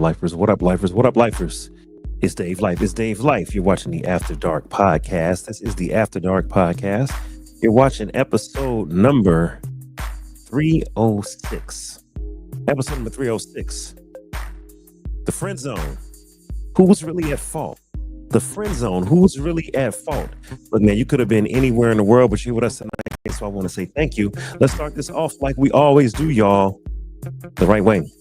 lifers? What up, lifers? What up, lifers? It's Dave Life. It's Dave Life. You're watching the After Dark podcast. This is the After Dark podcast. You're watching episode number 306. Episode number 306. The friend zone. Who's really at fault? The friend zone. Who's really at fault? Look, man, you could have been anywhere in the world, but you're with us tonight. So I want to say thank you. Let's start this off like we always do, y'all. The right way.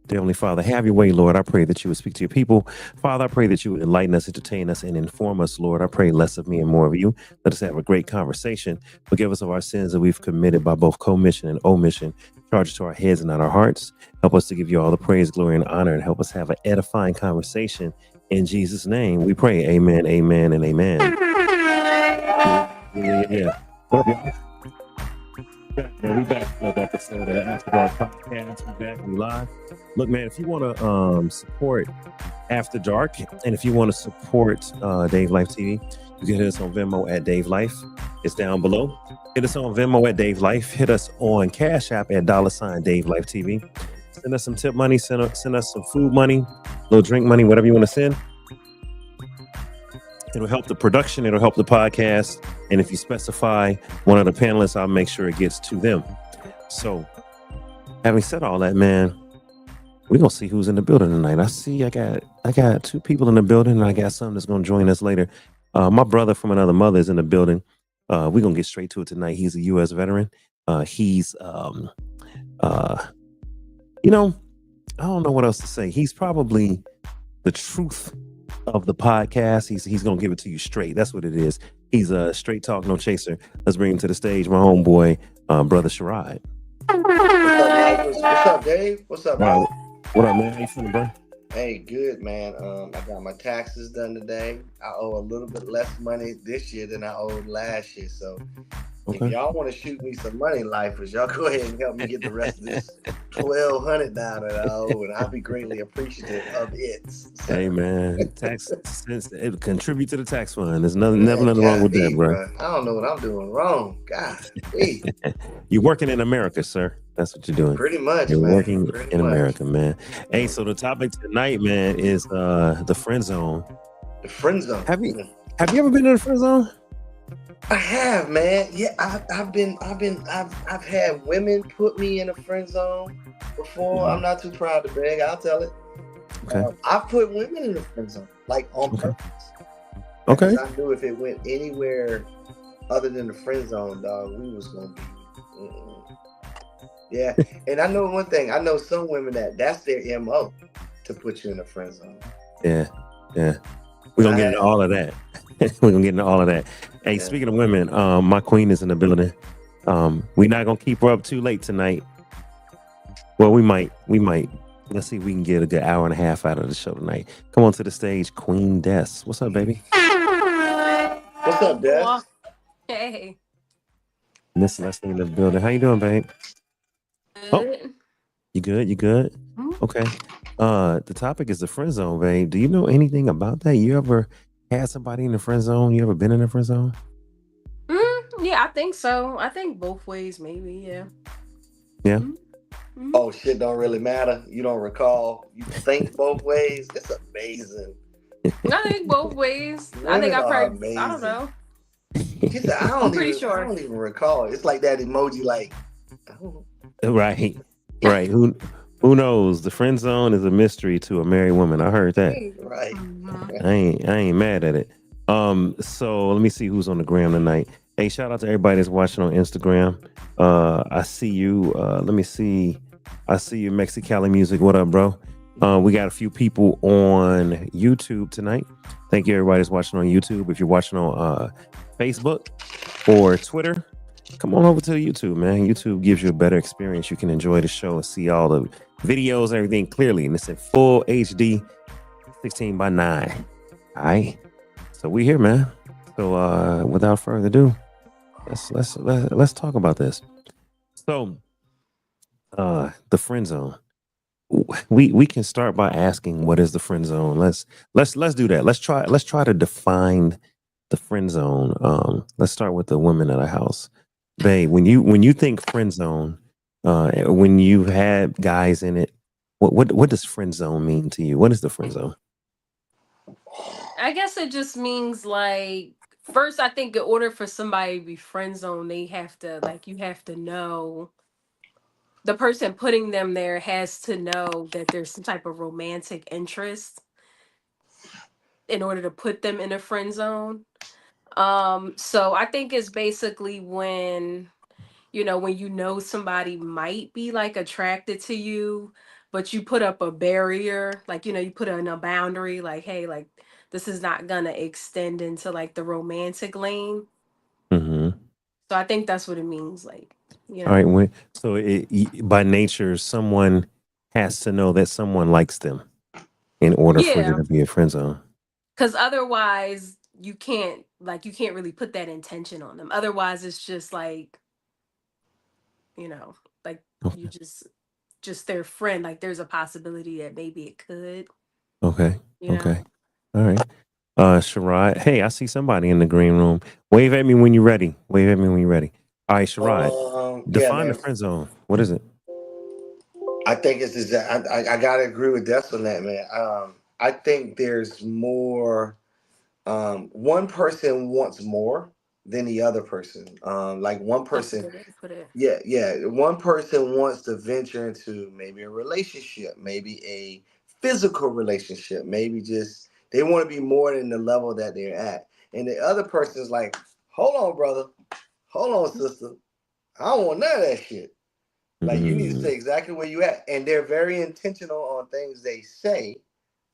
Dear Heavenly Father, have your way, Lord. I pray that you would speak to your people. Father, I pray that you would enlighten us, entertain us, and inform us, Lord. I pray less of me and more of you. Let us have a great conversation. Forgive us of our sins that we've committed by both commission and omission. Charge it to our heads and not our hearts. Help us to give you all the praise, glory, and honor, and help us have an edifying conversation. In Jesus' name, we pray. Amen, amen, and amen. Yeah. Yeah, we back for another episode of the After Dark podcast. We back, we live. Look, man, if you want to support After Dark, and if you want to support Dave Life TV, you can hit us on Venmo at Dave Life. It's down below. Hit us on Venmo at Dave Life. Hit us on Cash App at $ Dave Life TV. Send us some tip money. Send us some food money, little drink money, whatever you want to send. It'll help the production. It'll help the podcast. And if you specify one of the panelists, I'll make sure it gets to them. So, having said all that, man, we're going to see who's in the building tonight. I got two people in the building, and I got some that's going to join us later. My brother from another mother is in the building. We're going to get straight to it tonight. He's a U.S. veteran. He's, I don't know what else to say. He's probably the truth of the podcast. He's gonna give it to you straight. That's what it is. He's a straight talk, no chaser. Let's bring him to the stage, my homeboy, brother Sherrod. What's up, Dave? What's up, bro? What up, man? How you feeling, bro? Hey, good, man. I got my taxes done today. I owe a little bit less money this year than I owed last year. So Okay. if y'all want to shoot me some money, lifers, y'all go ahead and help me get the rest of this $1,200 down that I owe, and I'll be greatly appreciative of it. So, Hey, man, tax since it contribute to the tax fund. There's nothing wrong with that, bro. I don't know what I'm doing wrong. God, You're working in America, sir. That's what you're doing. pretty much, You're man. working Pretty in much. America, man. Hey, so the topic tonight, man, is the friend zone. The friend zone. Have you ever been in the friend zone? I have, man. Yeah, I've had women put me in a friend zone before. I'm not too proud to beg. I'll tell it. Okay. I've put women in the friend zone, like on Okay. purpose. Okay. Because I knew if it went anywhere other than the friend zone, dog, we was gonna be. Yeah, and I know one thing. I know some women that's their MO, to put you in a friend zone. Yeah. We're gonna get into all of that. We're gonna get into all of that. Hey, Yeah. speaking of women, my queen is in the building. We're not gonna keep her up too late tonight. Well, we might. Let's see if we can get a good hour and a half out of the show tonight. Come on to the stage, Queen Des. What's up, baby? What's up, Des? Hey. Miss Leslie in the building. How you doing, babe? Good. You good? You good? Mhm. Okay. The topic is the friend zone, babe. Do you know anything about that? You ever had somebody in the friend zone? You ever been in the friend zone? Yeah, I think so. I think both ways, maybe. Yeah. Yeah. Mhm. Oh, shit don't really matter. You don't recall. You think both ways. It's amazing. I think both ways. I Women think I've are heard. I amazing. don't know. She said, I I'm pretty I sure. don't even recall. It's like that emoji, like, I don't know. Right. Right. Who knows? The friend zone is a mystery to a married woman. I heard that. Right. Mhm. I ain't mad at it. So let me see who's on the gram tonight. Hey, shout out to everybody that's watching on Instagram. I see you. Let me see. I see you, Mexicali Music. What up, bro? We got a few people on YouTube tonight. Thank you, everybody that's watching on YouTube. If you're watching on Facebook or Twitter, come on over to YouTube, man. YouTube gives you a better experience. You can enjoy the show and see all the videos and everything clearly, and it's in full HD, 16:9. All right. So we here, man. So without further ado, let's talk about this. So the friend zone. We can start by asking, what is the friend zone? Let's do that. Let's try to define the friend zone. Let's start with the women of the house. Babe, when you think friend zone, when you've had guys in it, What does friend zone mean to you? What is the friend zone? I guess it just means like first I think in order for somebody to be friend zone, they have to like you have to know the person putting them there has to know that there's some type of romantic interest in order to put them in a friend zone. So I think it's basically when when you know somebody might be like attracted to you, but you put up a barrier, like you put in a boundary, like, hey, like this is not gonna extend into like the romantic lane. Mm-hmm. So I think that's what it means, like, you All right. know. So by nature, someone has to know that someone likes them in order for there Yeah, to be a friend zone. because otherwise you can't really put that intention on them. Otherwise, it's just like, you know, like you Okay. just their friend. Like there's a possibility that maybe it could, Okay. you know. Okay. All right. Sherrod. Hey, I see somebody in the green room. Wave at me when you're ready. Wave at me when you're ready. All right, Sherrod. Yeah, Define the man. friend zone. What is it? I think it's exact. I gotta agree with Des on that, man. I think there's more. One person wants more than the other person. Like one That's a person, good way to put it. yeah, yeah. One person wants to venture into maybe a relationship, maybe a physical relationship, maybe just they want to be more than the level that they're at. And the other person is like, hold on, brother. Hold on, sister. I don't want none of that shit. Like you need to Mm, stay exactly where you at. And they're very intentional on things they say,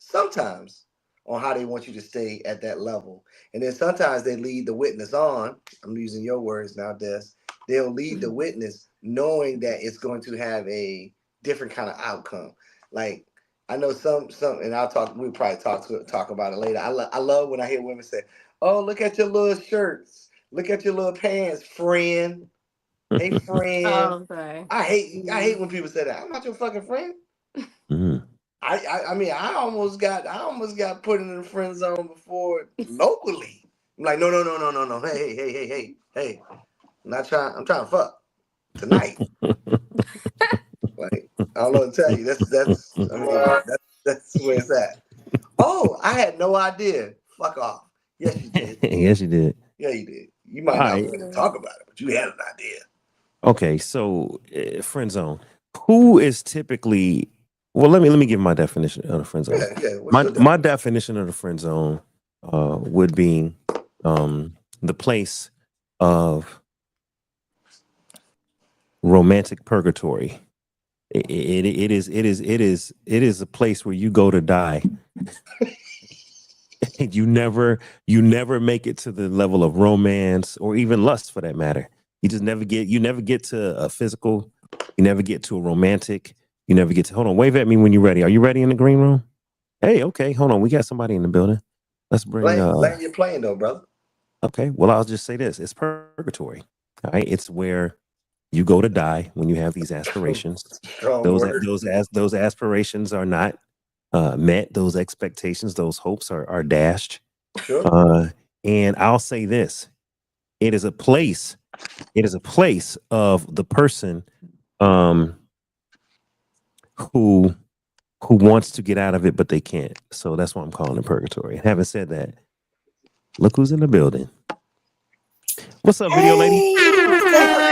sometimes on how they want you to stay at that level. And then sometimes they lead the witness on. I'm using your words now, Des. They'll lead the Mhm. witness knowing that it's going to have a different kind of outcome. Like I know some and we'll probably talk about it later. I love when I hear women say, "Oh, look at your little shirts. Look at your little pants, friend. Hey, friend." Oh, okay. I hate Mhm. when people say that. I'm not your fucking friend. mm. I mean I almost got put in the friend zone before locally. I'm like, no. Hey. I'm trying to fuck tonight. Like, I don't know what to tell you. That's where it's at. Oh, I had no idea. Fuck off. Yes, you did. Yes, you did. Yeah, you did. You All might not right. want to Yeah. talk about it, but you had an idea. Okay. So, friend zone. Who is typically? Well, let me give my definition of the friend zone. Yeah. What's My your my definition? definition of the friend zone would be the place of romantic purgatory. It is a place where you go to die. You never make it to the level of romance or even lust for that matter. You never get to a physical, you never get to a romantic, you never get to hold on, wave at me when you're ready. Are you ready in the green room? Hey, okay, hold on. We got somebody in the building. Let's bring Land your plane though, brother. okay, well I'll just say this. It's purgatory. All right. It's where you go to die when you have these aspirations. Strong Those word. those aspirations are not met. Those expectations, those hopes are dashed. Sure. Uh, and I'll say this: it is a place. It is a place of the person um, who who wants to get out of it, but they can't. So that's why I'm calling it purgatory. Having said that, look who's in the building. What's up, video lady? Hey, what's up?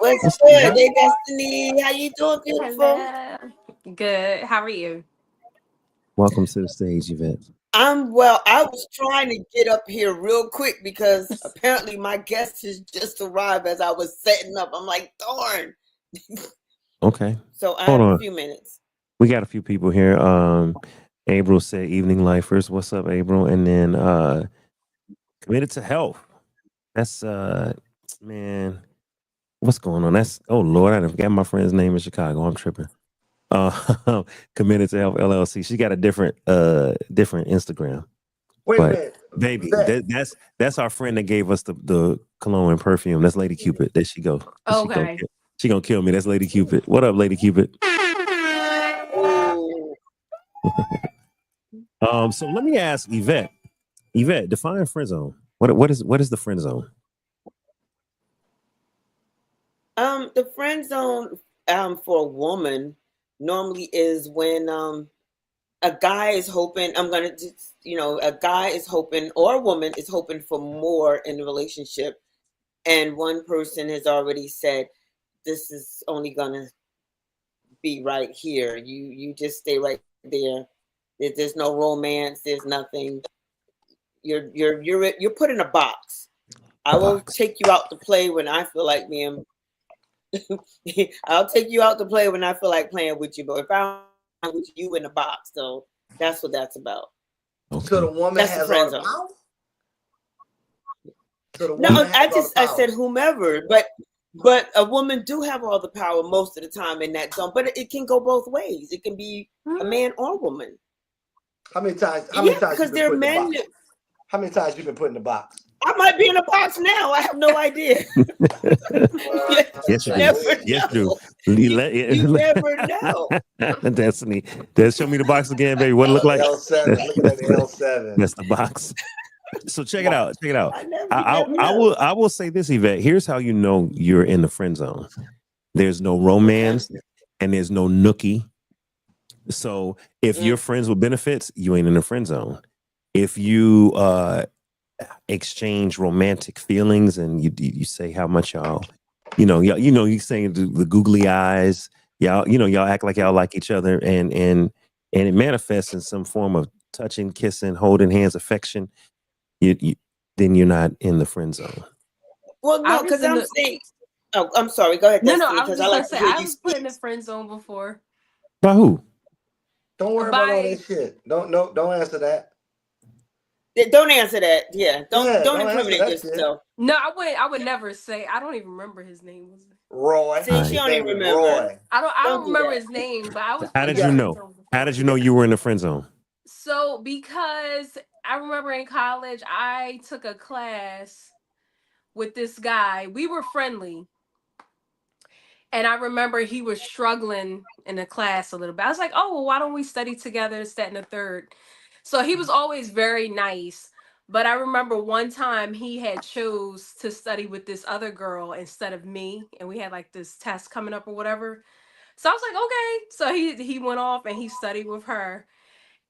What's What's up, good? man? Hey, Destiny. How you doing, beautiful? Hello. Good. How are you? Welcome to the stage, Yvette. I'm well. I was trying to get up here real quick because apparently my guest has just arrived as I was setting up. I'm like, darn. Okay, So I hold have a on. few minutes. We got a few people here. April said, "Evening lifers." What's up, April? And then committed to health. That's man. What's going on? That's oh Lord, I forgot my friend's name in Chicago. I'm tripping. Committed to Health LLC. She got a different Instagram. Wait a But minute. baby, Vet. that's our friend that gave us the cologne and perfume. That's Lady Cupid. There she go. Okay. She gonna kill me. That's Lady Cupid. What up, Lady Cupid? Oh, So let me ask Yvette. Yvette, define friend zone. What is the friend zone? the friend zone for a woman normally is when a guy is hoping, a guy is hoping, or a woman is hoping for more in the relationship, and one person has already said, this is only gonna be right here. You just stay right there. There's no romance. There's nothing. You're put in a box. I will take you out to play when I feel like being. I'll take you out to play when I feel like playing with you. But if I'm with you in a box, so that's what that's about. Okay. So the woman That's the has friend all the zone. power? So the No, woman has all the I power. said whomever, but a woman do have all the power most of the time in that zone. But it can go both ways. It can be a man or a woman. How many times? Because there are men. How many times you been put in the box? I might be in a box now. I have no idea. Yes, you do. Never Yes, you know. do. You never know. Destiny. Show me the box again, baby. What it look like? L7. Looking at the L7. That's the box. So check it out. Check it out. You never know. I will say this, Yvette. Here's how you know you're in the friend zone. There's no romance and there's no nookie. So if you're friends with benefits, you ain't in the friend zone. If you exchange romantic feelings and you say how much y'all, you saying the googly eyes, y'all act like y'all like each other, and it manifests in some form of touching, kissing, holding hands, affection. Then you're not in the friend zone. Well, no, because I'm saying. Oh, I'm sorry. Go ahead. No, Destiny, I was just like gonna say I was put in the friend zone before. By who? Don't worry about all that shit. Don't answer that. Don't answer that. Yeah. Don't incriminate yourself. No, I would never say. I don't even remember his name. Was it Roy? See, she don't even remember. Roy. I don't remember his name, but I was. How did you know? How did you know you were in the friend zone? So because I remember in college, I took a class with this guy. We were friendly. And I remember he was struggling in the class a little bit. I was like, oh, well, why don't we study together, that and the third? So he was always very nice. But I remember one time he had chose to study with this other girl instead of me. And we had like this test coming up or whatever. So I was like, okay. So he went off and he studied with her.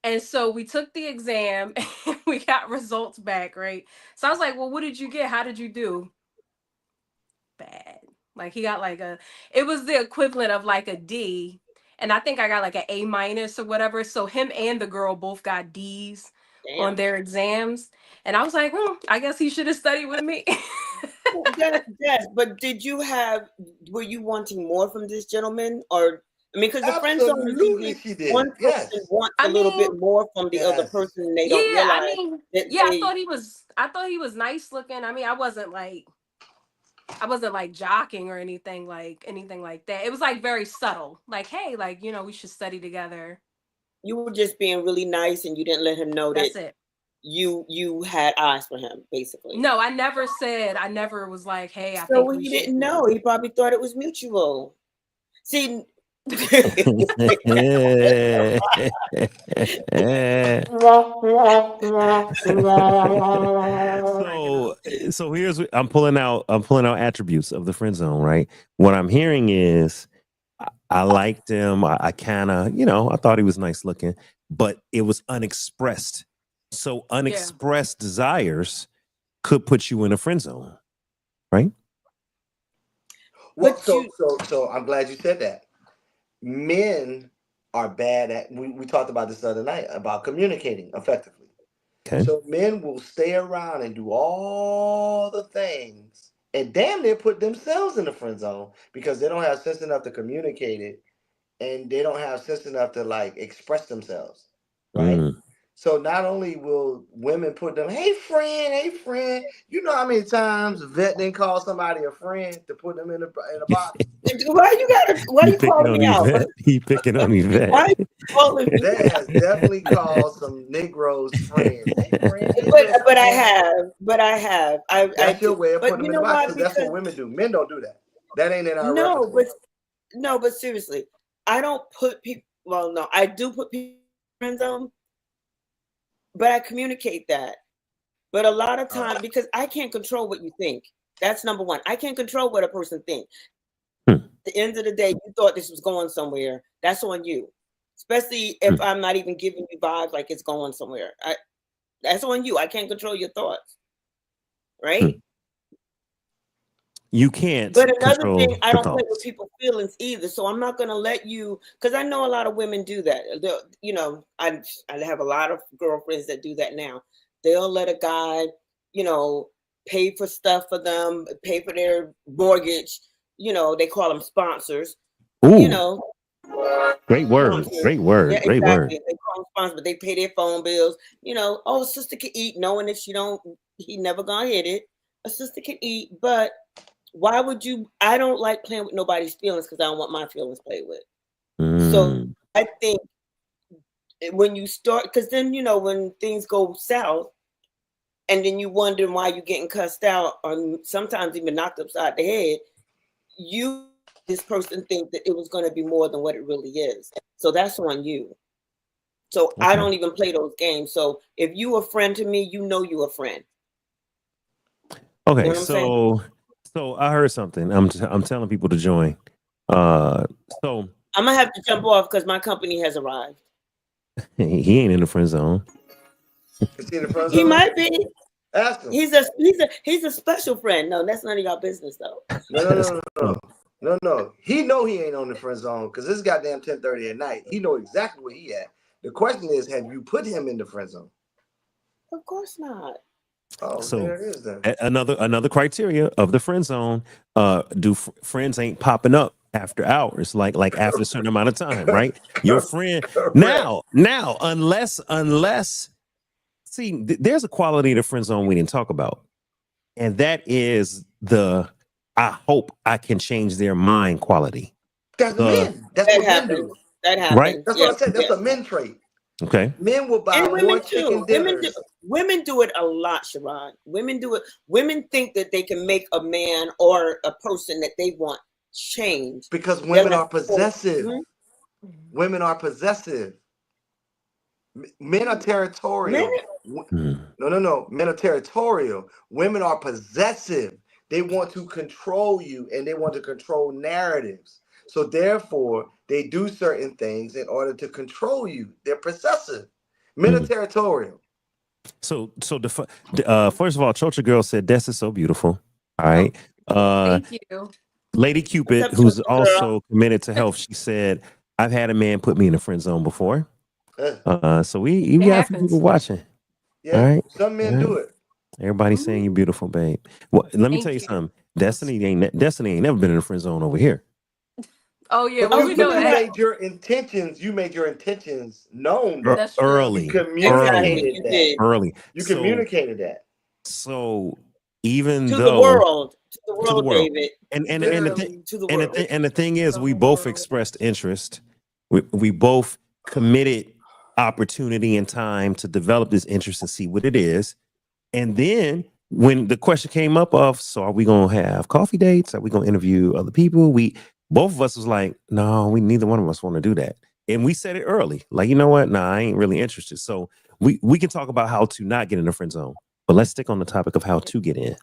And so we took the exam and we got results back, right? So I was like, well, what did you get? How did you do? Bad. Like he got like it was the equivalent of like a D. And I think I got like an A- or whatever. So him and the girl both got D's on their exams. And I was like, I guess he should have studied with me. Yes, but were you wanting more from this gentleman? Or, I mean, because the friend zone is usually one person wants a little bit more from the other person and they don't realize. I thought he was nice looking. I mean, I wasn't like jocking or anything like that. It was like very subtle. Like, hey, like, we should study together. You were just being really nice and you didn't let him know that you had eyes for him, basically. No, I never was like, hey, I think so he didn't know. He probably thought it was mutual. See, so here's I'm pulling out attributes of the friend zone, right? What I'm hearing is I liked him. I kind of, I thought he was nice looking, but it was unexpressed. So unexpressed desires could put you in a friend zone, right? Well, so I'm glad you said that. Men are bad at, we talked about this the other night, about communicating effectively. Okay. So men will stay around and do all the things and damn near put themselves in the friend zone because they don't have sense enough to communicate it and they don't have sense enough to like express themselves, right? So not only will women put them, hey friend, you know how many times a vet didn't call somebody a friend to put them in a box? Why you calling me out? He picking on me, vet. Why you calling me? That has definitely called some Negroes friends. Hey, friend, but I have. That's your way of putting them in the box. Because that's what women do. Men don't do that. That ain't in our repertoire. But seriously, I don't put people. Well, no, I do put people in friend zone. But I communicate that. But a lot of times, because I can't control what you think. That's number one. I can't control what a person thinks. At the end of the day, you thought this was going somewhere. That's on you. Especially if I'm not even giving you vibes like it's going somewhere. That's on you. I can't control your thoughts. Right? You can't But another control thing, I the don't play with thoughts. people's feelings either. So I'm not going to let you, because I know a lot of women do that. You know, I have a lot of girlfriends that do that now. They'll let a guy, you know, pay for stuff for them, pay for their mortgage. You know, they call them sponsors. You Ooh, know, great word. sponsors. Great word. Yeah, Great word. exactly. They call them sponsors, but they pay their phone bills. You know, oh, sister can eat, knowing if he never gonna hit it. A sister can eat, but why would you? I don't like playing with nobody's feelings because I don't want my feelings played with. So Mm. I think when you start, because then, you know, when things go south and then you wonder why you're getting cussed out or sometimes even knocked upside the head, this person think that it was going to be more than what it really is. So that's on you. So I Okay. don't even play those games. So if you a friend to me, you know you a friend. You know Okay. what I'm saying? So I heard something. I'm telling people to join. So I'm gonna have to jump off because my company has arrived. he ain't in the friend zone. Is he in the friend He zone? might be. Ask him. He's a special friend. No, that's none of y'all business though. No. He know he ain't on the friend zone because it's goddamn 10:30 at night. He know exactly where he at. The question is, have you put him in the friend zone? Of course not. Oh, So there it is then. another criteria of the friend zone. Friends ain't popping up after hours, like after a certain amount of time, right? Your friend Correct. now, unless see, there's a quality of the friend zone we didn't talk about, and that is the I hope I can change their mind quality. That's The men. That's That what men happens. do. That right? happens. That's what Yes, I said. That's yes. a men trait. Okay. Men will buy And more women chicken too. Women do. dinners. Women do it a lot, Sharon. Women do it. Women think that they can make a man or a person that they want change. Because They're women like, are possessive. Women are possessive. Men are men. territorial. No. Men are territorial. Women are possessive. They want to control you and they want to control narratives. So therefore, they do certain things in order to control you. They're possessive. Men are territorial. So first of all, Chocha Girl said, "This is so beautiful." All right. Thank you. Lady What's Cupid, up, who's Chocha girl? also committed to health, she said, "I've had a man put me in the friend zone before." So we It got a few people happens. watching. All Yeah, right. some All men right. do it. Everybody's saying you're beautiful, babe. Well, let me tell you Thank you. something. Destiny ain't never been in the friend zone over here. Oh yeah, But well you, we but know you that. made your intentions. You made your intentions known, though. That's true. You Early. Exactly. communicated You that. did. Early. You So communicated that. even To the though world. To the to the world, world. David. And the thing Literally. To the world. and the thing is, we both expressed interest. We both committed opportunity and time to develop this interest and see what it is. And then when the question came up of, so are we gonna have coffee dates? Are we gonna interview other people? We both of us was like, no, we neither one of us want to do that. And we said it early, like, you know what? Nah, I ain't really interested. So we can talk about how to not get in the friend zone, but let's stick on the topic of how to get in.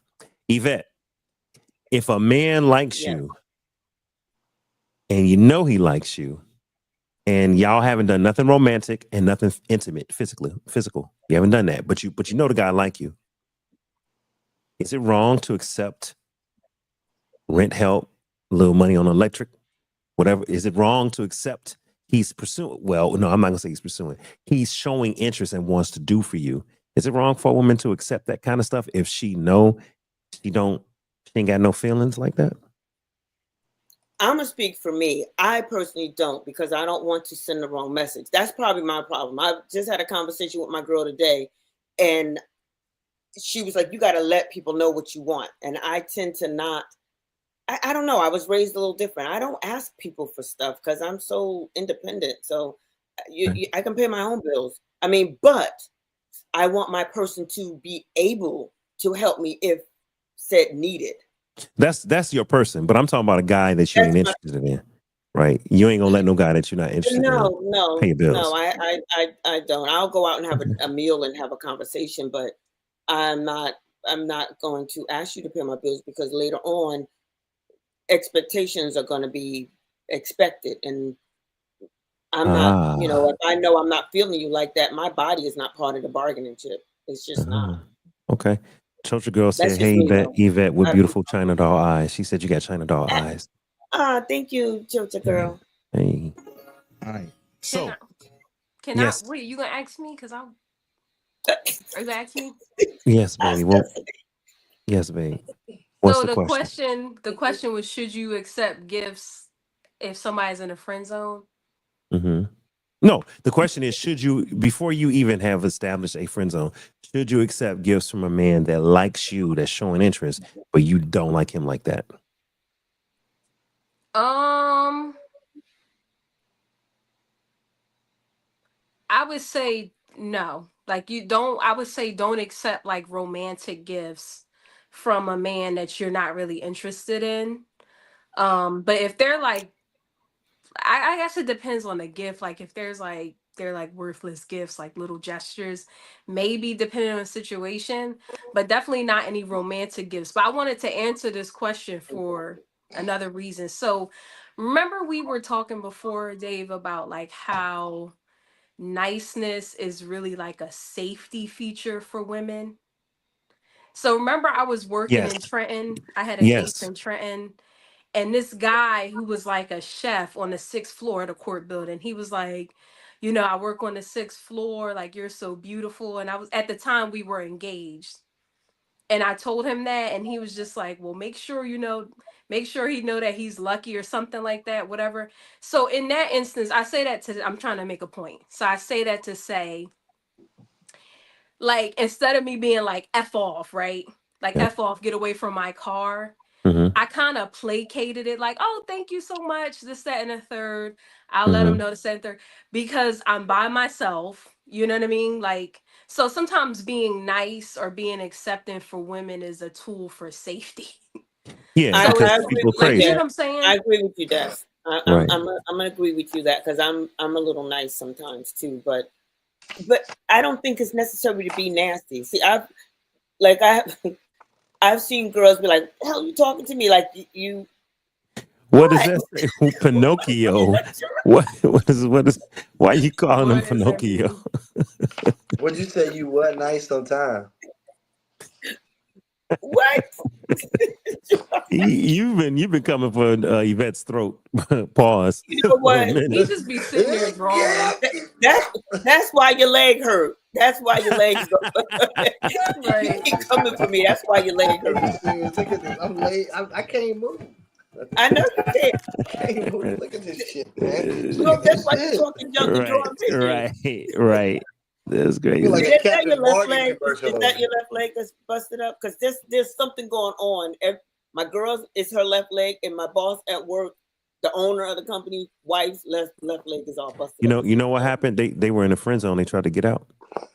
Yvette, if a man likes Yes. you and you know he likes you, and y'all haven't done nothing romantic and nothing intimate, physical. You haven't done that, but you know the guy like you. Is it wrong to accept rent help, a little money on electric, whatever? Is it wrong to accept he's pursuing? Well, no, I'm not gonna say he's pursuing. He's showing interest and wants to do for you. Is it wrong for a woman to accept that kind of stuff if she ain't got no feelings like that? I'm gonna speak for me. I personally don't, because I don't want to send the wrong message. That's probably my problem. I just had a conversation with my girl today, and she was like, "You got to let people know what you want." And I tend to not. I don't know. I was raised a little different. I don't ask people for stuff because I'm so independent. So I can pay my own bills. I mean, but I want my person to be able to help me if said needed. That's your person, but I'm talking about a guy that you That's ain't my interested in, right? You ain't gonna let no guy that you're not interested in pay your bills. I don't. I'll go out and have a meal and have a conversation, but I'm not going to ask you to pay my bills because later on expectations are going to be expected, and I'm not, if I know I'm not feeling you like that, my body is not part of the bargaining chip. It's just not. Okay. Chocha Girl That's said, just hey, me, though. Yvette with beautiful China doll eyes. She said you got China doll eyes. Thank you, Chocha Girl. Hey. All right. So, can yes. I, wait, you gonna ask me? Are you gonna ask me? Yes, baby. Well, yes, babe. What's So the question? the question was, should you accept gifts if somebody's in a friend zone? No, the question is, should you, before you even have established a friend zone, should you accept gifts from a man that likes you, that's showing interest, but you don't like him like that? I would say no. Like I would say don't accept like romantic gifts from a man that you're not really interested in. But if they're like, I guess it depends on the gift. Like if they're like worthless gifts, like little gestures, maybe depending on the situation, but definitely not any romantic gifts. But I wanted to answer this question for another reason. So remember we were talking before, Dave, about like how niceness is really like a safety feature for women. So remember I was working in Trenton. I had a case in Trenton. And this guy who was like a chef on the 6th floor of the court building, he was like, I work on the 6th floor. Like, you're so beautiful. And at the time we were engaged. And I told him that. And he was just like, well, make sure he know that he's lucky or something like that, whatever. So in that instance, I'm trying to make a point. So I say that to say, like, instead of me being like, F off, right? Like, F off, get away from my car. I kind of placated it like, oh, thank you so much. This, that, and the third. I'll let them know the second, third, because I'm by myself. You know what I mean? Like, so sometimes being nice or being accepting for women is a tool for safety. Yeah, I because agree people with crazy. You know what I'm saying? I agree with you, Des. Right. I'm gonna agree with you that because I'm a little nice sometimes too, but I don't think it's necessary to be nasty. See, I've seen girls be like, "Hell, you talking to me like you?" What is that? Pinocchio. What is? Why are you calling him Pinocchio? What'd you say? You were nice on time. What? You've been coming for Yvette's throat. Pause. You know what? He just be sitting there drawing. That's why your leg hurt. That's why your legs Right. You keep coming for me. That's why your leg hurt. Look at this. I'm late. I can't move. I know you can't. I can't move. Look at this shit, man. No, that's why you're talking junk and drawing pictures. Right. That's crazy. Like Is that your left leg? Is that your left leg that's busted up? Because there's something going on. My girl's is her left leg, and my boss at work, the owner of the company, wife's left leg is all busted up. You know what happened? They were in a friend zone. They tried to get out.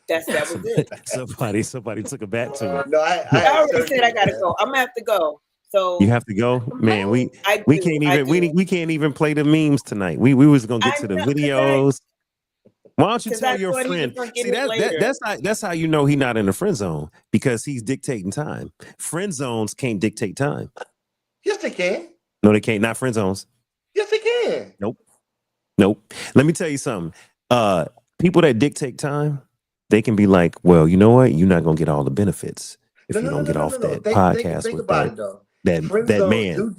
That was it. somebody took a bat to it. No, I already said I gotta go. I'm gonna have to go. So you have to go, man. We can't even play the memes tonight. We was gonna get to the videos. Why don't you tell your friend? See, that's how you know he's not in the friend zone, because he's dictating time. Friend zones can't dictate time. Yes, they can. No, they can't. Not friend zones. Yes, they can. Nope. Let me tell you something. People that dictate time, they can be like, well, you know what? You're not gonna get all the benefits if you don't get off that podcast think with about that. It, though. That man.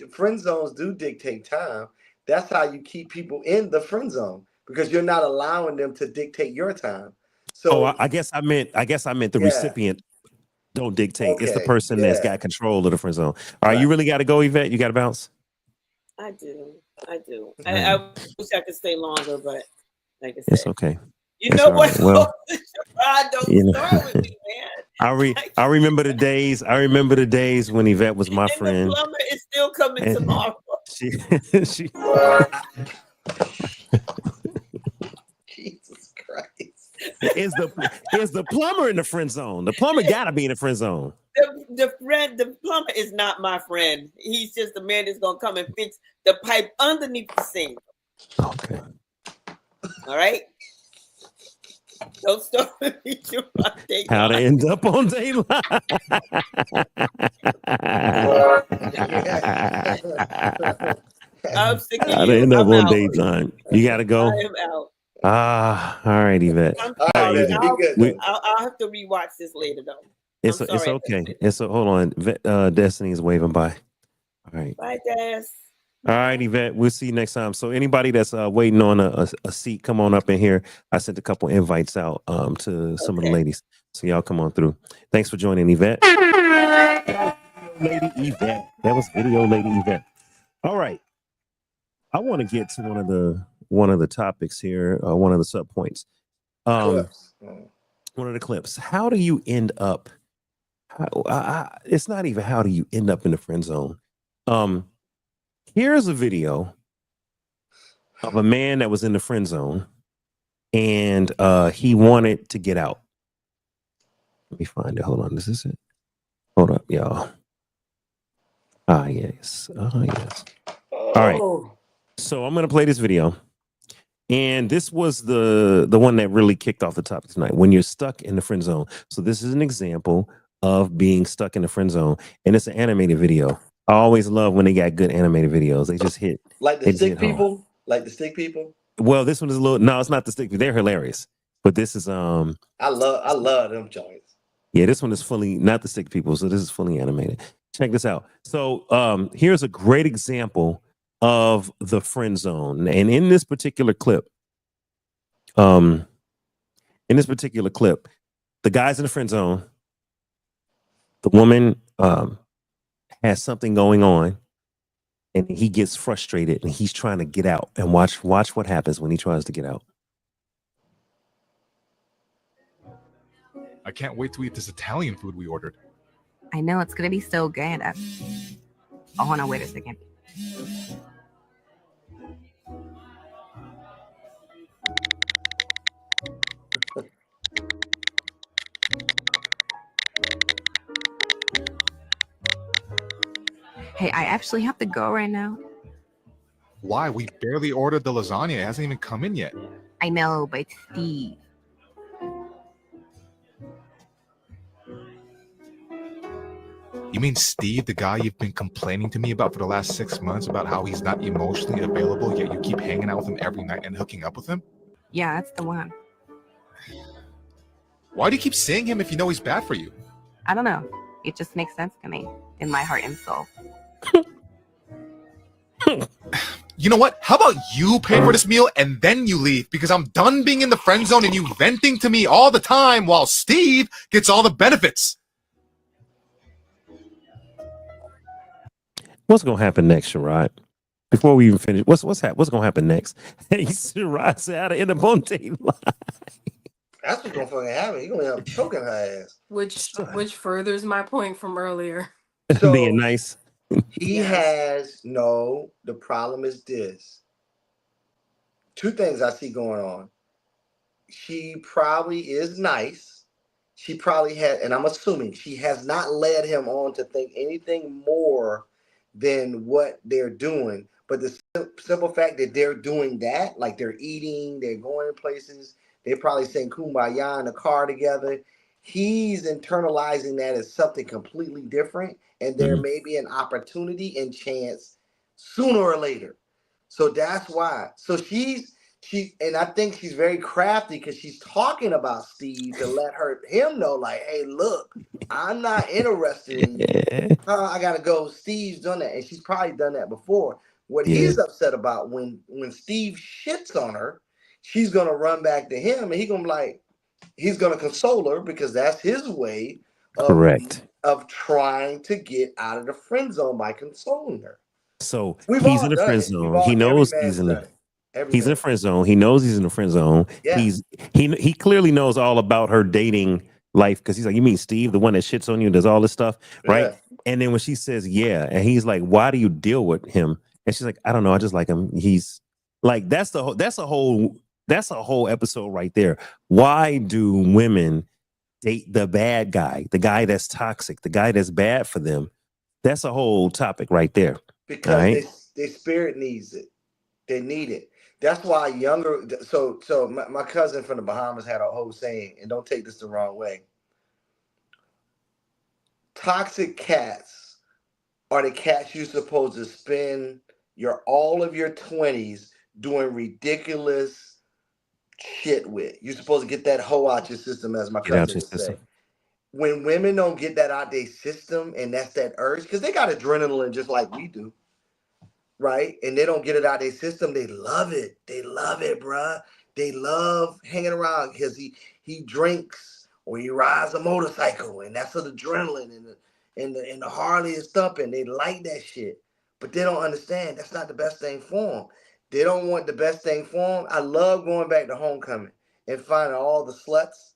Friend zones do dictate time. That's how you keep people in the friend zone, because you're not allowing them to dictate your time. So I guess I meant the recipient don't dictate. It's the person that's got control of the friend zone. All right, you really got to go, Yvette. You got to bounce. I do. I wish I could stay longer, but like I said, it's okay. You know what? Right. Well, don't start with me, man. I remember the days. I remember the days when Yvette was my friend. The plumber is still coming tomorrow. She Jesus Christ. Is the plumber in the friend zone? The plumber gotta be in the friend zone. The plumber is not my friend. He's just the man that's gonna come and fix the pipe underneath the sink. Okay. All right. Don't start with me. How to end up on Dayline. I'm sick of I you. end up I'm on out. daytime. You got to I go. am out. All right, Yvette. I'm All right, All right, sorry. Yvette, Yvette. be good We, though. I'll have to rewatch this later though. it's I'm sorry. okay. Hold on. Destiny is waving by. All right. Bye, Des. All right, Yvette. We'll see you next time. So anybody that's waiting on a seat, come on up in here. I sent a couple invites out to some of the Okay. ladies. So y'all come on through. Thanks for joining, Yvette. Lady Yvette. That was Video Lady Yvette. All right. I want to get to one of the topics here, one of the sub points. Clips. One of the clips. How do you end up? It's not even how do you end up in the friend zone. Here's a video of a man that was in the friend zone, and he wanted to get out. Let me find it. Hold on. This is it. Hold up, y'all. Yes. Yes. All right. So I'm gonna play this video. And this was the one that really kicked off the topic tonight. When you're stuck in the friend zone. So this is an example of being stuck in the friend zone, and it's an animated video. I always love when they got good animated videos. They just hit Like the they just stick hit home. people. Like the stick people. Well, this one is a little. No, it's not the stick. They're hilarious, but this is I love them joints. Yeah, this one is fully not the stick people. So this is fully animated. Check this out. So here's a great example of the friend zone, and in this particular clip, the guy's in the friend zone. The woman has something going on, and he gets frustrated, and he's trying to get out. And watch what happens when he tries to get out. I can't wait to eat this Italian food we ordered. I know, it's gonna be so good. Oh, hold on, wait a second. Hey, I actually have to go right now. Why? We barely ordered the lasagna. It hasn't even come in yet. I know, but it's Steve. You mean Steve, the guy you've been complaining to me about for the last 6 months about how he's not emotionally available, yet you keep hanging out with him every night and hooking up with him? Yeah, that's the one. Why do you keep seeing him if you know he's bad for you? I don't know. It just makes sense to me in my heart and soul. You know what? How about you pay for this meal and then you leave? Because I'm done being in the friend zone and you venting to me all the time while Steve gets all the benefits. What's gonna happen next, Sherrod? Before we even finish, what's gonna happen next? Hey, Sherrod said how to end up on Dateline. That's what's gonna fucking happen. You're gonna end up choking her ass. Which furthers my point from earlier. So Being nice. he Yes. has no. The problem is this. Two things I see going on. She probably is nice. She probably had, and I'm assuming she has not led him on to think anything more than what they're doing. But the simple fact that they're doing that, like they're eating, they're going in places, they're probably saying kumbaya in the car together. He's internalizing that as something completely different, and there may be an opportunity and chance sooner or later. So that's why. So and I think she's very crafty because she's talking about Steve to let him know, like, hey, look, I'm not interested in you. I gotta go. Steve's done that, and she's probably done that before. What he's upset about when Steve shits on her, she's gonna run back to him, and he's gonna console her because that's his way of trying to get out of the friend zone by consoling her. So We've he's all in the done friend it. zone. He knows he's in the he's in the friend zone. He knows he's in the friend zone. Yeah. He clearly knows all about her dating life because he's like, you mean Steve, the one that shits on you and does all this stuff, right? Yeah. And then when she says yeah, and he's like, why do you deal with him? And she's like, I don't know, I just like him. He's like, that's a whole episode right there. Why do women date the bad guy, the guy that's toxic, the guy that's bad for them? That's a whole topic right there. Because their spirit needs it. They need it. That's why my cousin from the Bahamas had a whole saying, and don't take this the wrong way. Toxic cats are the cats you're supposed to spend you're all of your 20s doing ridiculous shit with. You're supposed to get that hoe out your system, as my Get out cousin your would say. system. When women don't get that out their system, and that's that urge, because they got adrenaline just like we do, right? And they don't get it out their system, they love it. They love it, bruh. They love hanging around because he drinks or he rides a motorcycle, and that's the adrenaline and the Harley is thumping. They like that shit, but they don't understand that's not the best thing for them. They don't want the best thing for them. I love going back to homecoming and finding all the sluts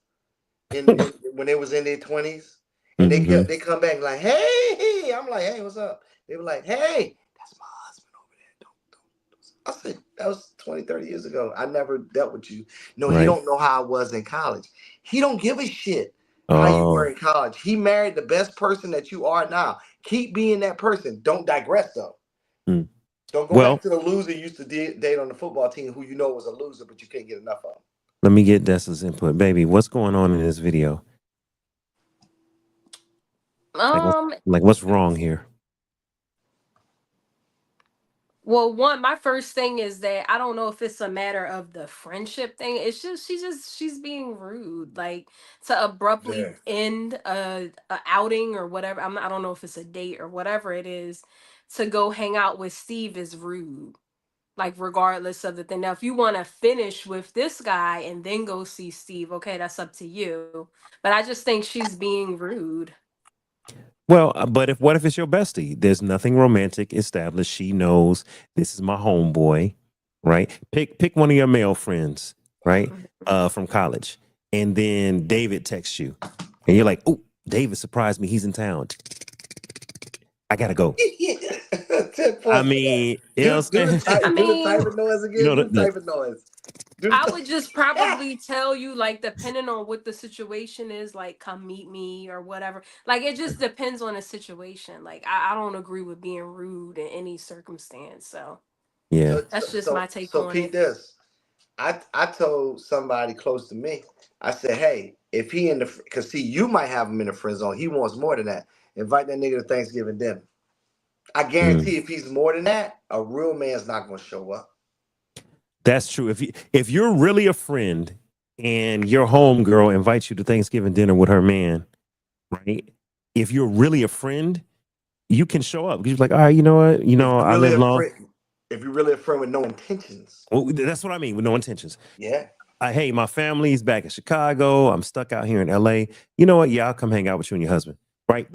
when they was in their 20s, and Mhm. they come back like, hey, I'm like, hey, what's up? They were like, hey, that's my husband over there. Don't. I said, that was 20, 30 years ago. I never dealt with you. No, he Right. don't know how I was in college. He don't give a shit how you were Oh, in college. He married the best person that you are now. Keep being that person. Don't digress though. mm. Don't go Well, back to the loser you used to date on the football team who you know was a loser, but you can't get enough of. let me get Dessa's input. Baby, what's going on in this video? What's wrong here? Well, my first thing is that I don't know if it's a matter of the friendship thing. It's just she's being rude, like to abruptly Very. end a outing or whatever. I don't know if it's a date or whatever it is. To go hang out with Steve is rude, like regardless of the thing. Now, if you want to finish with this guy and then go see Steve, okay, that's up to you. But I just think she's being rude. Well, but what if it's your bestie? There's nothing romantic established. She knows this is my homeboy, right? Pick one of your male friends, right? From college. And then David texts you. And you're like, oh, David surprised me. He's in town. I gotta go. 10 points. I mean, you know what I'm saying? Do the type of noise again. You know, do the type of noise. I would just probably tell you, like, depending on what the situation is, like, come meet me or whatever. Like, it just depends on the situation. Like, I don't agree with being rude in any circumstance. So Yeah. that's just my take on Pete, it. this. I told somebody close to me, I said, hey, if he in the, because see, you might have him in the friend zone. He wants more than that. Invite that nigga to Thanksgiving dinner. I guarantee if he's more than that, a real man's not going to show up. That's true. If you're really a friend and your homegirl invites you to Thanksgiving dinner with her man, right? If you're really a friend, you can show up. You're like, all right, you know what? You know, I live long. If you're really a friend with no intentions. Well, that's what I mean, with no intentions. Yeah. Hey, my family's back in Chicago. I'm stuck out here in LA. You know what? Yeah, I'll come hang out with you and your husband. Right?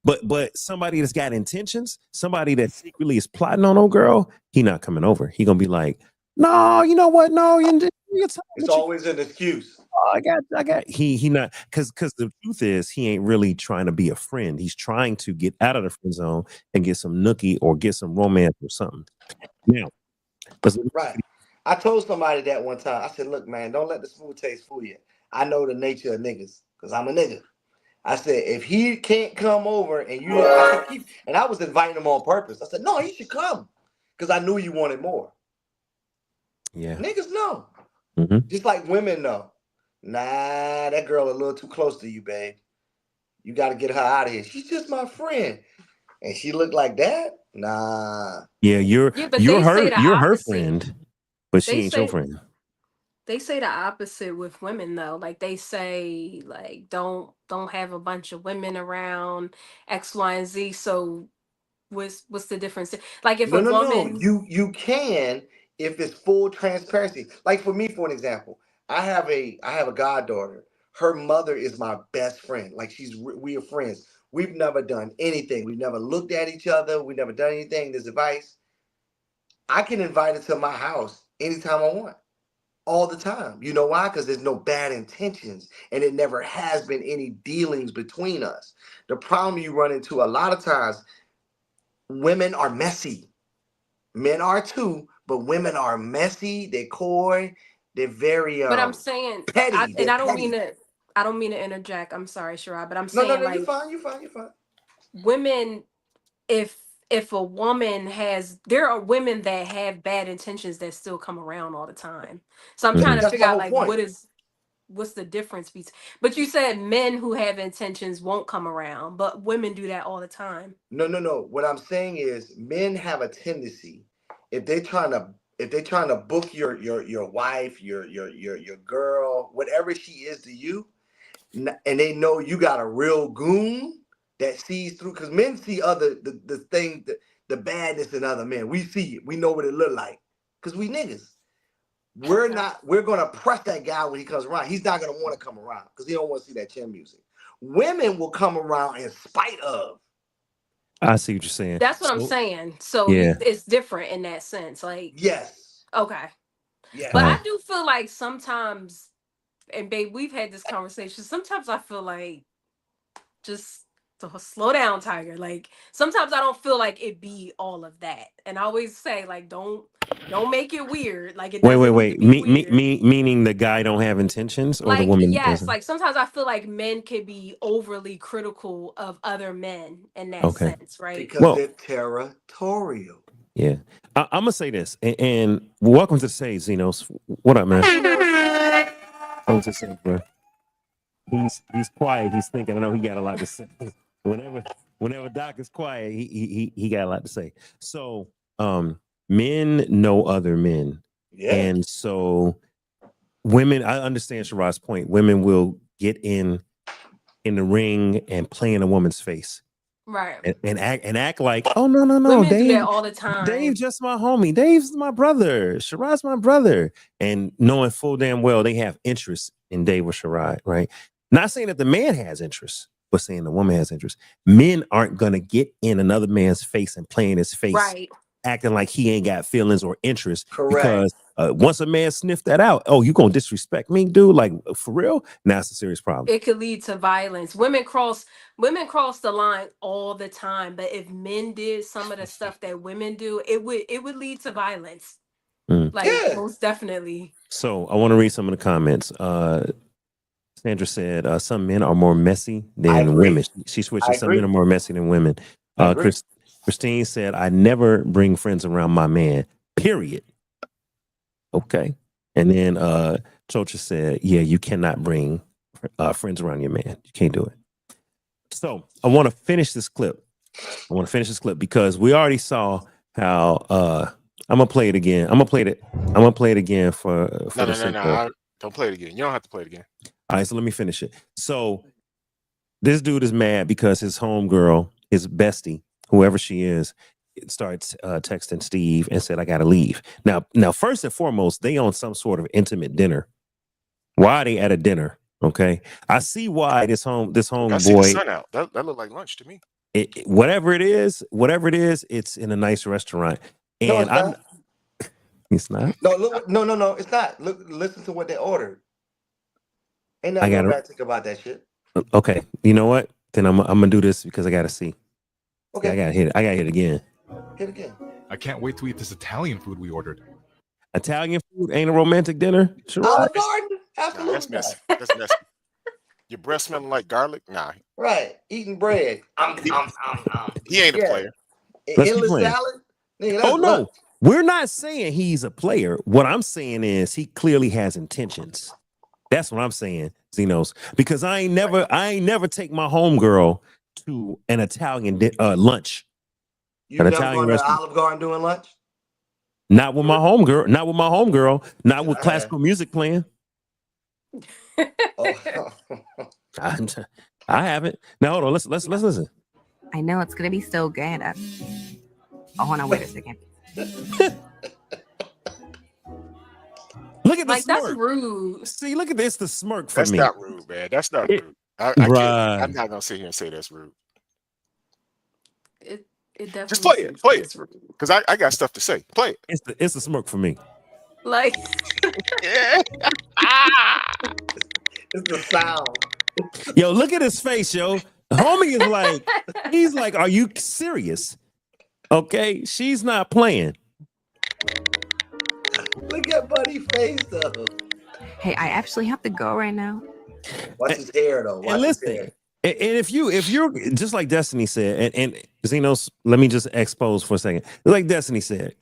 But somebody that's got intentions, somebody that secretly is plotting on old girl, he not coming over. He gonna be like, no, you know what? No, it's always an excuse. Oh, I got. He not because the truth is he ain't really trying to be a friend. He's trying to get out of the friend zone and get some nookie or get some romance or something. Now, right. I told somebody that one time. I said, look, man, don't let the smooth taste fool you. I know the nature of niggas because I'm a nigga. I said, if he can't come over and you, and I was inviting him on purpose. I said, no, he should come because I knew you wanted more. Yeah. Niggas know. Mm-hmm. Just like women know. Nah, that girl a little too close to you, babe. You got to get her out of here. She's just my friend. And she looked like that? Nah. Yeah, you're her friend, but she ain't your friend. They say the opposite with women though. Like they say, like don't have a bunch of women around X, Y, and Z. So what's the difference? Like if a woman, you can if it's full transparency. Like for me, for an example, I have a goddaughter. Her mother is my best friend. Like we are friends. We've never done anything. We've never looked at each other. We've never done anything. There's advice. I can invite her to my house anytime I want. All the time. You know why? Because there's no bad intentions and it never has been any dealings between us. The problem you run into a lot of times, women are messy. Men are too, but women are messy. They're coy. They're very but I'm saying petty. I don't mean to interject. I'm sorry, Sherrod, but I'm saying no, like you're fine. Women, if a woman there are women that have bad intentions that still come around all the time. So I'm trying to figure out like what's the difference between, but you said men who have intentions won't come around, but women do that all the time. No. What I'm saying is men have a tendency if they're trying to book your wife, your girl, whatever she is to you, and they know you got a real goon that sees through, because men see the thing, the badness in other men. We see it. We know what it look like because we niggas. We're gonna press that guy when he comes around. He's not gonna want to come around because he don't want to see that chin music. Women will come around in spite of. I see what you're saying. That's what I'm saying. So Yeah. it's different in that sense. Like, Yes. okay. Yeah. But I do feel like sometimes, and babe, we've had this conversation. Sometimes I feel like just to slow down, Tiger. Like sometimes I don't feel like it be all of that. And I always say, like, don't make it weird. Like it doesn't Wait. need to be weird. Meaning the guy don't have intentions, or Like, the woman yes, doesn't? like sometimes I feel like men could be overly critical of other men in that Okay. sense, right? Because they're territorial. Yeah. I'm gonna say this, and welcome to the stage, Xenos. What up, man? Welcome to the stage, bro. He's quiet. He's thinking. I know he got a lot to say. Whenever Doc is quiet, he got a lot to say. So, men know other men, Yeah. and so women. I understand Sherrod's point. Women will get in the ring and play in a woman's face, Right. and act like, oh no, Women do Dave, that all the time. Dave just my homie. Dave's my brother. Sherrod's my brother, and knowing full damn well they have interest in Dave or Sherrod, right? Not saying that the man has interest, but saying the woman has interest. Men aren't gonna get in another man's face and play in his face, Right. acting like he ain't got feelings or interest. Correct. Because once a man sniffed that out, oh, you gonna disrespect me, dude? Like for real? Now it's a serious problem. It could lead to violence. Women cross the line all the time. But if men did some of the stuff that women do, it would lead to violence. Like Yeah. most definitely. So I want to read some of the comments. Sandra said some men are more messy I than agree. women. She switched. I Some men agree. are more messy than women. I agree. Christine said, I never bring friends around my man, period. Okay. And then Chocha said, yeah, you cannot bring friends around your man. You can't do it. So I want to finish this clip. Because we already saw how I'm gonna play it again. I'm gonna play it again for the sake of- Don't play it again. You don't have to play it again. All right, so let me finish it. So this dude is mad because his homegirl, his bestie, whoever she is, starts texting Steve and said, I gotta leave. Now, first and foremost, they on some sort of intimate dinner. Why are they at a dinner? Okay. I see why this I see the homeboy, sun out. That looked like lunch to me. whatever it is, it's in a nice restaurant. No, And it's not. it's not. No, look, no, it's not. Look, listen to what they ordered. Ain't I nothing gotta- romantic about that shit. Okay. You know what? Then I'm gonna do this because I gotta see. Okay, I gotta hit it again. hit again. I can't wait to eat this Italian food we ordered. Italian food ain't a romantic dinner. Sure. Olive Garden, Nah, absolutely that's messy. not. That's messy. Your breath smelling like garlic? Nah, Right, eating bread. he ain't a Yeah. player. Let's keep Endless playing. salad. Nigga, that's Oh no, lunch. we're not saying he's a player. What I'm saying is he clearly has intentions. That's what I'm saying, Xenos. Because I ain't never take my homegirl to an Italian lunch. You An never Italian going to restaurant. Olive Garden doing lunch? Not with my homegirl. Not with Yeah. classical music playing. Oh. I haven't. Now hold on. Let's listen. I know it's gonna be so good. Hold on, wait a second. Look at the Like that's smirk. rude. See, look at this. The smirk for That's me. not rude, man. That's not It- rude. I can't. Bruh. I'm not gonna sit here and say that's rude It definitely Just play it, seems play like it. it's rude. because I got stuff to say. Play it. It's the smirk for me. Like Yeah. It's the sound. Yo, look at his face, yo. Homie is like, he's like, are you serious? Okay, she's not playing. Look at Buddy's face though. Hey, I actually have to go right now. Watch his hair though. Watch And his listen, hair. and if you're just like Destiny said, and Xenos, let me just expose for a second. Like Destiny said,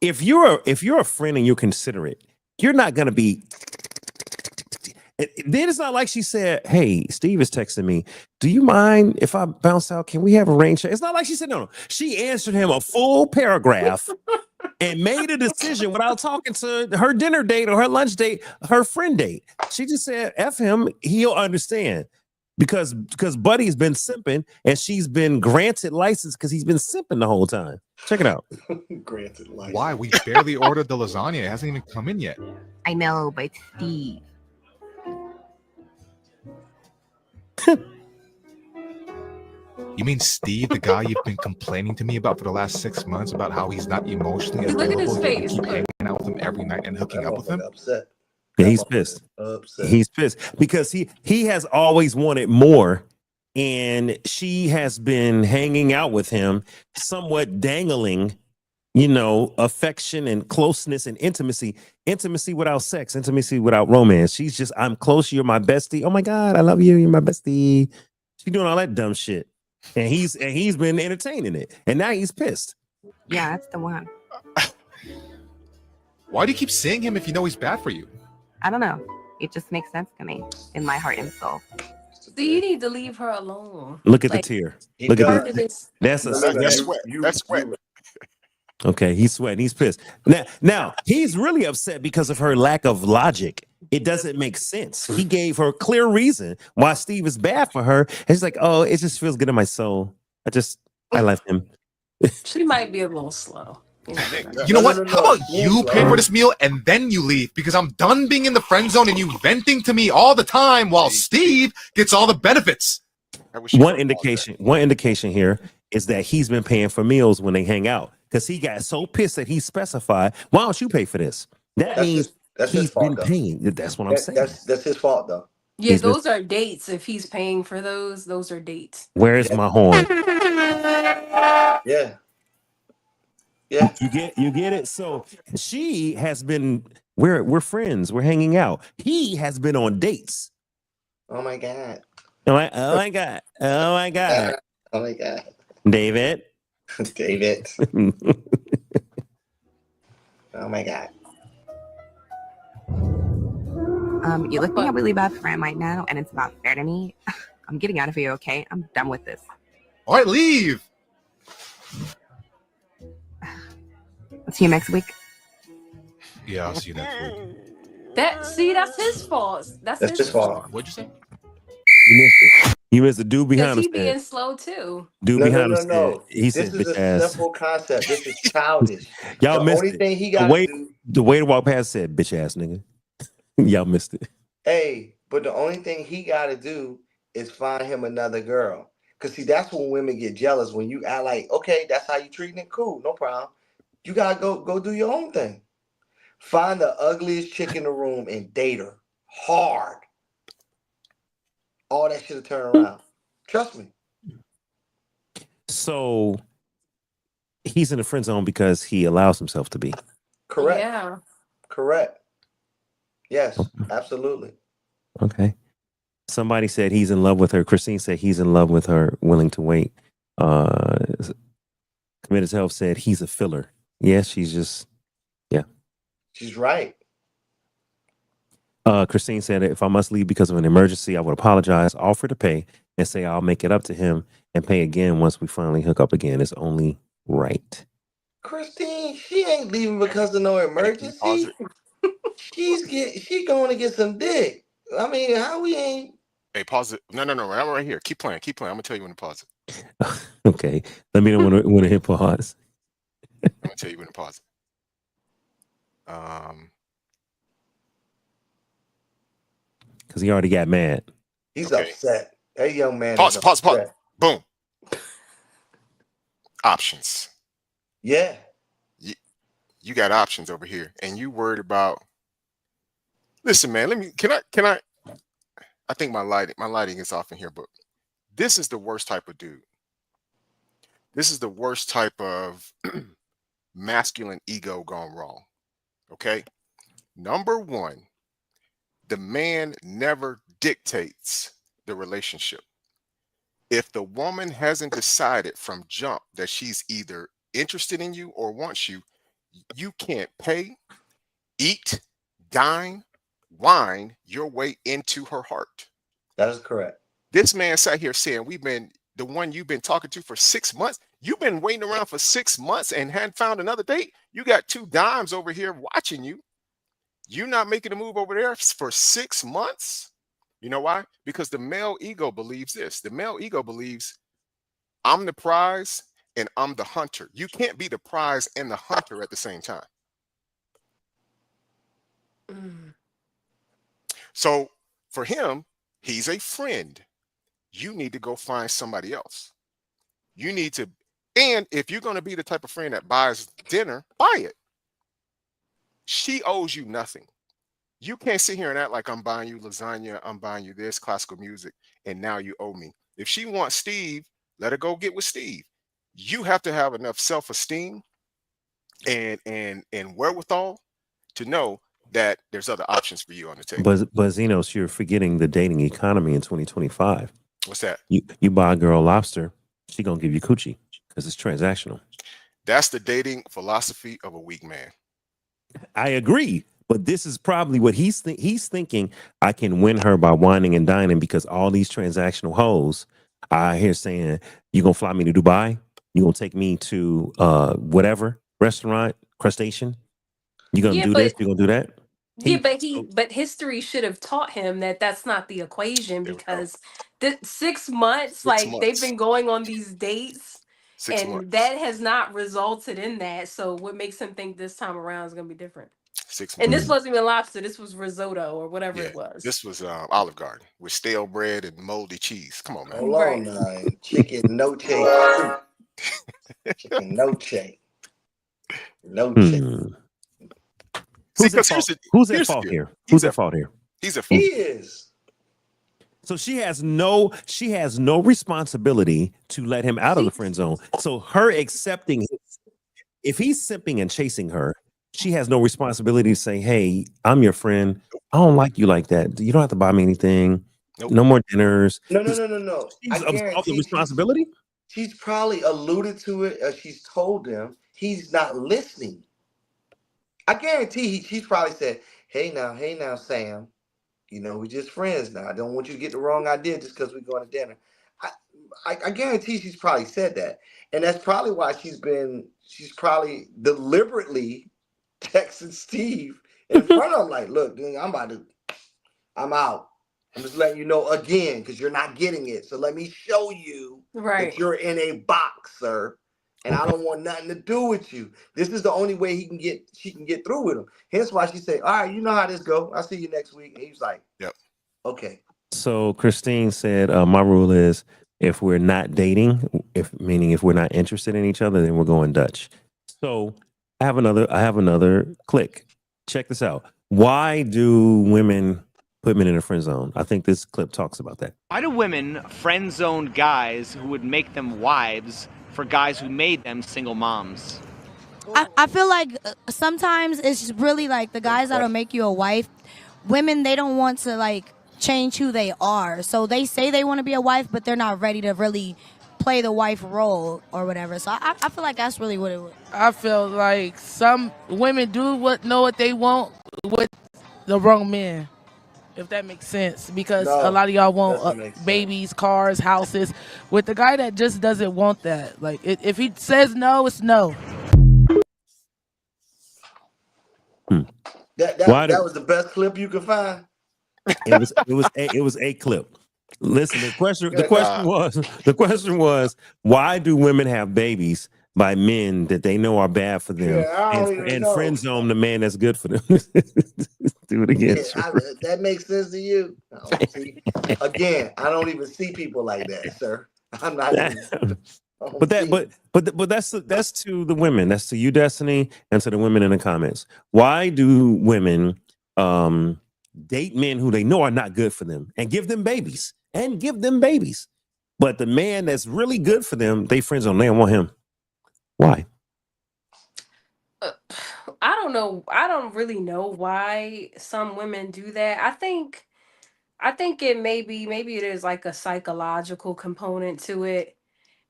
if you're a friend and you're considerate, you're not gonna be. Then it's not like she said, "Hey, Steve is texting me. Do you mind if I bounce out? Can we have a rain check?" It's not like she said no. She answered him a full paragraph and made a decision without talking to her dinner date or her lunch date, her friend date. She just said, F him, he'll understand. Because Buddy's been simping and she's been granted license because he's been simping the whole time. Check it out. Granted life. Why? We barely ordered the lasagna. It hasn't even come in yet. I know, but Steve. You mean Steve, the guy you've been complaining to me about for the last 6 months about how he's not emotionally Look at his available? You face. keep Look. hanging out with him every night and hooking up with him. Upset. Yeah, he's pissed. Upset. He's pissed because he has always wanted more, and she has been hanging out with him, somewhat dangling, affection and closeness and intimacy without sex, intimacy without romance. She's just, I'm close, you're my bestie. Oh my God, I love you, you're my bestie. She's doing all that dumb shit, and he's been entertaining it, and now he's pissed. Yeah, that's the one. Why do you keep seeing him if you know he's bad for you? I don't know. It just makes sense to me in my heart and soul. So you need to leave her alone. Look at Like, the tear. He Look does. at this. That's a That's sweat. That's sweat. Okay, he's sweating. He's pissed. Now he's really upset because of her lack of logic. It doesn't make sense. He gave her a clear reason why Steve is bad for her. And she's like, oh, it just feels good in my soul. I left him. she might be a little slow. You know what? No. How about you pay for this meal and then you leave? Because I'm done being in the friend zone and you venting to me all the time while Steve gets all the benefits. I wish you One would've bought indication here is that he's been paying for meals when they hang out because he got so pissed that he specified, why don't you pay for this? That means that's he's his fault, been though. paying. That's what I'm saying. That's his fault, though. Yeah, He's those are dates. If he's paying for those are dates. Where's my horn? Yeah. Yeah. You get it. So she has been. We're friends. We're hanging out. He has been on dates. Oh my God. Oh my God. Oh my God. Oh my God. David. David. Oh my God. You're looking a really bad friend right now, and it's not fair to me. I'm getting out of here, okay? I'm done with this. All right, leave. See you next week. Yeah, I'll see you next week. That's his fault. That's His fault. What'd you say? You missed it. You missed the dude Because behind us. he being slow too. Dude behind us. No. He said, This is bitch a ass. simple concept. This is childish. Y'all the missed only it. thing he The got to way, do. the way to walk past said, bitch ass nigga. Y'all missed it. Hey, but the only thing he got to do is find him another girl. Cause see, that's when women get jealous when you act like, okay, that's how you treating it. Cool, no problem. You gotta go do your own thing. Find the ugliest chick in the room and date her hard. All that shit'll turn around. Trust me. So he's in the friend zone because he allows himself to be. Correct. Yeah. Correct. Yes, absolutely. Okay. Somebody said he's in love with her. Christine said he's in love with her, willing to wait. Committed to Health said he's a filler. Yeah, she's just, yeah. She's right. Christine said if I must leave because of an emergency, I would apologize, offer to pay, and say I'll make it up to him and pay again once we finally hook up again. It's only right. Christine, she ain't leaving because of no emergency. Pause She going to get some dick. I mean, how we ain't? Hey, pause it. No. I'm right here. Keep playing. I'm gonna tell you when to pause it. Okay. Let me know when to hit pause. I'm gonna tell you when to pause it. Because he already got mad. He's Okay. upset. That young man. Pause. is Pause. upset. Boom. Options. Yeah. You got options over here, and you worried about. Listen, man. Can I? I think my lighting is off in here, but this is the worst type of dude. This is the worst type of masculine ego gone wrong. Okay. Number one, the man never dictates the relationship. If the woman hasn't decided from jump that she's either interested in you or wants you, you can't pay, eat, dine, wine your way into her heart. That is correct. This man sat here saying we've been the one you've been talking to for 6 months. You've been waiting around for 6 months and hadn't found another date. You got 2 dimes over here watching you. You're not making a move over there for 6 months. You know why? Because the male ego believes this. The male ego believes I'm the prize and I'm the hunter. You can't be the prize and the hunter at the same time. Mm. So for him, he's a friend. You need to go find somebody else. You need to, and if you're going to be the type of friend that buys dinner, buy it. She owes you nothing. You can't sit here and act like I'm buying you lasagna, I'm buying you this classical music, and now you owe me. If she wants Steve, let her go get with Steve. You have to have enough self-esteem and wherewithal to know that there's other options for you on the table. But Zenos, you're forgetting the dating economy in 2025. What's that? You buy a girl lobster, she gonna give you coochie because it's transactional. That's the dating philosophy of a weak man. I agree, but this is probably what he's thinking. I can win her by whining and dining because all these transactional hoes I hear saying, "You gonna fly me to Dubai? You gonna take me to whatever restaurant, crustacean? You gonna Yeah, do this? You gonna do that?" Yeah, but history should have taught him that that's not the equation, There we go. because the 6 months, 6 like they've months. been going on these dates, 6 and months. that has not resulted in that. So what makes him think this time around is going to be different? 6 And months. this wasn't even lobster. This was risotto or whatever Yeah, it was. this was Olive Garden with stale bread and moldy cheese. Come on, man. Hold on now. Chicken noche soup. Chicken noche. Noche. See, Who's at 'cause fault? here's the- Who's at here's the fault deal. here? He's Who's at at fault here? He's a He fool. is. So she has no responsibility to let him out of the friend zone. So her accepting if he's simping and chasing her, she has no responsibility to say, "Hey, I'm your friend. I don't like you like that. You don't have to buy me anything. Nope. No more dinners." No. She's I absolved the guarantee responsibility. she's probably alluded to it, or she's told them. He's not listening. I guarantee she's probably said, hey now, Sam. You know, we're just friends now. I don't want you to get the wrong idea just because we're going to dinner. I guarantee she's probably said that. And that's probably why she's probably deliberately texting Steve in front of him, like, look, dude, I'm out. I'm just letting you know again, because you're not getting it. So let me show you that you're in a box, sir. And I don't want nothing to do with you. This is the only way she can get through with him. Hence why she said, all right, you know how this go. I'll see you next week. And he's like, yep. Okay. So Christine said, my rule is if we're not dating, if we're not interested in each other, then we're going Dutch. So I have another click. Check this out. Why do women put men in a friend zone? I think this clip talks about that. Why do women friend zone guys who would make them wives for guys who made them single moms? I feel like sometimes it's really like the guys that'll make you a wife. Women, they don't want to like change who they are. So they say they want to be a wife, but they're not ready to really play the wife role or whatever. So I feel like that's really what it was. I feel like some women know what they want with the wrong men, if that makes sense. Because a lot of y'all want babies, cars, houses. With the guy that just doesn't want that. Like, if he says no, it's no. That was the best clip you could find. It was a clip. Listen, the question was why do women have babies by men that they know are bad for them and friend zone the man that's good for them? Do it again. That makes sense to you. Again, I don't even see people like that, sir. I'm not. But that's to the women. That's to you, Destiny, and to the women in the comments. Why do women date men who they know are not good for them and give them babies? But the man that's really good for them, they friends on. They don't want him. Why? I don't know. I don't really know why some women do that. I think it maybe it is like a psychological component to it,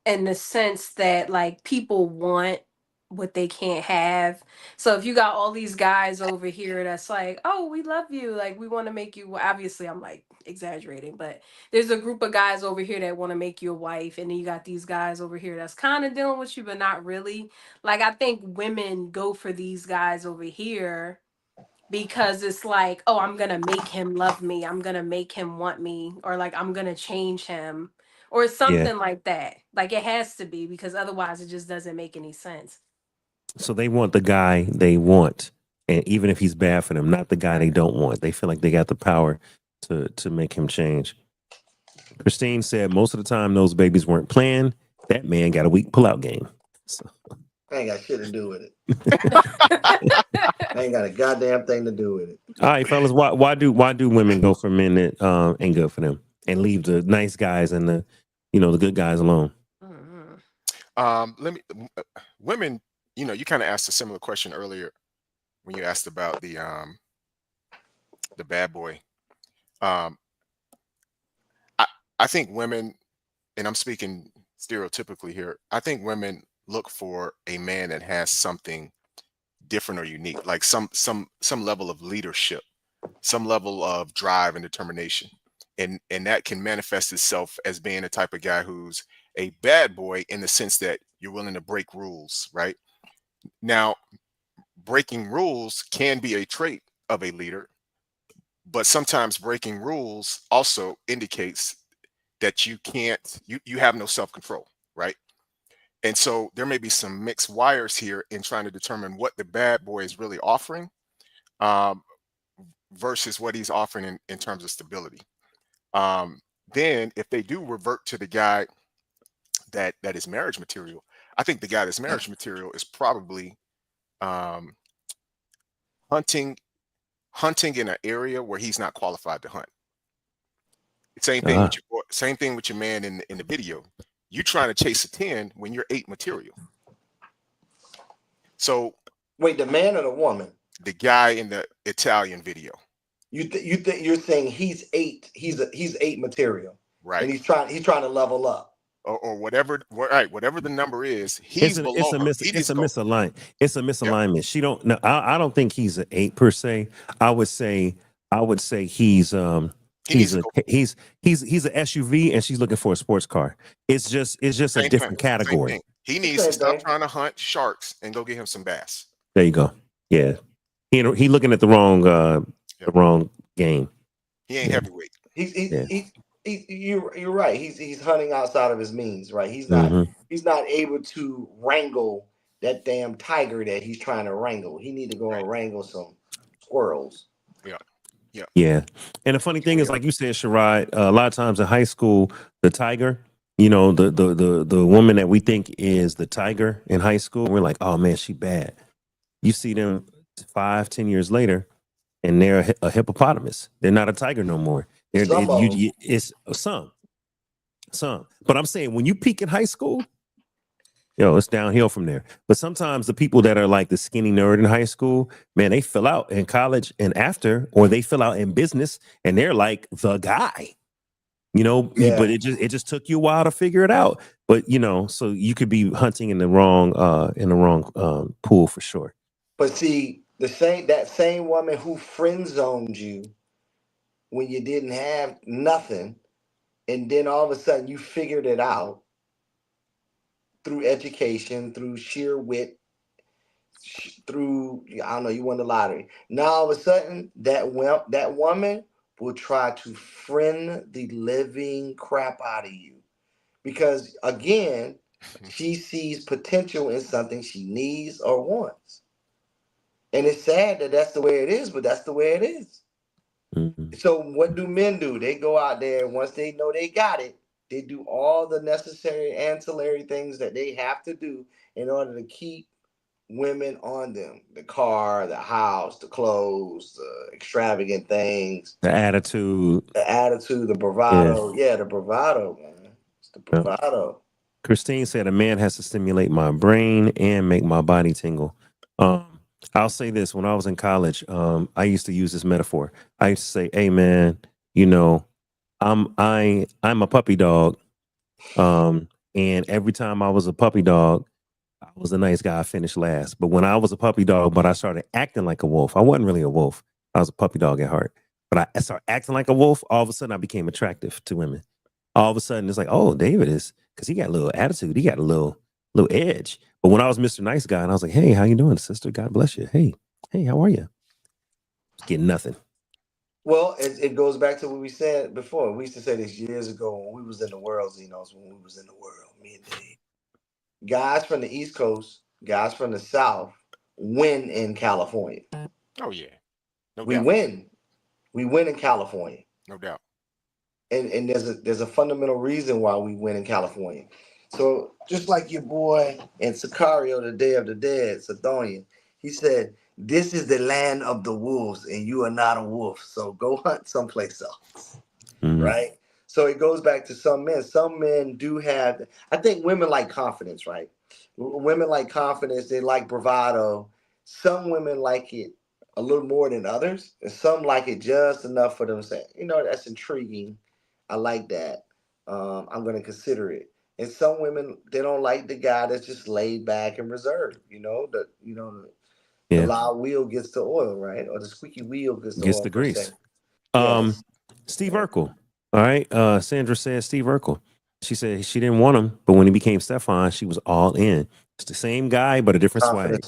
in the sense that like people want what they can't have. So if you got all these guys over here that's like, oh, we love you, like we want to make you, obviously I'm like exaggerating, but there's a group of guys over here that want to make you a wife, and then you got these guys over here that's kind of dealing with you but not really. Like I think women go for these guys over here because it's like, oh, I'm gonna make him love me, I'm gonna make him want me, or like I'm gonna change him, or something like that. Like it has to be, because otherwise it just doesn't make any sense. So they want the guy they want, and even if he's bad for them, not the guy they don't want. They feel like they got the power to make him change. Christine said most of the time those babies weren't playing. That man got a weak pullout game. So. I ain't got shit to do with it. I ain't got a goddamn thing to do with it. All right, fellas, why do women go for men that ain't good for them and leave the nice guys and the the good guys alone? Women, you kind of asked a similar question earlier when you asked about the bad boy. I think women, and I'm speaking stereotypically here, I think women look for a man that has something different or unique, like some level of leadership, some level of drive and determination, and that can manifest itself as being a type of guy who's a bad boy in the sense that you're willing to break rules. Right now, breaking rules can be a trait of a leader, but sometimes breaking rules also indicates that you have no self-control, right? And so there may be some mixed wires here in trying to determine what the bad boy is really offering versus what he's offering in terms of stability. Then if they do revert to the guy that is marriage material, I think the guy that's marriage material is probably hunting in an area where he's not qualified to hunt. Same thing with your man in the video. You're trying to chase a 10 when you're 8 material. So wait, the man or the woman? The guy in the Italian video. You're saying he's 8. He's 8 material, right? And he's trying to level up, or whatever. Right, whatever the number is, he's below. It's a misalignment. It's a misalignment. Yep. She don't. No, I don't think he's an 8 per se. I would say he's He's an SUV and she's looking for a sports car. It's just a different category. He needs to stop trying to hunt sharks and go get him some bass. There you go. Yeah, he looking at the wrong game. He ain't heavyweight. You're right. He's hunting outside of his means. Right. He's not able to wrangle that damn tiger that he's trying to wrangle. He need to go and wrangle some squirrels. Yeah. Yeah. And the funny thing is, like you said, Sherrod, a lot of times in high school, the tiger, the woman that we think is the tiger in high school, we're like, oh man, she bad. You see them 5-10 years later, and they're a hippopotamus. They're not a tiger no more. It's some. But I'm saying when you peak in high school, it's downhill from there. But sometimes the people that are like the skinny nerd in high school, man, they fill out in college and after, or they fill out in business and they're like the guy, but it just took you a while to figure it out. But, so you could be hunting in the wrong pool for sure. But see, that same woman who friend zoned you when you didn't have nothing, and then all of a sudden you figured it out through education, through sheer wit, through, I don't know, you won the lottery. Now all of a sudden, that woman will try to friend the living crap out of you. Because again, she sees potential in something she needs or wants. And it's sad that that's the way it is, but that's the way it is. Mm-hmm. So what do men do? They go out there, and once they know they got it, they do all the necessary ancillary things that they have to do in order to keep women on them. The car, the house, the clothes, the extravagant things. The attitude, the bravado. Yeah, the bravado, man. It's the bravado. Christine said a man has to stimulate my brain and make my body tingle. I'll say this. When I was in college, I used to use this metaphor. I used to say, hey, man, I'm a puppy dog, and every time I was a puppy dog, I was a nice guy. I finished last. But when I was a puppy dog, but I started acting like a wolf. I wasn't really a wolf. I was a puppy dog at heart. But I started acting like a wolf. All of a sudden, I became attractive to women. All of a sudden, it's like, oh, David is, because he got a little attitude. He got a little edge. But when I was Mr. Nice Guy, and I was like, hey, how you doing, sister? God bless you. Hey, how are you? Getting nothing. Well, it goes back to what we said before. We used to say this years ago when we was in the world, Xenos, when we was in the world, me and Dave. Guys from the East Coast, guys from the South win in California. Oh yeah. No we doubt. win. We win in California. No doubt. And there's a fundamental reason why we win in California. So just like your boy in Sicario, the Day of the Dead, Sidonian, he said, this is the land of the wolves, and you are not a wolf. So go hunt someplace else. Right? So it goes back to some men. Some men do have, I think women like confidence, right? Women like confidence. They like bravado. Some women like it a little more than others. And some like it just enough for them to say, that's intriguing. I like that. I'm going to consider it. And some women, they don't like the guy that's just laid back and reserved. The loud wheel gets the oil, right? Or the squeaky wheel gets the oil. The grease. Yes. Steve Urkel. All right. Sandra said Steve Urkel. She said she didn't want him, but when he became Stefan, she was all in. It's the same guy, but a different swag.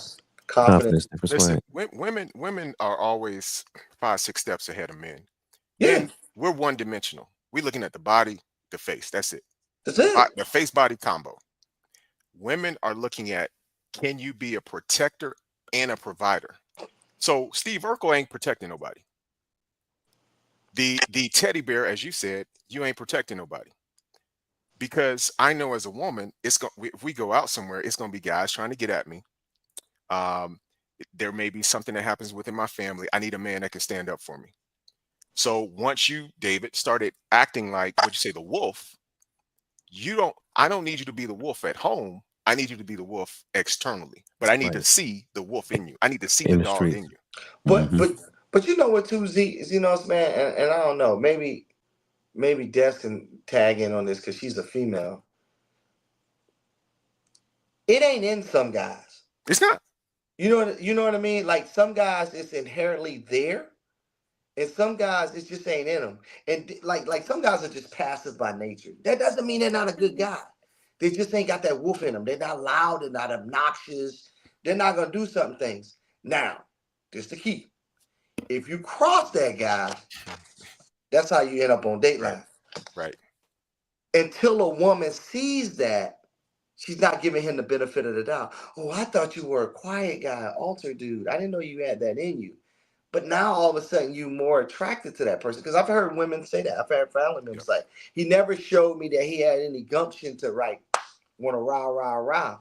Confidence, different Listen, swag. women are always 5-6 steps ahead of men. Yeah. Men, we're one dimensional. We're looking at the body, the face. That's it. That's it. The face body combo. Women are looking at, can you be a protector and a provider? So Steve Urkel ain't protecting nobody. The teddy bear, as you said, you ain't protecting nobody. Because I know as a woman, if we go out somewhere, it's gonna be guys trying to get at me. There may be something that happens within my family. I need a man that can stand up for me. So once you, David, started acting like what you say, the wolf, I don't need you to be the wolf at home. I need you to be the wolf externally. But I need to see the wolf in you. I need to see the dog in you. But you know what, too, Z, man, and I don't know, maybe Des can tag in on this because she's a female. It ain't in some guys. It's not. You know what I mean? Like some guys, it's inherently there, and some guys, it just ain't in them. And like some guys are just passive by nature. That doesn't mean they're not a good guy. They just ain't got that wolf in them. They're not loud. They're not obnoxious. They're not gonna do certain things. Now, this the key. If you cross that guy, that's how you end up on Dateline. Right. Until a woman sees that, she's not giving him the benefit of the doubt. Oh, I thought you were a quiet guy, altar dude. I didn't know you had that in you. But now all of a sudden you're more attracted to that person. Because I've heard women say that. I've had family members like, he never showed me that he had any gumption to want to rah.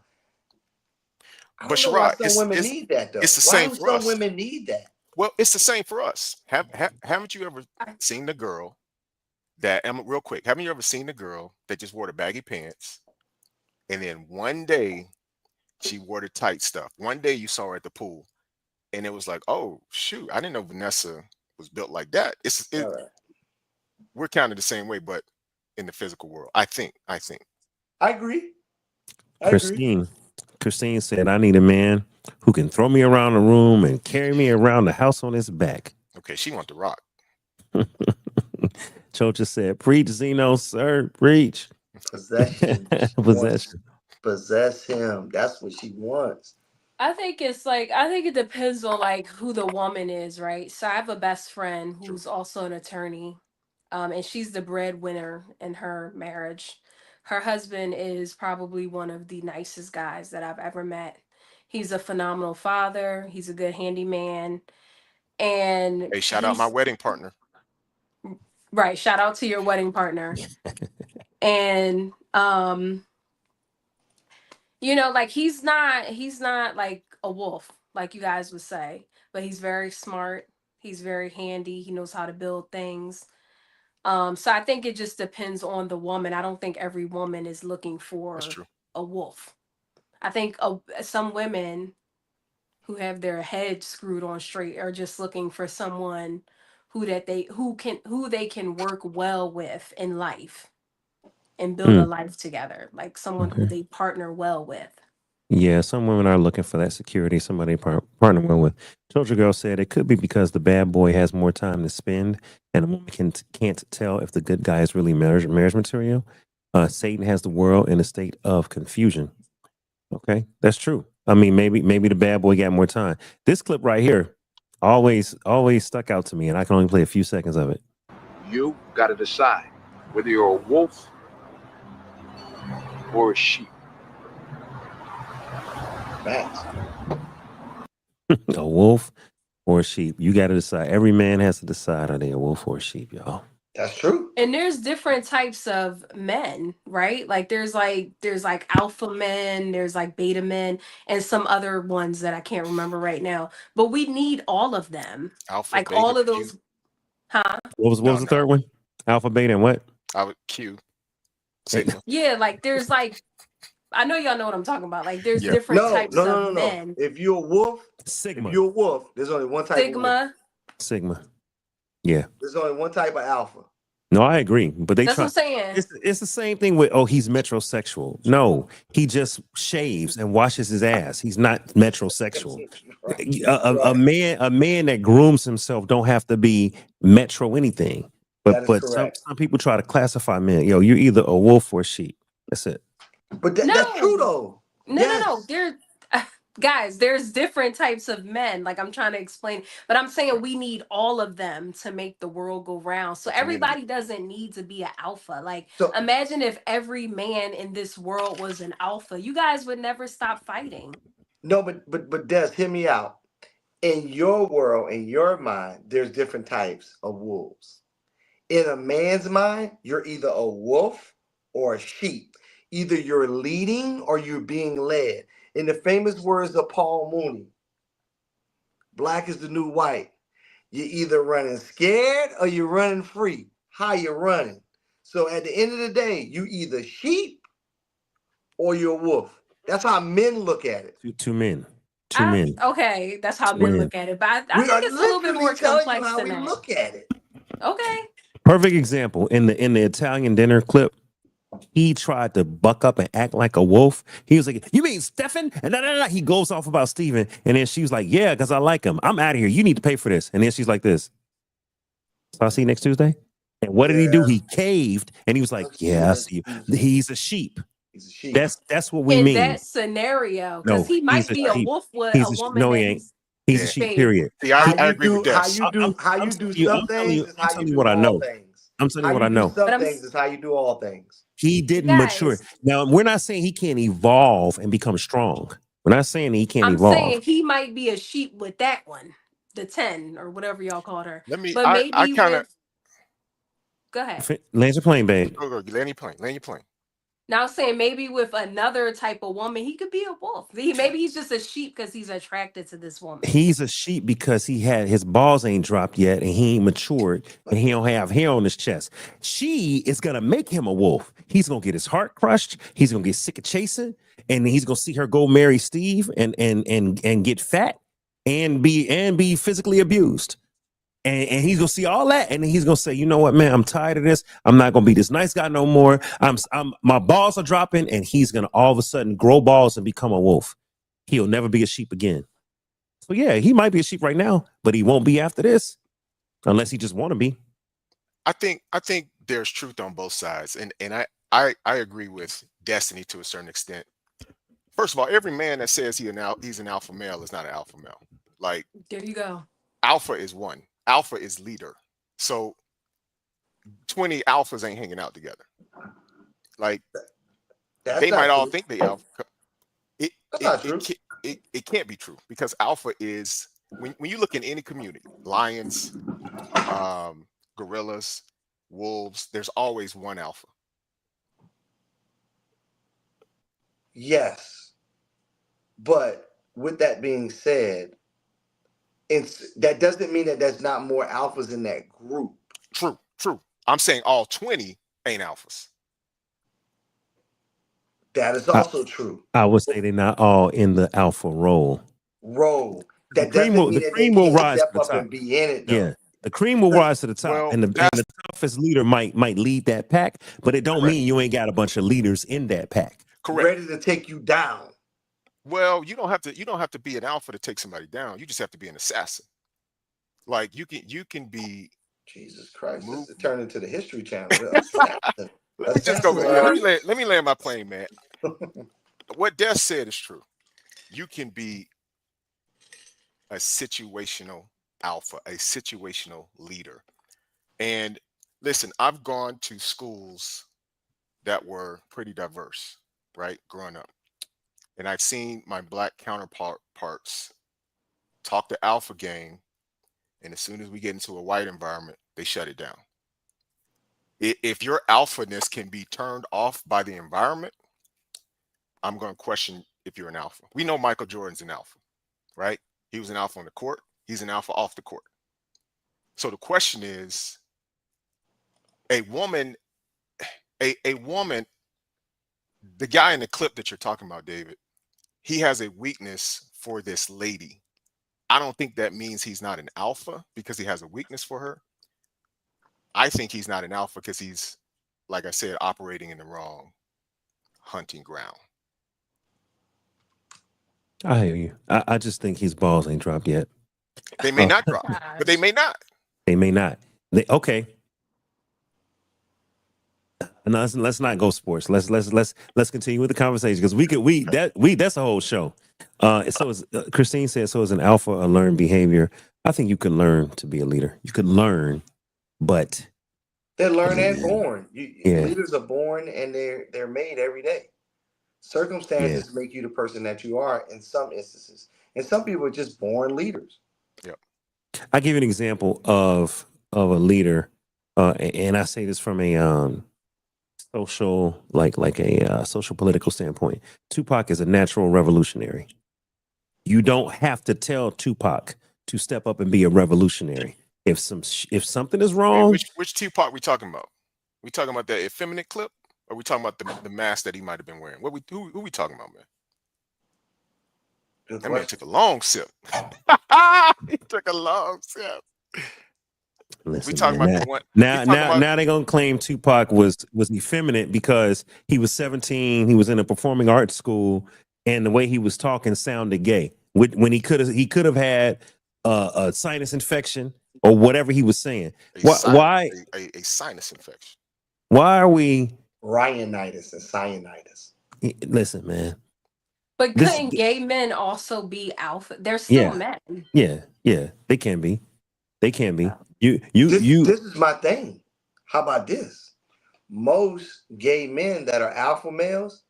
I don't know why some women need that though. It's the same for us. Some women need that? Well, it's the same for us. Haven't you ever seen the girl that, real quick, haven't you ever seen the girl that just wore the baggy pants and then one day she wore the tight stuff? One day you saw her at the pool and it was like, oh, shoot, I didn't know Vanessa was built like that. We're kind of the same way, but in the physical world, I think. I agree. Christine said, I need a man who can throw me around the room and carry me around the house on his back. Okay, she want the rock. Chocha said, preach, Zeno, sir, preach. Possession. Possess him. That's what she wants. I think it depends on who the woman is, right? So I have a best friend who's also an attorney, and she's the breadwinner in her marriage. Her husband is probably one of the nicest guys that I've ever met. He's a phenomenal father. He's a good handyman. And hey, shout out my wedding partner. Right. Shout out to your wedding partner. And he's not like a wolf, like you guys would say, but he's very smart. He's very handy. He knows how to build things. So I think it just depends on the woman. I don't think every woman is looking for a wolf. I think some women who have their head screwed on straight are just looking for someone who they can work well with in life and build a life together, like someone who they partner well with. Yeah, some women are looking for that security, somebody partner well with. Soldier Girl said it could be because the bad boy has more time to spend, and a woman can't tell if the good guy is really marriage material. Satan has the world in a state of confusion. Okay, that's true. I mean, maybe the bad boy got more time. This clip right here always stuck out to me, and I can only play a few seconds of it. You got to decide whether you're a wolf or a sheep. Facts. A wolf or a sheep. You got to decide. Every man has to decide, are they a wolf or a sheep, y'all? That's true. And there's different types of men, right? Like there's alpha men, there's like beta men, and some other ones that I can't remember right now. But we need all of them. Alpha, like beta, all of Q. those, huh? What was the third one? Alpha, beta, and what? I would Q. Sigma. Yeah, like there's like, I know y'all know what I'm talking about. Like there's different types of men. If you're a wolf, Sigma. If you're a wolf, there's only one type. Sigma. Yeah. There's only one type of alpha. No, I agree, but That's what I'm saying. It's the same thing with he's metrosexual. No, he just shaves and washes his ass. He's not metrosexual. A man that grooms himself don't have to be metro anything. But some people try to classify men. Yo, you're either a wolf or a sheep. That's it. But that's true though. No. Guys, there's different types of men. Like I'm trying to explain, but I'm saying we need all of them to make the world go round. So everybody doesn't need to be an alpha. Like imagine if every man in this world was an alpha. You guys would never stop fighting. No, but Des, hear me out. In your world, in your mind, there's different types of wolves. In a man's mind, you're either a wolf or a sheep. Either you're leading or you're being led. In the famous words of Paul Mooney, black is the new white. You're either running scared or you're running free. How you running? So at the end of the day, you either sheep or you're a wolf. That's how men look at it. Two men. Okay, that's how men look at it. But I think it's a little bit more complex how than we that. look at it. Okay. Perfect example in the Italian dinner clip. He tried to buck up and act like a wolf. He was like, "You mean Stefan?" And he goes off about Steven. And then she was like, "Yeah, because I like him. I'm out of here. You need to pay for this." And then she's like this. So I'll see you next Tuesday. And what did he do? He caved and he was like, "Yeah, I see you." He's a sheep. He's a sheep. That's what we in mean. that scenario, because he might be a wolf with a woman. No, he ain't. He's a sheep. Period. See, I agree with that. How you do some things is how you do what I know. all things. I'm telling you what I know. Some things is how you do all things. He didn't mature. Now, we're not saying he can't evolve and become strong. We're not saying he can't evolve. I'm saying he might be a sheep with that one, the 10 or whatever y'all called her. But maybe I kind of go ahead. Land your plane, babe. Go, land your plane. Now I'm saying maybe with another type of woman, he could be a wolf. Maybe he's just a sheep because he's attracted to this woman. He's a sheep because his balls ain't dropped yet and he ain't matured and he don't have hair on his chest. She is gonna make him a wolf. He's gonna get his heart crushed. He's gonna get sick of chasing, and he's gonna see her go marry Steve and get fat and be physically abused. And he's gonna see all that, and then he's gonna say, "You know what, man? I'm tired of this. I'm not gonna be this nice guy no more. My balls are dropping," and he's gonna all of a sudden grow balls and become a wolf. He'll never be a sheep again. So yeah, he might be a sheep right now, but he won't be after this, unless he just want to be. I think there's truth on both sides, and I agree with Destiny to a certain extent. First of all, every man that says he's an alpha male is not an alpha male. Like, there you go. Alpha is one. Alpha is leader. So 20 alphas ain't hanging out together. Like, they might all think they alpha. It can't be true, because alpha is when you look in any community, lions, gorillas, wolves, there's always one alpha. Yes. But with that being said, that doesn't mean that there's not more alphas in that group. True. I'm saying all 20 ain't alphas. That is also true. I would say they're not all in the alpha role. That doesn't mean that they will can't rise step to the up top. and be in it, though. Yeah, the cream will rise to the top, Well, and the toughest leader might lead that pack, but it don't mean you ain't got a bunch of leaders in that pack. Correct. Ready to take you down. Well, you don't have to be an alpha to take somebody down. You just have to be an assassin. Like you can be. Jesus Christ, Move. this is turning into the History Channel. Assassin. Let me just go. Yeah, let me land my plane, man. What Des said is true. You can be a situational alpha, a situational leader. And listen, I've gone to schools that were pretty diverse, right, growing up. And I've seen my black counterparts talk the alpha game, and as soon as we get into a white environment, they shut it down. If your alphaness can be turned off by the environment, I'm going to question if you're an alpha. We know Michael Jordan's an alpha, right? He was an alpha on the court. He's an alpha off the court. So the question is, a woman, the guy in the clip that you're talking about, David, he has a weakness for this lady. I don't think that means he's not an alpha because he has a weakness for her. I think he's not an alpha because he's, like I said, operating in the wrong hunting ground. I hear you. I just think his balls ain't dropped yet. They may not drop, but they may not. They may not. Okay. No, let's not go sports. Let's continue with the conversation because that's a whole show. So as Christine said, so as an alpha, a learned behavior. I think you can learn to be a leader. You could learn, but they're learned and born. Leaders are born and they're made every day. Circumstances make you the person that you are in some instances, and some people are just born leaders. Yep. I give you an example of a leader, and I say this from a social, like a social political standpoint. Tupac is a natural revolutionary. You don't have to tell Tupac to step up and be a revolutionary. If something is wrong, which Tupac we talking about? We talking about that effeminate clip, or we talking about the mask that he might have been wearing? Who we talking about, man? That man took a long sip. He took a long sip. Listen, we talking man, about the one. Now they're gonna claim Tupac was effeminate because he was 17. He was in a performing arts school, and the way he was talking sounded gay. When he could have had a sinus infection or whatever he was saying. Why a sinus infection? Why are we Rhinitis and cyanitis? Listen, man. But couldn't gay men also be alpha? They're still men. Yeah, they can be. They can be. This is my thing. How about this? Most gay men that are alpha males,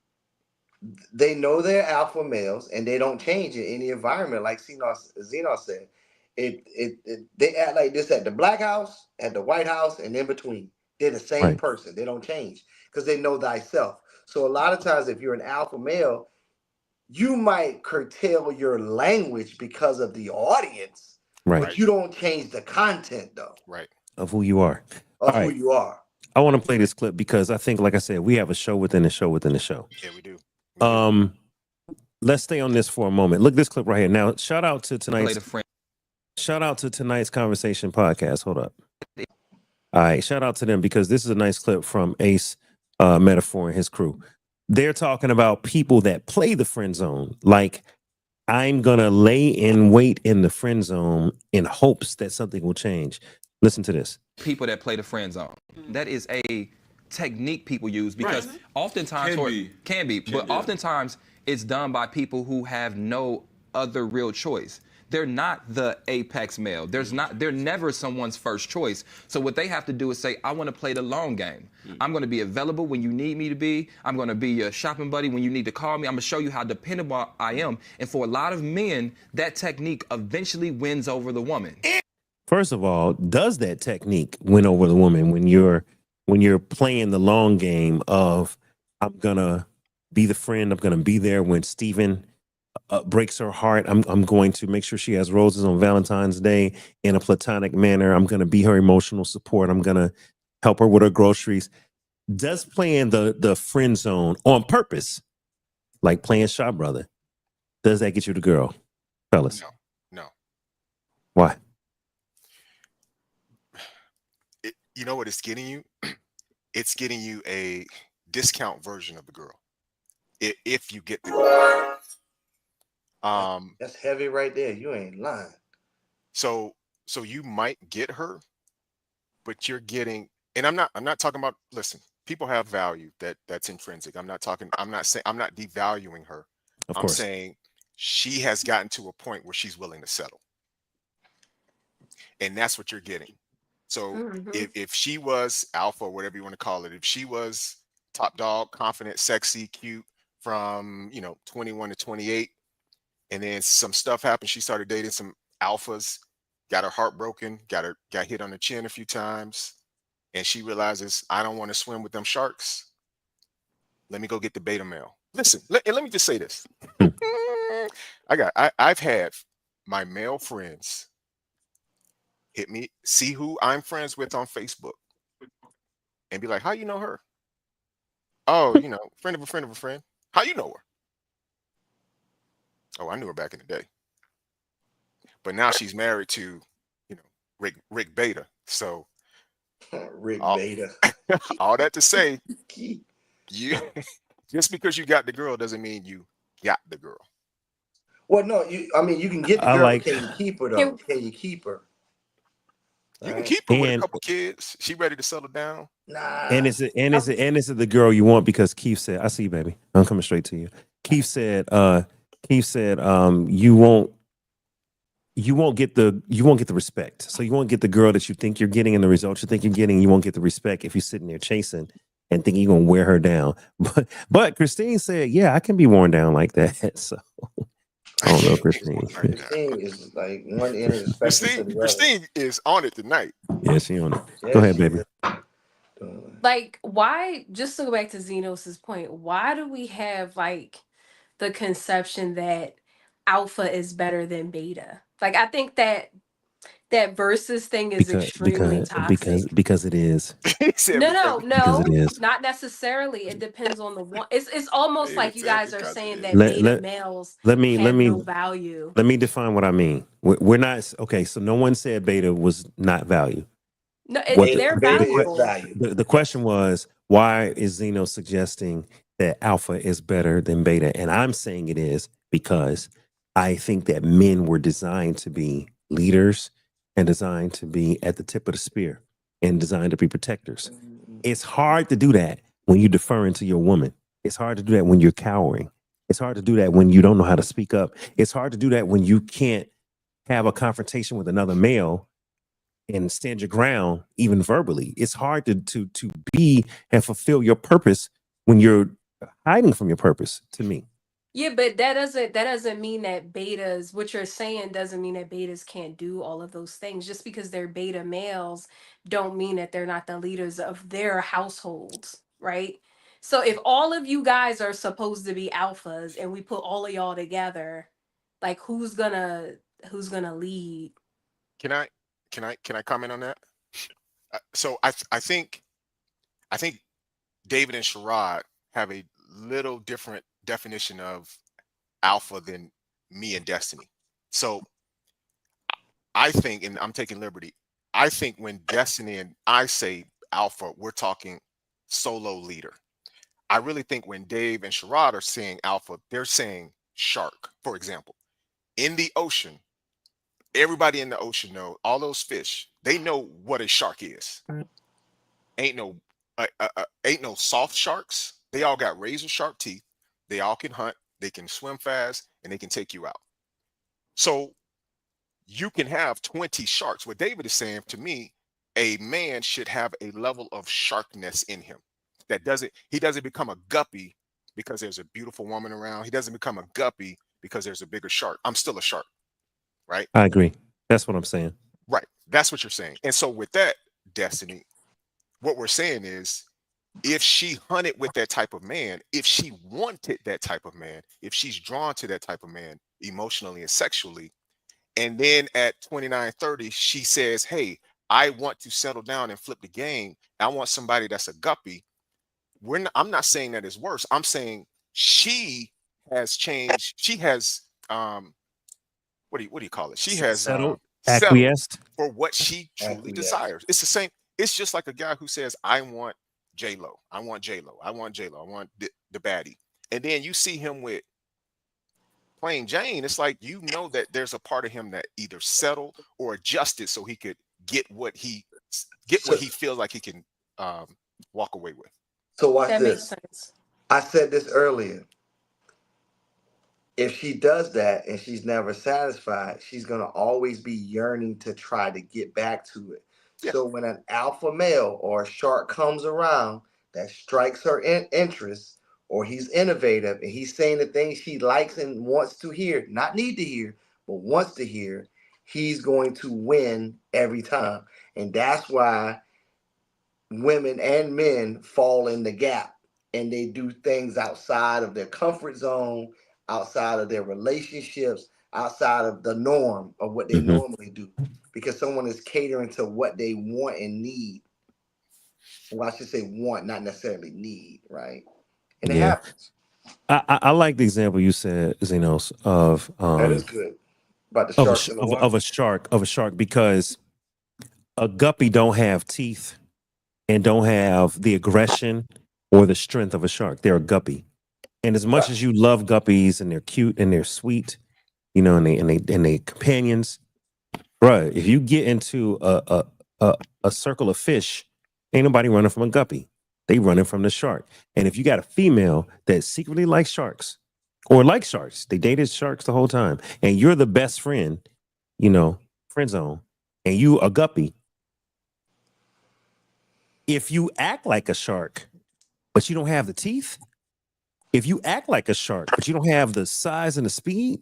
they know they're alpha males and they don't change in any environment. Like Xenos said, they act like this at the Black House, at the White House, and in between. They're the same person. They don't change because they know thyself. So a lot of times, if you're an alpha male, you might curtail your language because of the audience, but you don't change the content, though. Right. Of who you are. Who you are. I want to play this clip because I think, like I said, we have a show within a show within a show. Yeah, we do. Let's stay on this for a moment. Look, this clip right here. Now, shout out to tonight's Conversation podcast. Hold up. All right, shout out to them because this is a nice clip from Ace Metaphor and his crew. They're talking about people that play the friend zone. Like, I'm going to lay in wait in the friend zone in hopes that something will change. Listen to this. People that play the friend zone. That is a technique people use because oftentimes, oftentimes it's done by people who have no other real choice. They're not the apex male. They're never someone's first choice. So what they have to do is say, I want to play the long game. I'm going to be available when you need me to be. I'm going to be your shopping buddy when you need to call me. I'm going to show you how dependable I am. And for a lot of men, that technique eventually wins over the woman. First of all, does that technique win over the woman when you're playing the long game of I'm going to be the friend, I'm going to be there when Steven breaks her heart. I'm going to make sure she has roses on Valentine's Day in a platonic manner. I'm going to be her emotional support. I'm going to help her with her groceries. Does playing the friend zone on purpose, like playing shop brother, does that get you the girl, fellas? No. Why? You know what it's getting you? It's getting you a discount version of the girl. If you get the girl. That's heavy right there. You ain't lying. So you might get her, but you're getting, and I'm not talking about, listen, people have value that's intrinsic. I'm not devaluing her. Of I'm course. saying she has gotten to a point where she's willing to settle. And that's what you're getting. So if she was alpha, or whatever you want to call it, if she was top dog, confident, sexy, cute from 21 to 28, and then some stuff happened, she started dating some alphas, got her heart broken, got hit on the chin a few times, and she realizes, I don't want to swim with them sharks. Let me go get the beta male. Listen, let me just say this. I've had my male friends hit me, see who I'm friends with on Facebook, and be like, how you know her? Oh, friend of a friend of a friend. How you know her? Oh, I knew her back in the day. But now she's married to, Rick Beta. So Rick Beta. All that to say, you just because you got the girl doesn't mean you got the girl. Well, no, you can get the girl, but can you keep her though? Can you keep her? You can keep her with a couple kids. She ready to settle down. Nah. And is it the girl you want? Because Keith said, I see you, baby. I'm coming straight to you. Keith said, you won't get the respect. So you won't get the girl that you think you're getting and the results you think you're getting. You won't get the respect if you're sitting there chasing and thinking you're gonna wear her down. But Christine said, yeah, I can be worn down like that. So I don't know, Christine. Christine is like one end of the spectrum. Christine is on it tonight. Yeah, she on it. Go ahead, baby. Like, why, just to go back to Zenos's point, why do we have like the conception that alpha is better than beta? Like, I think that versus thing is extremely toxic. Because it is. No, it is. not necessarily. It depends on the one. It's almost like you guys are saying that Let beta males let me have no value. Let me define what I mean. We're not okay. So no one said beta was not value. No, they're valuable. The question was, why is Zeno suggesting that alpha is better than beta? And I'm saying it is because I think that men were designed to be leaders and designed to be at the tip of the spear and designed to be protectors. It's hard to do that when you're deferring to your woman. It's hard to do that when you're cowering. It's hard to do that when you don't know how to speak up. It's hard to do that when you can't have a confrontation with another male and stand your ground, even verbally. It's hard to be and fulfill your purpose when you're hiding from your purpose, to me. Yeah, but that doesn't mean that betas, what you're saying doesn't mean that betas can't do all of those things. Just because they're beta males don't mean that they're not the leaders of their households, right? So if all of you guys are supposed to be alphas and we put all of y'all together, like who's gonna lead? Can I comment on that? So I think David and Sherrod have a little different definition of alpha than me and Destiny. So I think, and I'm taking liberty, I think when Destiny and I say alpha, we're talking solo leader. I really think when Dave and Sherrod are saying alpha, they're saying shark, for example. In the ocean, everybody in the ocean know, all those fish, they know what a shark is. Ain't no soft sharks. They all got razor sharp teeth. They all can hunt, they can swim fast, and they can take you out. So you can have 20 sharks. What David is saying to me, a man should have a level of sharpness in him. He doesn't become a guppy because there's a beautiful woman around. He doesn't become a guppy because there's a bigger shark. I'm still a shark, right? I agree. That's what I'm saying. Right. That's what you're saying. And so with that, Destiny, what we're saying is, if she hunted with that type of man, if she wanted that type of man, if she's drawn to that type of man emotionally and sexually, and then at 29, 30, she says, hey, I want to settle down and flip the game. I want somebody that's a guppy. I'm not saying that is worse. I'm saying she has changed. She has, what do you call it? She has settled acquiesced for what she truly desires. It's the same. It's just like a guy who says, I want J-Lo. I want J-Lo. I want J-Lo. I want the baddie. And then you see him with plain Jane, it's like, you know, that there's a part of him that either settled or adjusted so he could get what he feels like he can walk away with. So watch That makes this. sense. I said this earlier. If she does that and she's never satisfied, she's going to always be yearning to try to get back to it. Yeah. So when an alpha male or a shark comes around that strikes her interest, or he's innovative and he's saying the things she likes and wants to hear, not need to hear, but wants to hear, he's going to win every time. And that's why women and men fall in the gap and they do things outside of their comfort zone, outside of their relationships, outside of the norm of what they normally do, because someone is catering to what they want and need. Well, I should say want, not necessarily need, right? And it happens. I like the example you said, Xenos, of that is good. About the shark of a shark, because a guppy don't have teeth and don't have the aggression or the strength of a shark. They're a guppy. And as much as you love guppies and they're cute and they're sweet, you know, and they companions, bruh, if you get into a circle of fish, ain't nobody running from a guppy. They running from the shark. And if you got a female that secretly likes sharks or like sharks, they dated sharks the whole time, and you're the best friend, you know, friend zone, and you a guppy, if you act like a shark, but you don't have the teeth, if you act like a shark, but you don't have the size and the speed,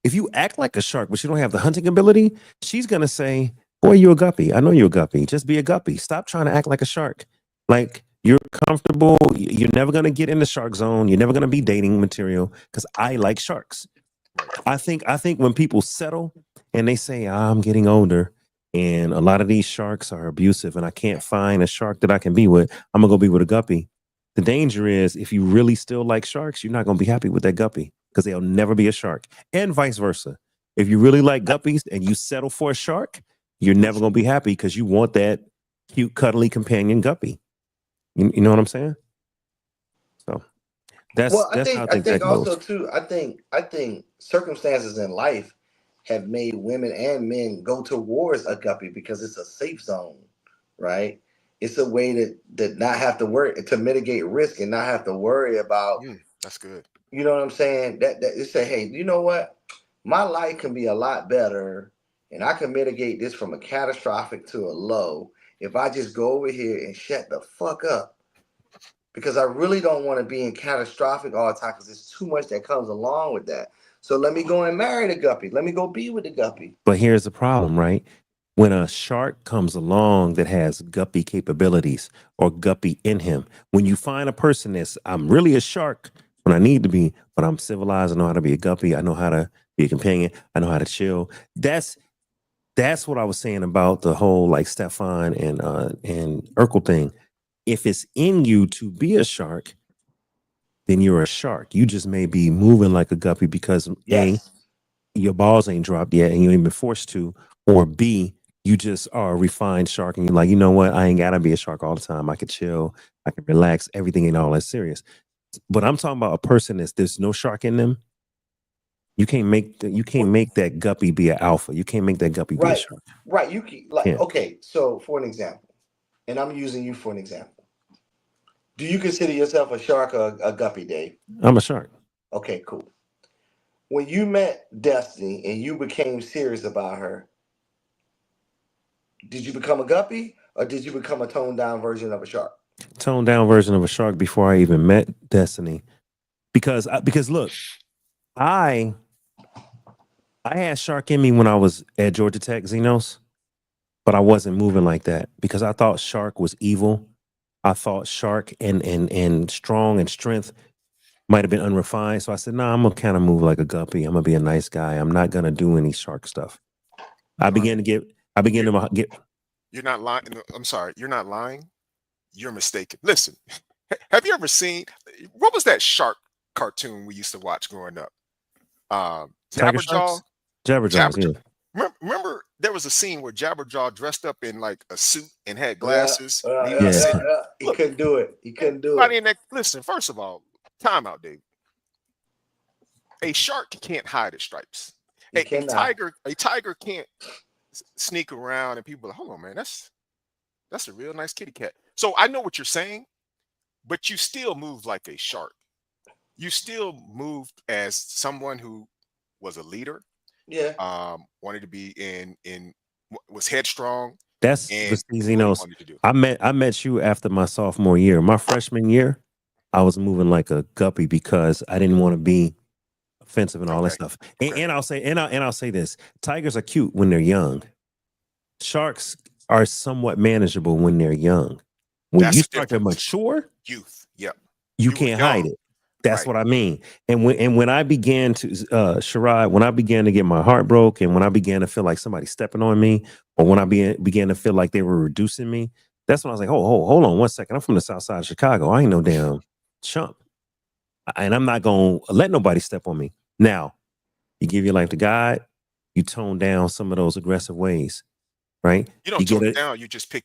if you act like a shark, but you don't have the hunting ability, she's going to say, boy, you a guppy. I know you're a guppy. Just be a guppy. Stop trying to act like a shark. Like, you're comfortable. You're never going to get in the shark zone. You're never going to be dating material, because I like sharks. I think when people settle and they say, I'm getting older and a lot of these sharks are abusive and I can't find a shark that I can be with, I'm going to go be with a guppy. The danger is, if you really still like sharks, you're not going to be happy with that guppy, because they'll never be a shark, and vice versa. If you really like guppies and you settle for a shark, you're never going to be happy, because you want that cute, cuddly companion guppy. You know what I'm saying? So that's I think that also goes. too. I think circumstances in life have made women and men go towards a guppy because it's a safe zone, right? It's a way to not have to worry, to mitigate risk and not have to worry about. That's good. You know what I'm saying? That you say, hey, you know what? My life can be a lot better, and I can mitigate this from a catastrophic to a low if I just go over here and shut the fuck up. Because I really don't want to be in catastrophic all the time, because there's too much that comes along with that. So let me go and marry the guppy. Let me go be with the guppy. But here's the problem, right? When a shark comes along that has guppy capabilities or guppy in him, when you find a person that's, I'm really a shark when I need to be, but I'm civilized, I know how to be a guppy, I know how to be a companion, I know how to chill. That's what I was saying about the whole like Stefan and Urkel thing. If it's in you to be a shark, then you're a shark. You just may be moving like a guppy because A, your balls ain't dropped yet and you ain't been forced to, or B, you just are a refined shark and you're like, you know what? I ain't gotta be a shark all the time. I can chill, I can relax, everything ain't all that serious. But I'm talking about a person there's no shark in them. You can't make that guppy be an alpha. You can't make that guppy be a shark. Right. You can, like, okay, so for an example, and I'm using you for an example. Do you consider yourself a shark or a guppy, Dave? I'm a shark. Okay, cool. When you met Destiny and you became serious about her, did you become a guppy or did you become a toned down version of a shark? Toned down version of a shark before I even met Destiny. Because look, I had shark in me when I was at Georgia Tech, Xenos, but I wasn't moving like that because I thought shark was evil. I thought shark and strong and strength might have been unrefined. So I said, nah, I'm going to kind of move like a guppy. I'm going to be a nice guy. I'm not going to do any shark stuff. I began to get. You're not lying. I'm sorry. You're not lying. You're mistaken. Listen, have you ever seen, what was that shark cartoon we used to watch growing up? Jabberjaw. Jabberjaw. Yeah. Remember, there was a scene where Jabberjaw dressed up in like a suit and had glasses. He couldn't do it. He couldn't do it. Listen, first of all, time out, Dave. A shark can't hide its stripes. You A cannot. tiger can't sneak around and people are like, hold on, man, that's a real nice kitty cat. So I know what you're saying, but you still move like a shark. You still moved as someone who was a leader, Yeah. wanted to be was headstrong That's and what knew what he Xenos. wanted to do. I met you after my sophomore year. My freshman year, I was moving like a guppy because I didn't want to be offensive and all that stuff. And I'll say this: tigers are cute when they're young. Sharks are somewhat manageable when they're young. When That's you the start to difference. mature, Youth. Yep. you were can't hide young. it. That's Right. what I mean. And when I began to Sherrod, when I began to get my heart broke, and when I began to feel like somebody stepping on me, or when I began to feel like they were reducing me, that's when I was like, hold on 1 second. I'm from the South Side of Chicago. I ain't no damn chump, and I'm not gonna let nobody step on me. Now, you give your life to God, you tone down some of those aggressive ways, right? You don't get tone it it. down. You just pick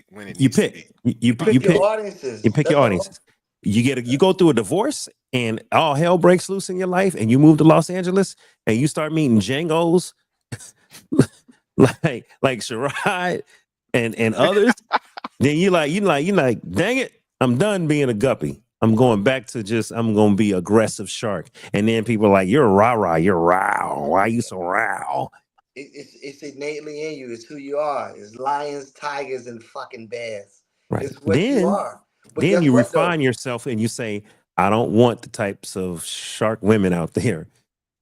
when it You needs to pick. be. You Pick your audiences. You pick That's your all. audiences. You go through a divorce and all hell breaks loose in your life, and you move to Los Angeles and you start meeting Django's like Sherrod and others. Then you like, dang it, I'm done being a guppy. I'm going back to I'm gonna be aggressive shark. And then people are like, you're rah-rah, you're row. Why are you so row? It's innately in you. It's who you are. It's lions, tigers, and fucking bears. Right. It's what you are. But Then guess you what, though? refine yourself and you say, I don't want the types of shark women out there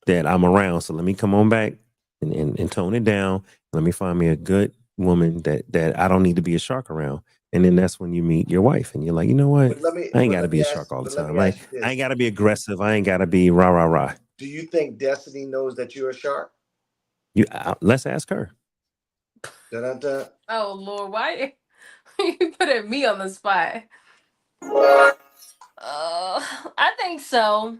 that I'm around. So let me come on back and tone it down. Let me find me a good woman that I don't need to be a shark around. And then that's when you meet your wife and you're like, you know what? I ain't got to be a shark all the time. I ain't got to be aggressive. I ain't got to be rah, rah, rah. Do you think Destiny knows that you're a shark? Let's ask her. Dun-dun-dun. Oh Lord, why you putting me on the spot? I think so.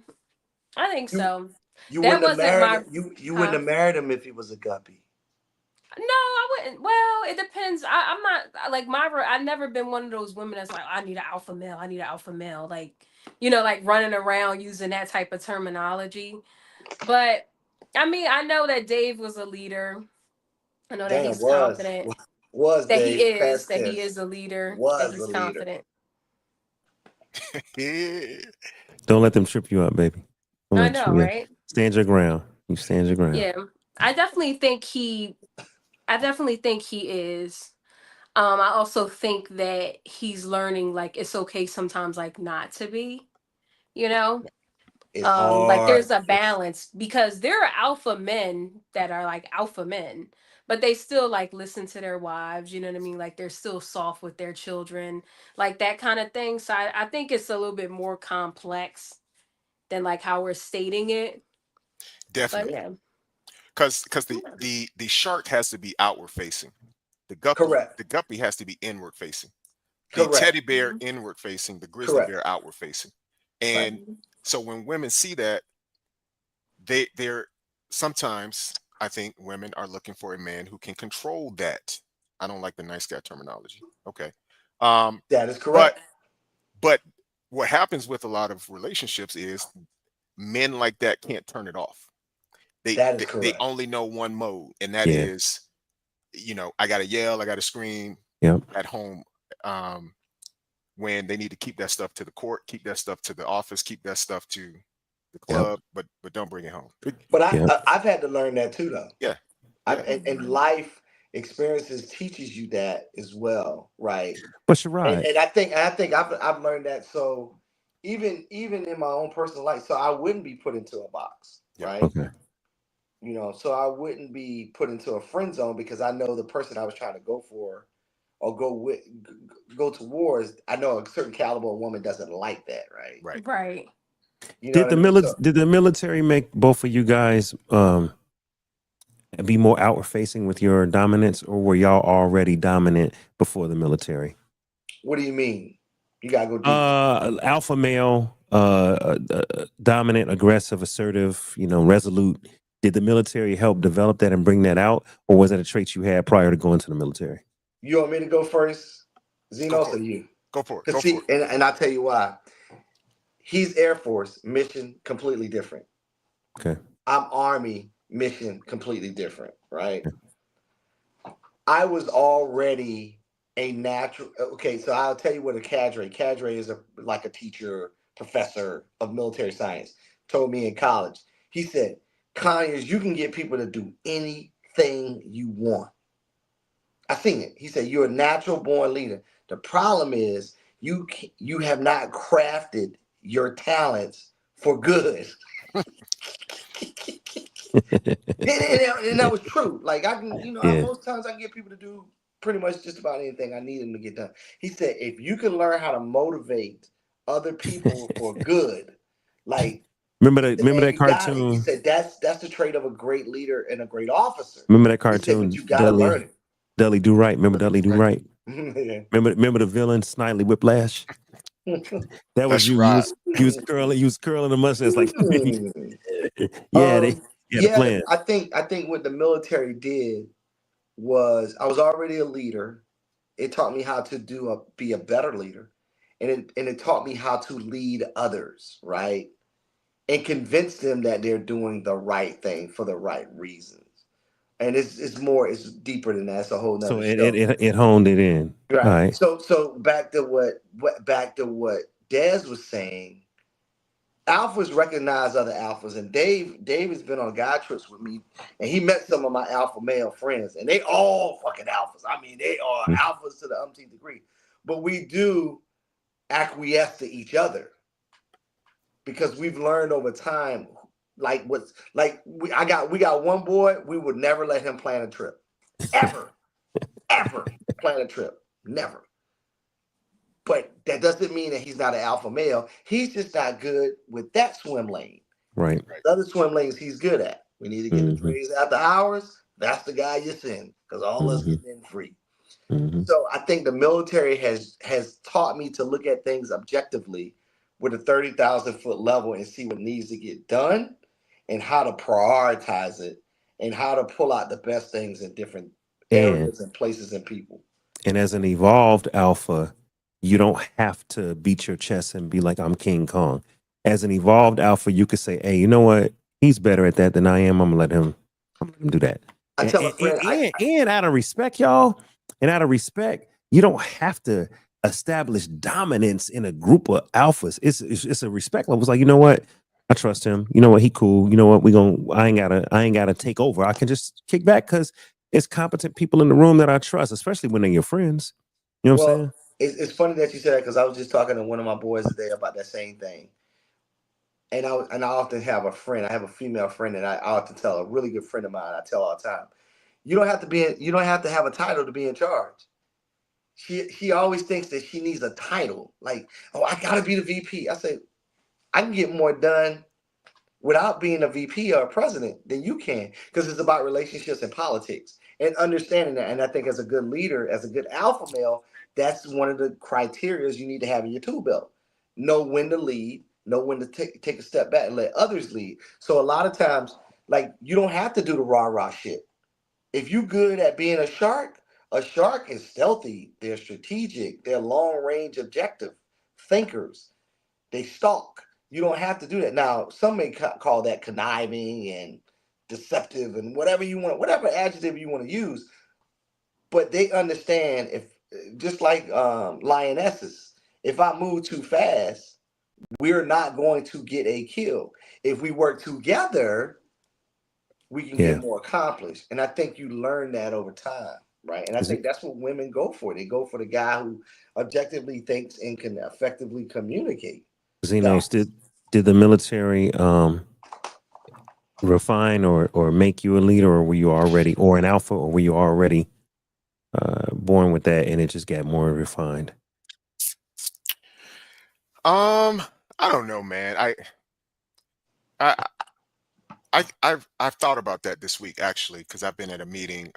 You That wouldn't have wasn't married my. him. You wouldn't have married him if he was a guppy. No, I wouldn't. Well, it depends. I'm not like I've never been one of those women that's like, I need an alpha male. I need an alpha male. Like, like running around using that type of terminology. But I mean, I know that Dave was a leader. I know that he's confident. Was that Dave he is. past That he tense. is a leader. Was That he's a leader. confident. Don't let them trip you up, baby. Don't I let know, you, right? Stand your ground. You stand your ground. Yeah, I definitely think he is. I also think that he's learning like it's okay sometimes like not to be, It's like there's hard. a balance because there are alpha men that are like alpha men, but they still like listen to their wives, you know what I mean? Like they're still soft with their children, like that kind of thing. So I think it's a little bit more complex than like how we're stating it. Definitely. But yeah. Because the shark has to be outward facing. The guppy has to be inward facing. The teddy bear inward facing, the grizzly bear outward facing. And so when women see that, they're sometimes, I think women are looking for a man who can control that. I don't like the nice guy terminology. Okay. That is correct. But what happens with a lot of relationships is men like that can't turn it off. They only know one mode, and that is, I gotta yell, I gotta scream at home. When they need to keep that stuff to the court, keep that stuff to the office, keep that stuff to the club, but don't bring it home. But I've had to learn that too, though. Yeah. And life experiences teaches you that as well, right? But you're right. And I think I've learned that. So even in my own personal life, so I wouldn't be put into a box, right? Okay. So I wouldn't be put into a friend zone because I know the person I was trying to go for or go towards. I know a certain caliber of woman doesn't like that, right? Right. Did the military make both of you guys be more outward facing with your dominance, or were y'all already dominant before the military? What do you mean? You gotta go deep. Alpha male, dominant, aggressive, assertive, resolute. Did the military help develop that and bring that out, or was that a trait you had prior to going to the military? You want me to go first, Xenos, or you? Go for it. And I'll tell you why. He's Air Force, mission completely different. Okay. I'm Army, mission completely different, right? I was already a natural. Okay, so I'll tell you what a cadre. Cadre is like a teacher, professor of military science. Told me in college. He said, Conyers, you can get people to do anything you want. I seen it. He said, you're a natural born leader. The problem is you have not crafted your talents for good. and that was true. Like I can, most times I can get people to do pretty much just about anything I need them to get done. He said, if you can learn how to motivate other people for good, like remember that cartoon. He said that's the trait of a great leader and a great officer. Remember that cartoon. He said, but you gotta learn it. Dudley Do Right. Remember Dudley Do Right? Yeah. Remember the villain Snidely Whiplash? That was you. Right. You was curling the mustache like they had a plan. I think what the military did was I was already a leader. It taught me how to be a better leader. And it taught me how to lead others, right? And convince them that they're doing the right thing for the right reasons. And it's deeper than that. It's a whole nother So show. it honed it in. Right. All right. So back to what Dez was saying. Alphas recognize other alphas, and Dave has been on guy trips with me, and he met some of my alpha male friends, and they all fucking alphas. I mean, they are alphas to the umpteenth degree. But we do acquiesce to each other because we've learned over time. We got one boy, we would never let him plan a trip. Ever plan a trip. Never. But that doesn't mean that he's not an alpha male. He's just not good with that swim lane. Right. The other swim lanes he's good at. We need to get the praise after hours. That's the guy you send because all us getting in free. So I think the military has taught me to look at things objectively with a 30,000-foot level and see what needs to get done and how to prioritize it and how to pull out the best things in different areas and places and people. And as an evolved alpha, you don't have to beat your chest and be like, I'm King Kong. As an evolved alpha, you could say, hey, you know what? He's better at that than I am. I'm gonna let him do that. I tell a friend, and out of respect, y'all, you don't have to establish dominance in a group of alphas. It's a respect level. It's like, you know what? I trust him. You know what? He cool. You know what? I ain't gotta take over. I can just kick back because it's competent people in the room that I trust, especially when they're your friends. You know what I'm saying? It's funny that you said that because I was just talking to one of my boys today about that same thing. And I often have a friend. I have a female friend, and I often tell a really good friend of mine. I tell all the time, you don't have to have a title to be in charge. She always thinks that she needs a title. Like, oh, I gotta be the VP. I say, I can get more done without being a VP or a president than you can, because it's about relationships and politics and understanding that. And I think as a good leader, as a good alpha male, that's one of the criteria you need to have in your tool belt. Know when to lead, know when to take a step back and let others lead. So a lot of times, like, you don't have to do the rah-rah shit. If you're good at being a shark is stealthy, they're strategic, they're long-range objective thinkers. They stalk. You don't have to do that. Now, some may call that conniving and deceptive and whatever you want, whatever adjective you want to use. But they understand, if just like lionesses, if I move too fast, we're not going to get a kill. If we work together, we can get more accomplished. And I think you learn that over time, right? And I think that's what women go for. They go for the guy who objectively thinks and can effectively communicate. Xenos, did the military refine or make you a leader, or were you already, or an alpha, or were you already born with that and it just got more refined? I don't know, man. I've thought about that this week, actually, because I've been at a meeting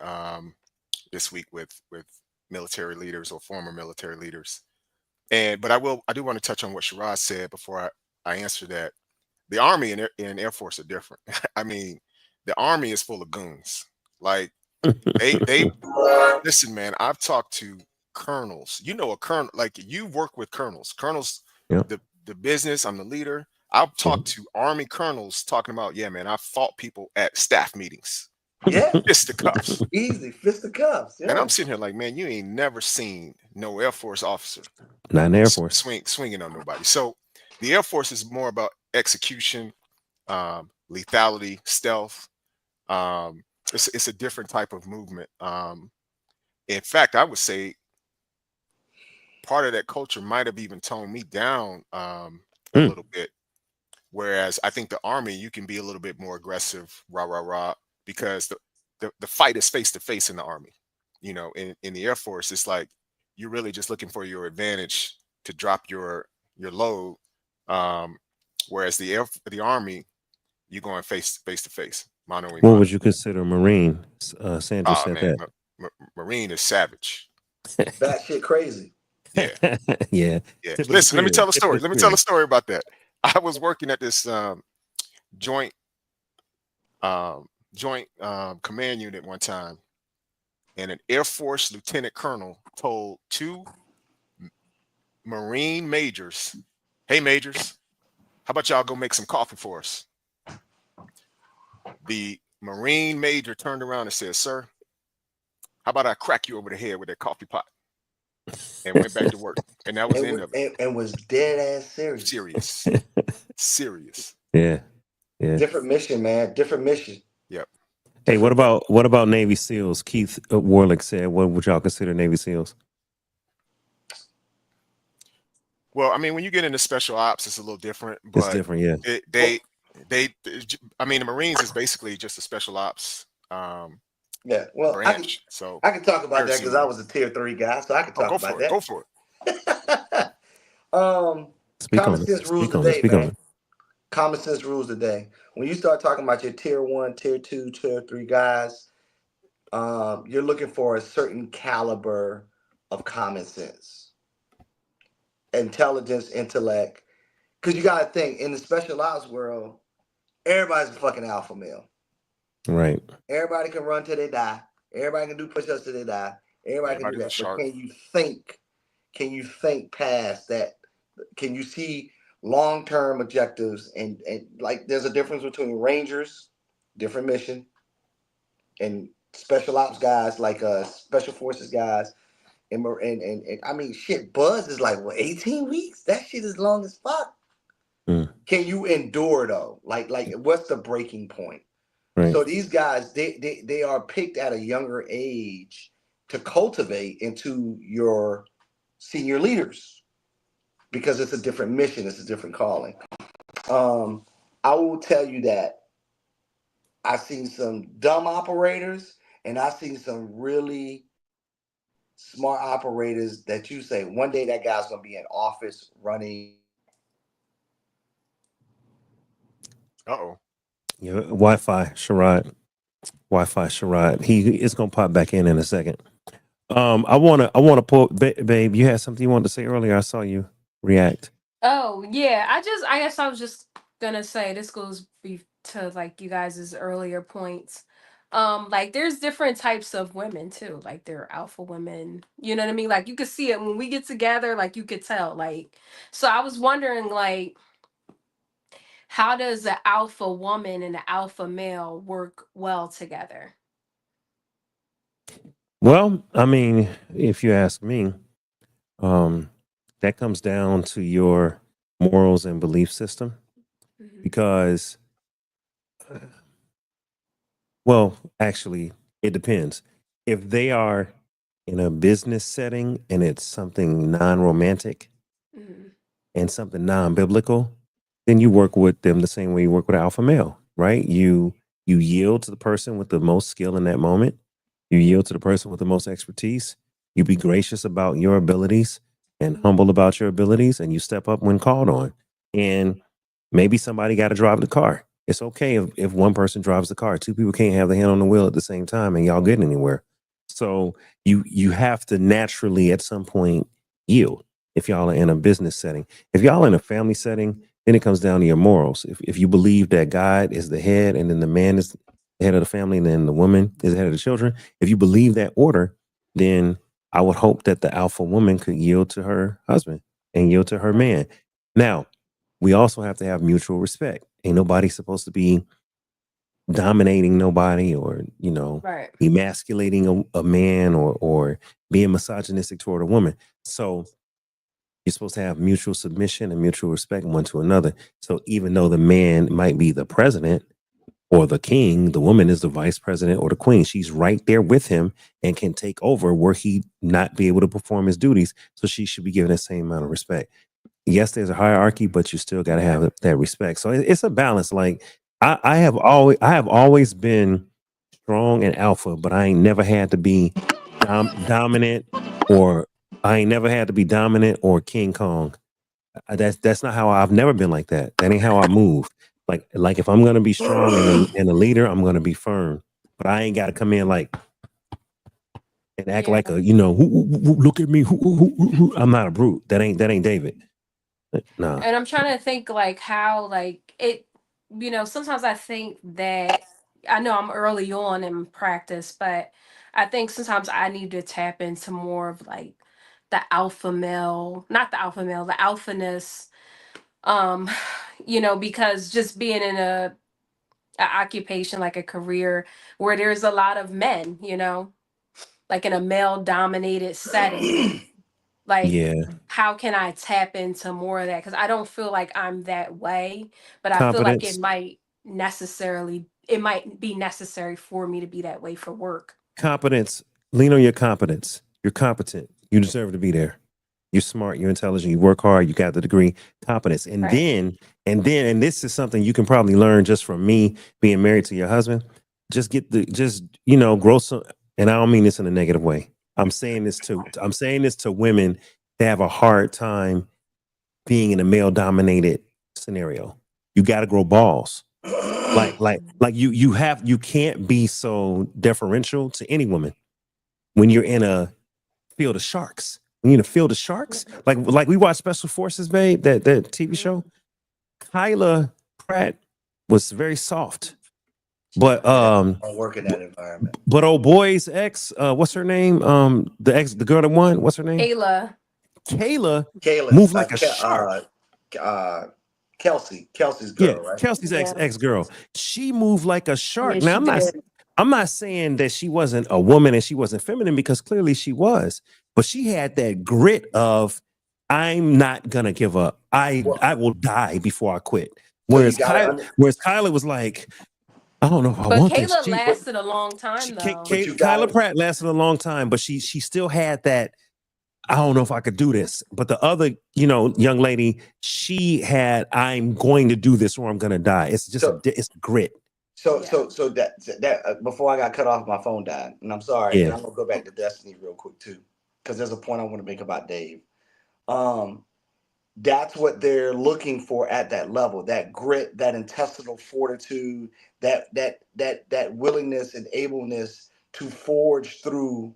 this week with military leaders or former military leaders. But I do want to touch on what Shiraz said before I answer that. The Army and Air Force are different. I mean, the Army is full of goons. Like, they listen, man. I've talked to colonels. You know, a colonel, like, you work with colonels. Colonels, the business. I'm the leader. I've talked to Army colonels talking about, yeah, man, I fought people at staff meetings. Yeah. Fisticuffs. Easy. Fisticuffs. Yeah. And I'm sitting here like, man, you ain't never seen no Air Force officer Not in the Air Force. swinging on nobody. So the Air Force is more about execution, lethality, stealth. It's a different type of movement. In fact, I would say part of that culture might have even toned me down a little bit. Whereas I think the Army, you can be a little bit more aggressive, rah, rah, rah, because the fight is face to face in the Army. You know, in the Air Force, it's like you're really just looking for your advantage to drop your load. Whereas the Army, you're going face to face. What would you consider Marine? Sandra said man, that. Marine is savage. That shit crazy. Yeah. Yeah. Yeah. Listen, let me tell a story. Let me tell a story about that. I was working at this joint command unit one time, and an Air Force lieutenant colonel told 2 Marine majors, "Hey majors, how about y'all go make some coffee for us?" The Marine major turned around and said, "Sir, how about I crack you over the head with that coffee pot?" And went back to work. And that was the end of it. And was dead ass serious. Serious. Yeah. Yeah. Different mission, man. Different mission. Yep. Hey, what about Navy SEALs? Keith Warlick said, what would y'all consider Navy SEALs? Well, I mean, when you get into special ops, it's a little different. But It's different, yeah. I mean, the Marines is basically just a special ops Yeah, well, branch. I can talk about that because similar. I was a tier 3 guy, so I can talk Go about for that. it. Go for it. Common sense rules today, man. Common sense rules today. When you start talking about your tier 1, tier 2, tier 3 guys, you're looking for a certain caliber of common sense, intelligence, intellect. Because you got to think, in the special ops world, everybody's a fucking alpha male. Right. Everybody can run till they die. Everybody can do push-ups till they die. Everybody can do that. But can you think past that? Can you see long-term objectives? And like there's a difference between Rangers, different mission, and special ops guys like special forces guys. And I mean shit, Buzz is like what, 18 weeks? That shit is long as fuck. Can you endure though? Like what's the breaking point? Right. So these guys, they are picked at a younger age to cultivate into your senior leaders because it's a different mission, it's a different calling. I will tell you that I've seen some dumb operators and I've seen some really smart operators that you say one day that guy's gonna be in office running. Uh-oh. Yeah, Wi-Fi, Sherrod. He is gonna pop back in a second. I wanna pull, babe. You had something you wanted to say earlier. I saw you react. Oh yeah, I guess I was just gonna say this goes to like you guys' earlier points. Like there's different types of women too. Like there are alpha women. You know what I mean? Like you could see it when we get together. Like you could tell. Like so, I was wondering like, how does the alpha woman and the alpha male work well together? Well, I mean, if you ask me, that comes down to your morals and belief system, because, well, actually, it depends. If they are in a business setting and it's something non-romantic and something non-biblical, then you work with them the same way you work with an alpha male, right? You yield to the person with the most skill in that moment. You yield to the person with the most expertise. You be gracious about your abilities and humble about your abilities, and you step up when called on. And maybe somebody got to drive the car. It's okay if one person drives the car. 2 people can't have the hand on the wheel at the same time and y'all getting anywhere. So you have to naturally at some point yield if y'all are in a business setting. If y'all are in a family setting, then it comes down to your morals. If you believe that God is the head and then the man is the head of the family and then the woman is the head of the children, if you believe that order, then I would hope that the alpha woman could yield to her husband and yield to her man. Now, we also have to have mutual respect. Ain't nobody supposed to be dominating nobody, or Right. emasculating a man, or being misogynistic toward a woman. So you're supposed to have mutual submission and mutual respect one to another. So even though the man might be the president or the king, the woman is the vice president or the queen. She's right there with him and can take over where he not be able to perform his duties. So she should be given the same amount of respect. Yes, there's a hierarchy, but you still got to have that respect. So it's a balance. Like I have always been strong and alpha, but I ain't never had to be dominant, or I ain't never had to be dominant or King Kong. That's not how I've never been like that. That ain't how I move. Like if I'm gonna be strong and a leader, I'm gonna be firm. But I ain't got to come in like and act like a look at me. I'm not a brute. That ain't David. Nah. And I'm trying to think like how like it, sometimes I think that I know I'm early on in practice, but I think sometimes I need to tap into more of like the alpha male, not the alpha male, the alphaness. Because just being in a occupation, like a career where there's a lot of men, like in a male dominated setting. Like, Yeah. how can I tap into more of that? Because I don't feel like I'm that way, but I feel like Competence. it might be necessary for me to be that way for work. Competence. Lean on your competence. You're competent. You deserve to be there. You're smart. You're intelligent. You work hard. You got the degree. Competence. And Right. then this is something you can probably learn just from me being married to your husband. Just grow some. And I don't mean this in a negative way. I'm saying this to women that have a hard time being in a male dominated scenario. You got to grow balls. Like you can't be so deferential to any woman when you're in a field of sharks. When you're in a field of sharks, like we watch Special Forces, babe, that TV show. Kyla Pratt was very soft, but I work in that environment. But old boy's ex, what's her name? The girl that won, what's her name? Kayla moved like a shark. Kelsey's girl, right? Kelsey's ex girl. She moved like a shark. Yeah, Now I'm not saying that she wasn't a woman and she wasn't feminine, because clearly she was, but she had that grit of, I'm not gonna give up. I will die before I quit. Whereas Kyla was like, I don't know if I want this. Kayla lasted a long time though. Kyla Pratt lasted a long time, but she still had that, I don't know if I could do this. But the other, young lady, she had, I'm going to do this or I'm going to die. It's just it's grit. So that before I got cut off, my phone died, and I'm sorry. Yeah. And I'm gonna go back to Destiny real quick too, because there's a point I want to make about Dave. That's what they're looking for at that level: that grit, that intestinal fortitude, that willingness and ableness to forge through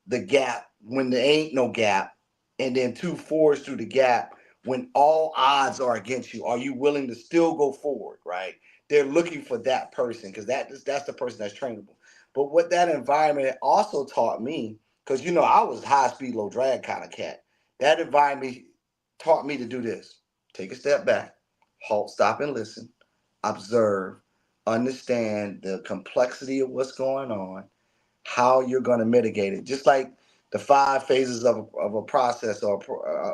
the gap when there ain't no gap, and then to forge through the gap when all odds are against you. Are you willing to still go forward, right? They're looking for that person, because that's the person that's trainable. But what that environment also taught me, because I was high speed, low drag kind of cat. That environment taught me to do this: take a step back, halt, stop, and listen, observe, understand the complexity of what's going on, how you're going to mitigate it. Just like the 5 phases of a process or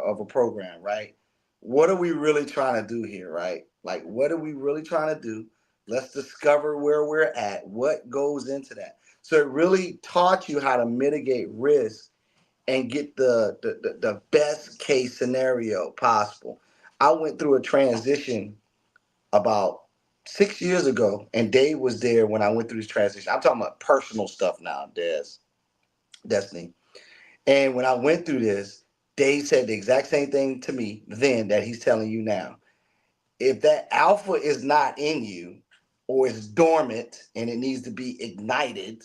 of a program, right? What are we really trying to do here, right? Like, what are we really trying to do? Let's discover where we're at, what goes into that. So it really taught you how to mitigate risk and get the best case scenario possible. I went through a transition about 6 years ago, and Dave was there when I went through this transition. I'm talking about personal stuff now, Destiny. And when I went through this, Dave said the exact same thing to me then that he's telling you now. If that alpha is not in you, or is dormant and it needs to be ignited,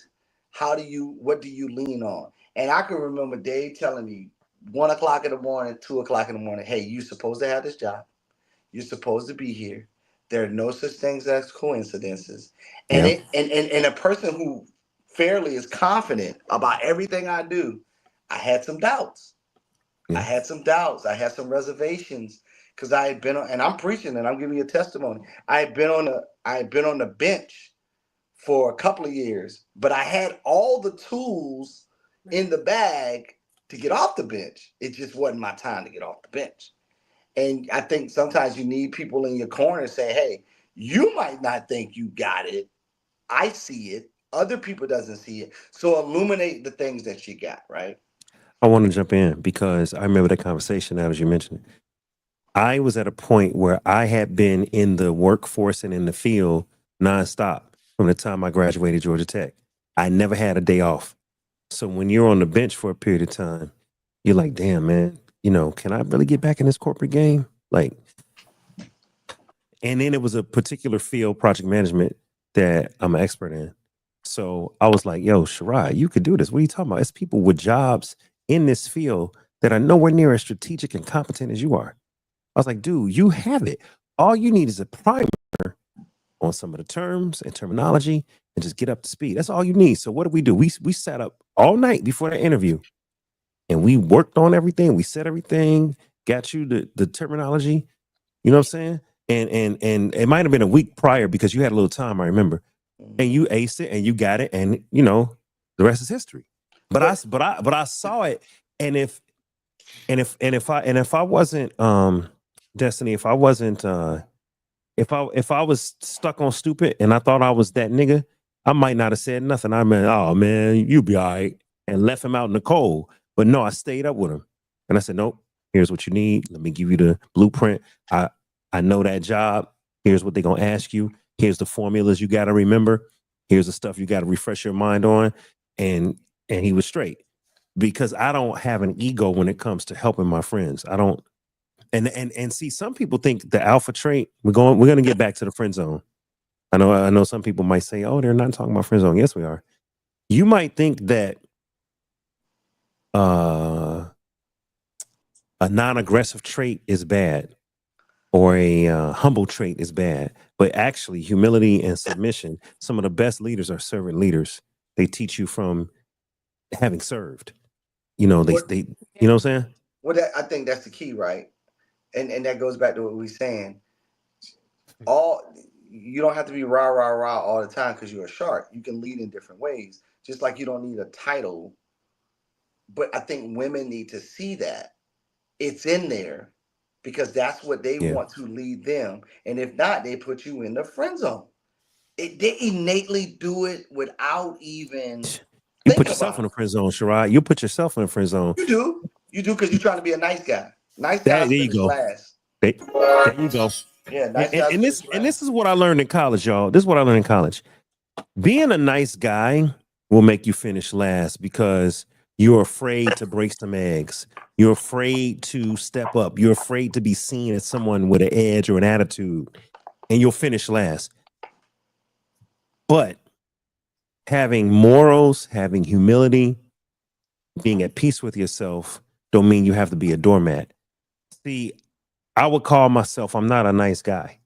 what do you lean on? And I can remember Dave telling me 1 o'clock in the morning, 2 o'clock in the morning, hey, you're supposed to have this job. You're supposed to be here. There are no such things as coincidences. And and a person who fairly is confident about everything I do, I had some doubts. I had some reservations, because I had been on, and I'm preaching and I'm giving you a testimony. I had been on the bench for a couple of years, but I had all the tools in the bag to get off the bench. It just wasn't my time to get off the bench. And I think sometimes you need people in your corner to say, hey, you might not think you got it. I see it. Other people doesn't see it. So illuminate the things that you got, right? I want to jump in because I remember that conversation now as you mentioned it. I was at a point where I had been in the workforce and in the field nonstop from the time I graduated Georgia Tech. I never had a day off. So when you're on the bench for a period of time, you're like, damn, man, can I really get back in this corporate game? Like, and then it was a particular field, project management, that I'm an expert in. So I was like, yo, Shirai, you could do this. What are you talking about? It's people with jobs in this field that are nowhere near as strategic and competent as you are. I was like, dude, you have it. All you need is a primer on some of the terms and terminology and just get up to speed. That's all you need. So what did we do? We sat up all night before that interview and we worked on everything. We said everything, got you the terminology. You know what I'm saying? And it might have been a week prior because you had a little time, I remember. And you aced it and you got it, and the rest is history. But I saw it, and if I wasn't Destiny, if I wasn't if I was stuck on stupid and I thought I was that nigga, I might not have said nothing. I mean, oh man, you be all right, and left him out in the cold. But no, I stayed up with him, and I said, nope, here's what you need. Let me give you the blueprint. I know that job. Here's what they're gonna ask you. Here's the formulas you got to remember. Here's the stuff you got to refresh your mind on. And he was straight, because I don't have an ego when it comes to helping my friends. I don't. And see, some people think the alpha trait. We're going to get back to the friend zone. I know some people might say, oh, they're not talking about friend zone. Yes, we are. You might think that a non-aggressive trait is bad, or a humble trait is bad. But actually, humility and submission, some of the best leaders are servant leaders. They teach you from having served. They you know what I'm saying? Well, I think that's the key, right? And that goes back to what we were saying. You don't have to be rah, rah, rah all the time because you're a shark. You can lead in different ways. Just like you don't need a title. But I think women need to see that. It's in there. Because that's what they want to lead them. And if not, they put you in the friend zone. They innately do it without even You put yourself in the friend zone, Shirai. You put yourself in the friend zone. You do because you're trying to be a nice guy. Nice guys finish last. There you go. Yeah, nice guys and this is what I learned in college, y'all. This is what I learned in college. Being a nice guy will make you finish last because you're afraid to break some eggs. You're afraid to step up. You're afraid to be seen as someone with an edge or an attitude, and you'll finish last. But having morals, having humility, being at peace with yourself don't mean you have to be a doormat. See, I would call myself, I'm not a nice guy,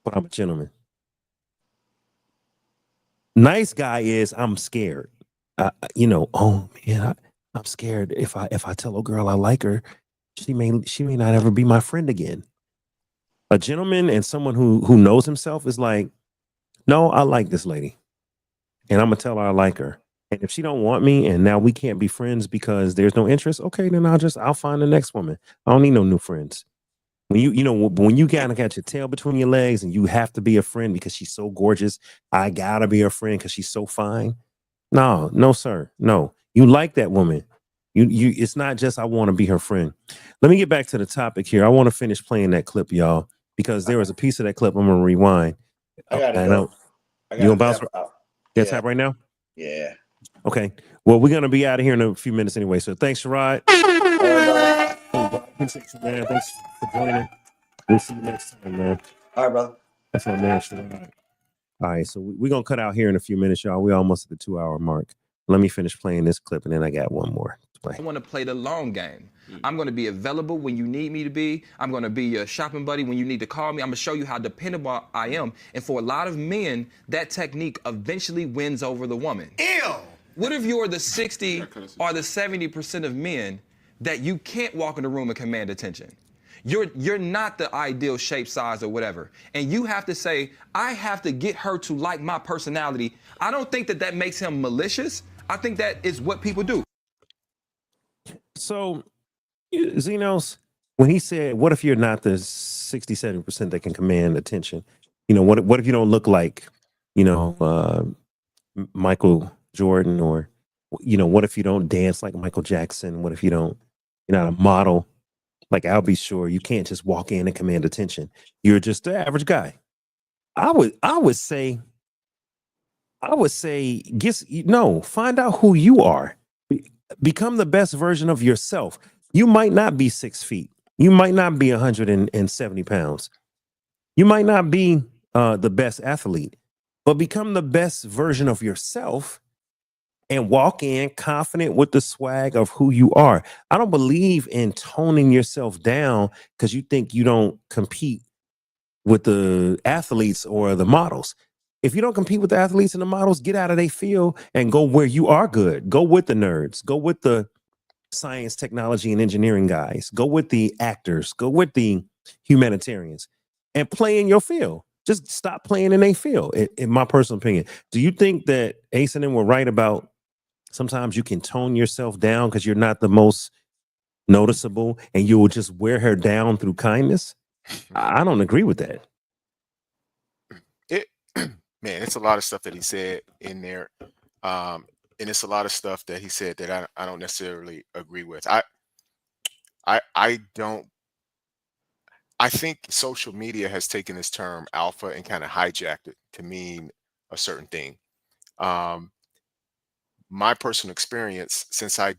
but I'm a gentleman. Nice guy is I'm scared. Oh man, I'm scared if I tell a girl I like her, she may not ever be my friend again. A gentleman and someone who knows himself is like, no, I like this lady, and I'm gonna tell her I like her. And if she don't want me, and now we can't be friends because there's no interest, okay, then I'll find the next woman. I don't need no new friends. When you kind of got your tail between your legs and you have to be a friend because she's so gorgeous, I gotta be her friend because she's so fine. No, sir. No, you like that woman. You. It's not just I want to be her friend. Let me get back to the topic here. I want to finish playing that clip, y'all, because there was a piece of that clip I'm gonna rewind. I gotta go. You gonna bounce? Tap right now? Yeah. Okay. Well, we're gonna be out of here in a few minutes anyway. So thanks, Shirai. Appreciate you, man. Thanks for joining. We'll see you next time, man. All right, brother. That's my man, Shirai. All right, so we're going to cut out here in a few minutes, y'all. We're almost at the 2-hour mark. Let me finish playing this clip, and then I got one more to play. I want to play the long game. I'm going to be available when you need me to be. I'm going to be your shopping buddy when you need to call me. I'm going to show you how dependable I am. And for a lot of men, that technique eventually wins over the woman. Ew! What if you're the 60 or the 70% of men that you can't walk in the room and command attention? You're not the ideal shape, size, or whatever. And you have to say, I have to get her to like my personality. I don't think that makes him malicious. I think that is what people do. So, Xenos, when he said, what if you're not the 67% that can command attention? What if you don't look like, Michael Jordan, or, what if you don't dance like Michael Jackson? What if you're not a model? Like, I'll be sure you can't just walk in and command attention. You're just the average guy. I would say, find out who you are. Become the best version of yourself. You might not be 6 feet. You might not be 170 pounds. You might not be the best athlete, but become the best version of yourself and walk in confident with the swag of who you are. I don't believe in toning yourself down because you think you don't compete with the athletes or the models. If you don't compete with the athletes and the models, get out of their field and go where you are good. Go with the nerds. Go with the science, technology, and engineering guys. Go with the actors. Go with the humanitarians and play in your field. Just stop playing in a field, in my personal opinion. Do you think that Ace and them were right about sometimes you can tone yourself down because you're not the most noticeable and you will just wear her down through kindness? I don't agree with that. Man, it's a lot of stuff that he said in there. And it's a lot of stuff that he said that I don't necessarily agree with. I think social media has taken this term alpha and kind of hijacked it to mean a certain thing. My personal experience, since I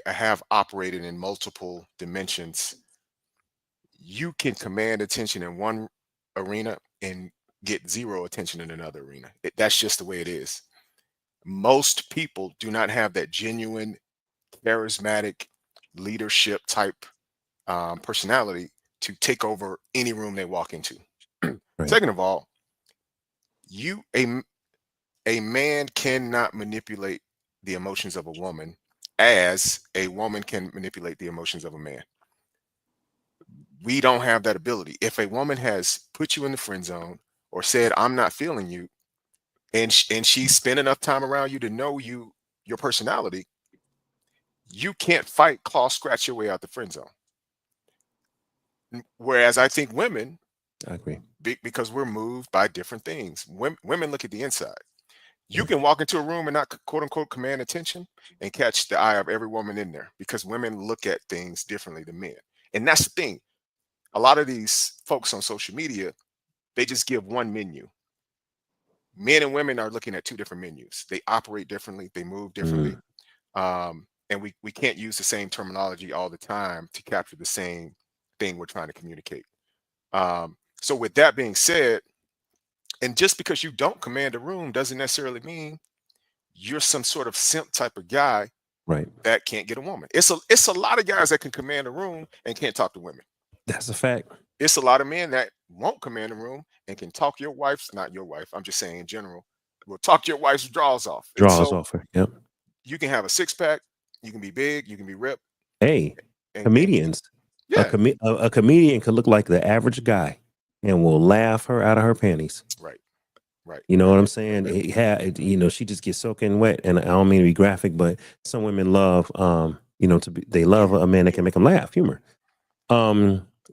have operated in multiple dimensions, you can command attention in one arena and get zero attention in another arena. That's just the way it is. Most people do not have that genuine, charismatic leadership type personality to take over any room they walk into. Right. Second of all, a man cannot manipulate the emotions of a woman as a woman can manipulate the emotions of a man. We don't have that ability. If a woman has put you in the friend zone or said, I'm not feeling you, and she spent enough time around you to know your personality, you can't fight, claw, scratch your way out the friend zone. Whereas I think women, I agree, because we're moved by different things. Women look at the inside. You can walk into a room and not quote unquote command attention and catch the eye of every woman in there, because women look at things differently than men. And that's the thing. A lot of these folks on social media, they just give one menu. Men and women are looking at two different menus. They operate differently. They move differently. And we can't use the same terminology all the time to capture the same thing we're trying to communicate. So with that being said, and just because you don't command a room doesn't necessarily mean you're some sort of simp type of guy, right, that can't get a woman. It's a lot of guys that can command a room and can't talk to women. That's a fact. It's a lot of men that won't command a room and can talk your wife's, not your wife, I'm just saying in general, will talk your wife's draws off. Yep. You can have a six-pack, you can be big, you can be ripped. Hey, comedians. Yeah. A comedian could look like the average guy and will laugh her out of her panties. Right. You know what I'm saying? She just gets soaking wet, and I don't mean to be graphic, but some women love, they love a man that can make them laugh. Humor.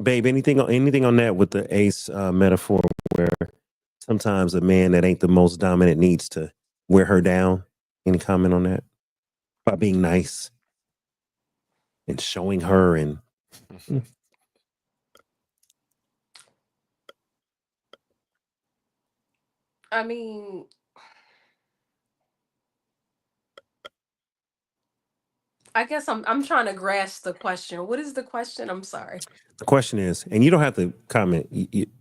Babe, anything on that with the Ace metaphor, where sometimes a man that ain't the most dominant needs to wear her down? Any comment on that? By being nice and showing her and. I mean, I guess I'm trying to grasp the question. What is the question? I'm sorry. The question is, and you don't have to comment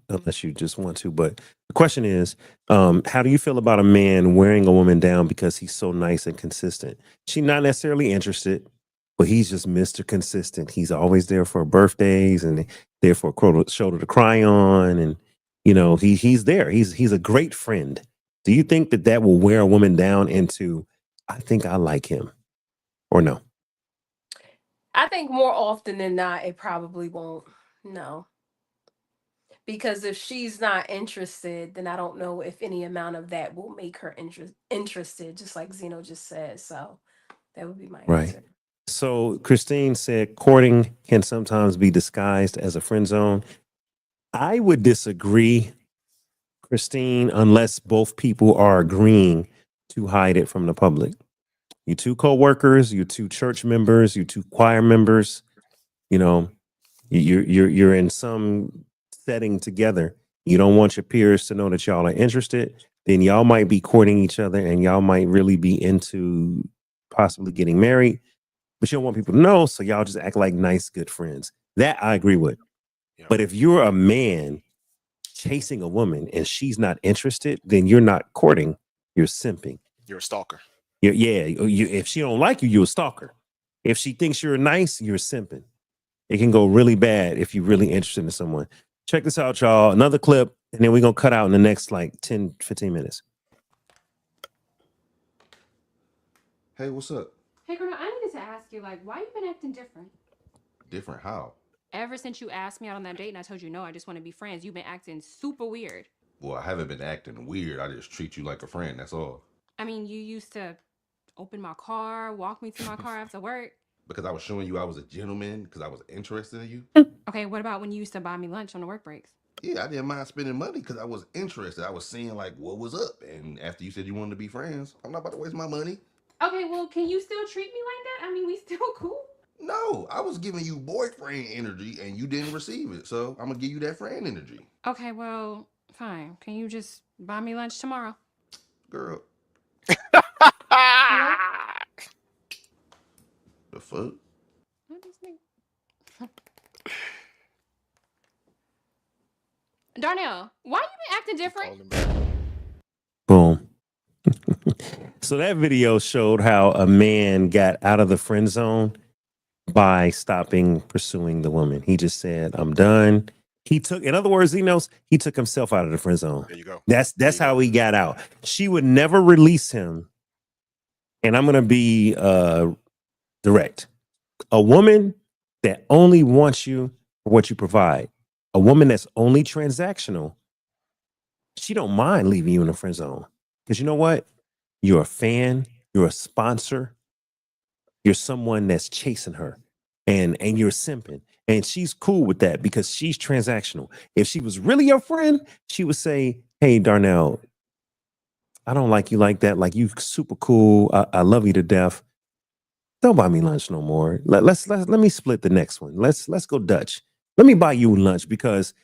unless you just want to, but the question is, how do you feel about a man wearing a woman down because he's so nice and consistent? She's not necessarily interested, but he's just Mr. Consistent. He's always there for her birthdays and there for a shoulder to cry on, and he's there. He's a great friend. Do you think that will wear a woman down into, I think I like him, or no? I think more often than not, it probably won't. No. Because if she's not interested, then I don't know if any amount of that will make her interested, just like Zeno just said. So that would be my Right. answer. So Christine said courting can sometimes be disguised as a friend zone. I would disagree, Christine, unless both people are agreeing to hide it from the public. You two co-workers, you two church members, you two choir members, you know, you're in some setting together. You don't want your peers to know that y'all are interested. Then y'all might be courting each other and y'all might really be into possibly getting married, but you don't want people to know. So y'all just act like nice, good friends. That I agree with. Yeah. But if you're a man chasing a woman and she's not interested, then you're not courting. You're simping. You're a stalker. If she don't like you, you're a stalker. If she thinks you're nice, you're simping. It can go really bad if you're really interested in someone. Check this out, y'all. Another clip, and then we're going to cut out in the next like 10, 15 minutes. Hey, what's up? Hey, Colonel, I needed to ask you, like, why you been acting different? Different how? Ever since you asked me out on that date and I told you no, I just want to be friends, you've been acting super weird. Well, I haven't been acting weird. I just treat you like a friend, that's all. I mean, you used to open my car, walk me to my car after work. Because I was showing you I was a gentleman, because I was interested in you. Okay, what about when you used to buy me lunch on the work breaks? Yeah, I didn't mind spending money because I was interested. I was seeing like what was up. And after you said you wanted to be friends, I'm not about to waste my money. Okay, well, can you still treat me like that? I mean, we still cool. No, I was giving you boyfriend energy and you didn't receive it. So I'm going to give you that friend energy. Okay, well, fine. Can you just buy me lunch tomorrow? Girl. Hello? The fuck? What is this? Darnell, why you been acting different? Boom. So that video showed how a man got out of the friend zone by stopping pursuing the woman. He just said, I'm done. He took, in other words, he took himself out of the friend zone. There you go. That's how he got out. She would never release him. And I'm going to be direct. A woman that only wants you for what you provide, a woman that's only transactional, she don't mind leaving you in the friend zone. Because you know what? You're a fan, you're a sponsor, you're someone that's chasing her, and you're simping. And she's cool with that because she's transactional. If she was really your friend, she would say, hey, Darnell, I don't like you like that. Like, you super cool. I love you to death. Don't buy me lunch no more. Let me split the next one. Let's go Dutch. Let me buy you lunch because,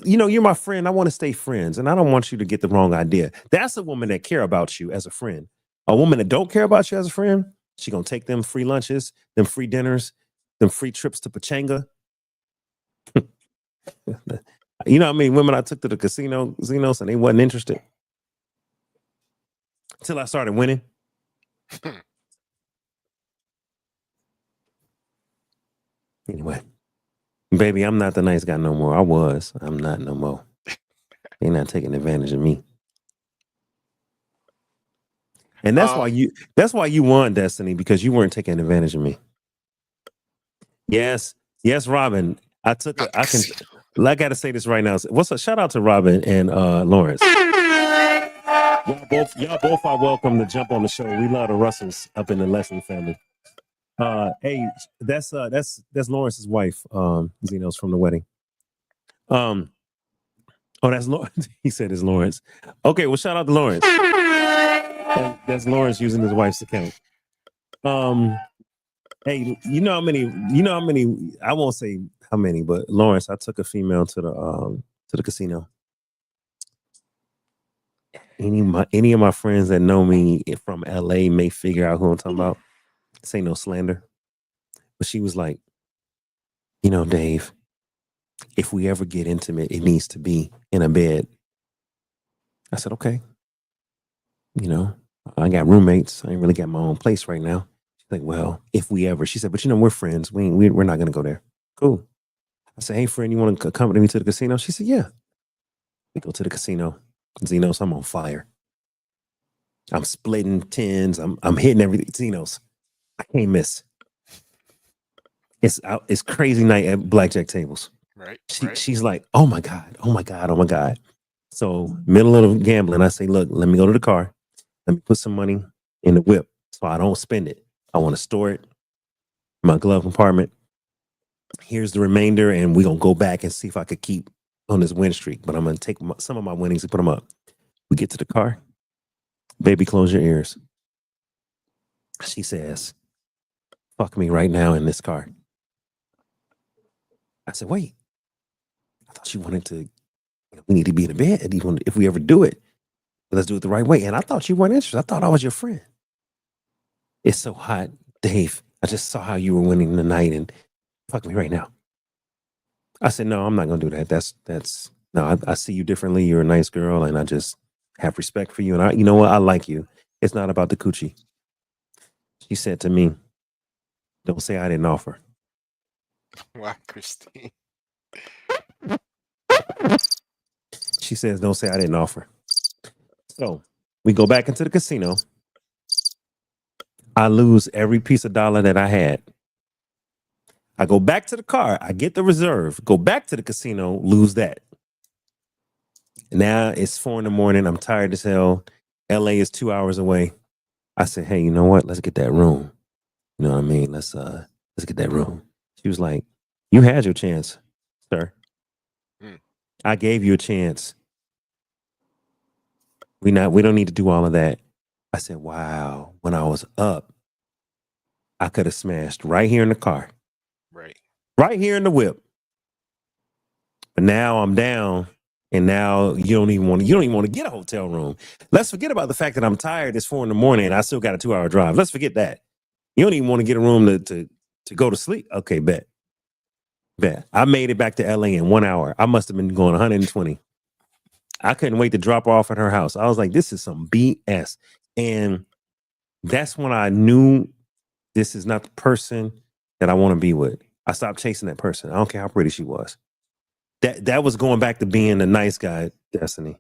you know, you're my friend. I want to stay friends, and I don't want you to get the wrong idea. That's a woman that care about you as a friend. A woman that don't care about you as a friend, she gonna take them free lunches, them free dinners, them free trips to Pachanga. You know what I mean? Women I took to the casino, Zenos, and they wasn't interested until I started winning. Anyway, baby, I'm not the nice guy no more. I was. I'm not no more. They're not taking advantage of me. And that's why you won, Destiny, because you weren't taking advantage of me. Yes, Robin. I gotta say this right now. What's up? Shout out to Robin and Lawrence. Y'all both are welcome to jump on the show. We love the Russells up in the Leslie family. Hey, that's Lawrence's wife, Zeno's from the wedding. Oh, that's Lawrence. He said it's Lawrence. Okay, well, shout out to Lawrence. That's Lawrence using his wife's account. Hey, you know how many, I won't say how many, but Lawrence, I took a female to the casino. Any of my friends that know me from LA may figure out who I'm talking about. This ain't no slander. But she was like, you know, Dave, if we ever get intimate, it needs to be in a bed. I said, okay. You know, I got roommates. I ain't really got my own place right now. She's like, well, if we ever, she said, but you know, we're friends. We're not going to go there. Cool. I said, hey, friend, you want to accompany me to the casino? She said, yeah. We go to the casino. Zenos, I'm on fire. I'm splitting tins. I'm hitting everything. Zenos, I can't miss. It's crazy night at blackjack tables. Right. She's like, oh my God, oh my God, oh my God. So middle of gambling, I say, look, let me go to the car. Let me put some money in the whip so I don't spend it. I want to store it in my glove compartment. Here's the remainder, and we're going to go back and see if I could keep on this win streak. But I'm going to take some of my winnings and put them up. We get to the car. Baby, close your ears. She says, fuck me right now in this car. I said, wait. I thought you wanted to, we need to be in the bed even if we ever do it. Let's do it the right way. And I thought you weren't interested. I thought I was your friend. It's so hot, Dave. I just saw how you were winning the night and fuck me right now. I said, no, I'm not going to do that. That's no, I see you differently. You're a nice girl and I just have respect for you. And you know what? I like you. It's not about the coochie. She said to me, don't say I didn't offer. Why, Christine? She says, don't say I didn't offer. So we go back into the casino. I lose every piece of dollar that I had. I go back to the car. I get the reserve. Go back to the casino. Lose that. Now it's 4 a.m. I'm tired as hell. LA is 2 hours away. I said, hey, you know what? Let's get that room. You know what I mean? Let's get that room. She was like, you had your chance, sir. I gave you a chance. We don't need to do all of that. I said, wow. When I was up, I could have smashed right here in the car. Right. Right here in the whip. But now I'm down. And now you don't even want to get a hotel room. Let's forget about the fact that I'm tired. It's 4 a.m. and I still got a 2-hour drive. Let's forget that. You don't even want to get a room to go to sleep. Okay, bet. I made it back to LA in 1 hour. I must have been going 120. I couldn't wait to drop her off at her house. I was like, this is some BS. And that's when I knew this is not the person that I want to be with. I stopped chasing that person. I don't care how pretty she was. That was going back to being a nice guy, Destiny.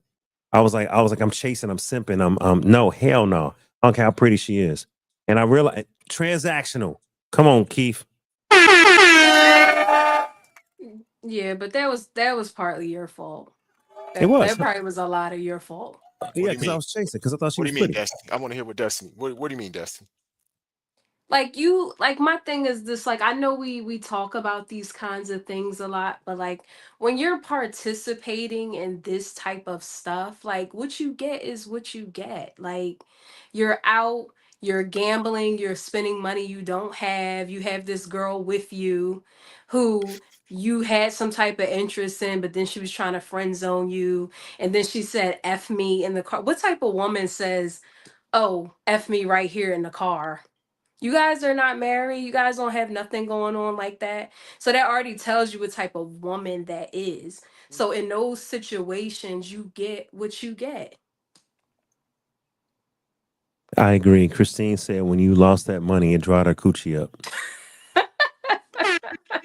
I was like, I'm chasing, I'm simping, no, hell no. I don't care how pretty she is. And I realized transactional. Come on, Keith. Yeah, but that was partly your fault. It was. That probably was a lot of your fault. Yeah, because I was chasing, because I thought she was pretty. What do you mean, pretty. Destiny? I want to hear what Destiny. What do you mean, Destiny? Like my thing is this, like, I know we talk about these kinds of things a lot, but like when you're participating in this type of stuff, like what you get is what you get. Like you're out, you're gambling, you're spending money you don't have, you have this girl with you who you had some type of interest in, but then she was trying to friend zone you, and then she said F me in the car. What type of woman says, oh, F me right here in the car? You guys are not married. You guys don't have nothing going on like that. So that already tells you what type of woman that is. So in those situations, you get what you get. I agree. Christine said when you lost that money, it dried her coochie up.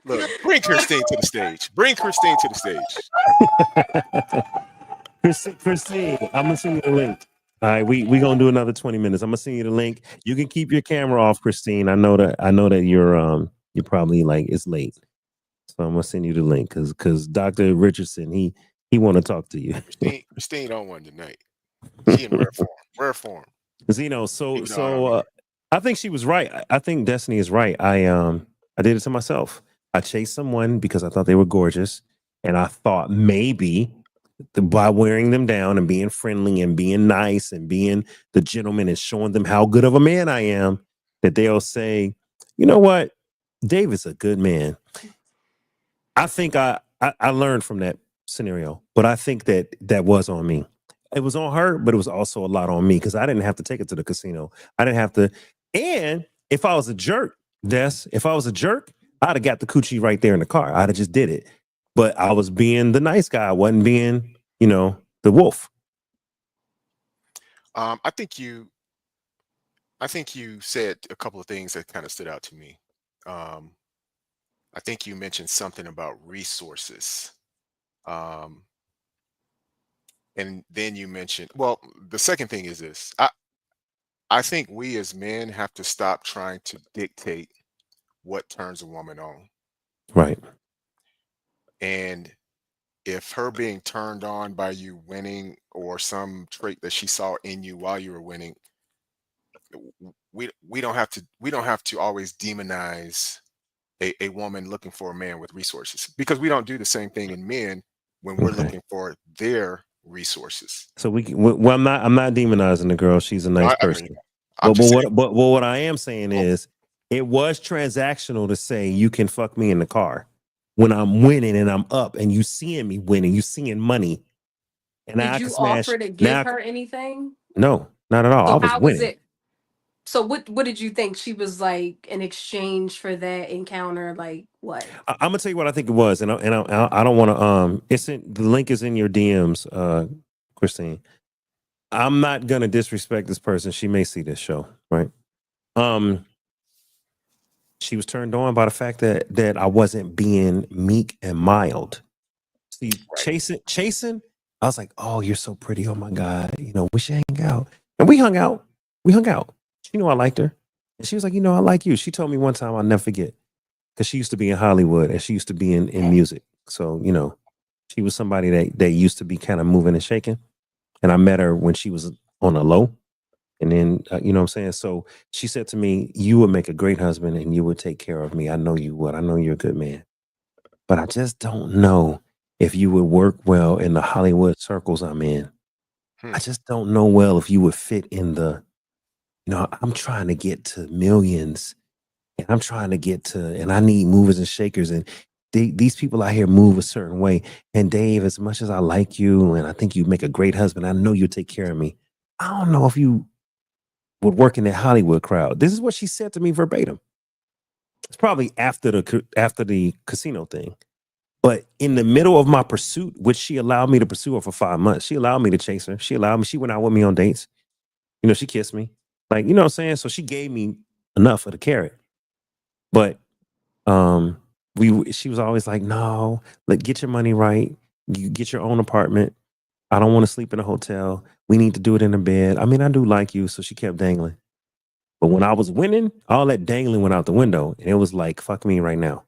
Look, bring Christine to the stage. Bring Christine to the stage. Christine, I'm gonna send you the link. All right, we gonna do another 20 minutes. I'm gonna send you the link. You can keep your camera off, Christine. I know that you're probably like it's late, so I'm gonna send you the link because Dr. Richardson he want to talk to you. Christine don't want tonight. She in rare form. Zeno, so I think she was right. I think Destiny is right. I did it to myself. I chased someone because I thought they were gorgeous, and I thought maybe by wearing them down and being friendly and being nice and being the gentleman and showing them how good of a man I am, that they'll say, you know what, Dave is a good man. I think I learned from that scenario, but I think that was on me. It was on her, but it was also a lot on me because I didn't have to take it to the casino. I didn't have to. And if I was a jerk, if I was a jerk, I'd have got the coochie right there in the car. I'd have just did it. But I was being the nice guy. I wasn't being, the wolf. I think you said a couple of things that kind of stood out to me. I think you mentioned something about resources. And then you mentioned, well, the second thing is this. I think we as men have to stop trying to dictate what turns a woman on. Right. And if her being turned on by you winning or some trait that she saw in you while you were winning, we don't have to always demonize a woman looking for a man with resources, because we don't do the same thing in men when we're looking for their resources. So well, I'm not demonizing the girl. She's a nice person. I'm just saying, but what I am saying is, it was transactional to say you can fuck me in the car when I'm winning and I'm up, and you seeing me winning, you seeing money, and Did I you can smash. offer to give her anything? No, not at all. I So was how was winning. it? So what did you think she was like in exchange for that encounter? Like what? I'm gonna tell you what I think it was, and I don't want to. The link is in your DMs, Christine. I'm not gonna disrespect this person. She may see this show, right? She was turned on by the fact that I wasn't being meek and mild. See, chasing. I was like, oh, you're so pretty. Oh my God, we should hang out, and we hung out. She knew I liked her, and she was like, I like you. She told me one time, I'll never forget, because she used to be in Hollywood and she used to be in music. So, she was somebody that used to be kind of moving and shaking. And I met her when she was on a low. And then, you know what I'm saying? So she said to me, you would make a great husband and you would take care of me. I know you would. I know you're a good man. But I just don't know if you would work well in the Hollywood circles I'm in. I just don't know well if you would fit in the, I'm trying to get to millions. And I'm trying to get to, and I need movers and shakers. And these people out here move a certain way. And Dave, as much as I like you and I think you make a great husband, I know you'll take care of me. I don't know if you would work in that Hollywood crowd. This is what she said to me verbatim. It's probably after the casino thing. But in the middle of my pursuit, which she allowed me to pursue her for 5 months, she allowed me to chase her. She went out with me on dates. She kissed me. Like, you know what I'm saying? So she gave me enough of the carrot. But she was always like, no, get your money right. You get your own apartment. I don't want to sleep in a hotel. We need to do it in a bed. I mean, I do like you. So she kept dangling. But when I was winning, all that dangling went out the window. And it was like, fuck me right now.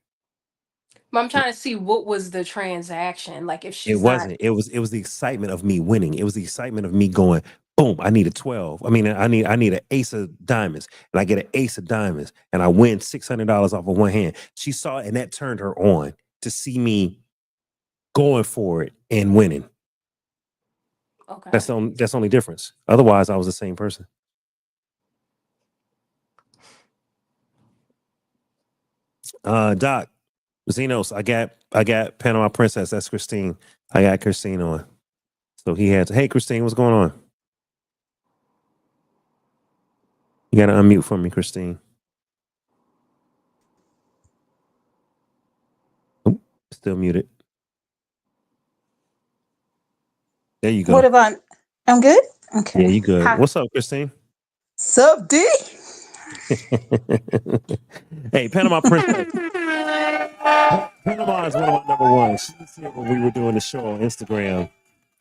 But I'm trying to see what was the transaction. Like if she's It wasn't. It was the excitement of me winning. It was the excitement of me going, boom, I need a 12. I mean, I need an ace of diamonds, and I get an ace of diamonds, and I win $600 off of one hand. She saw it, and that turned her on to see me going for it and winning. Okay. That's the only difference. Otherwise, I was the same person. Doc, Xenos, I got Panama Princess. That's Christine. I got Christine on. So he had to, hey, Christine, what's going on? You got to unmute for me, Christine. Oh, still muted. There you go. What about? I'm good? Okay. Yeah, you good. Hi. What's up, Christine? Sup, D? Hey, Panama Princess. Panama is one of my number ones. She was here when we were doing the show on Instagram,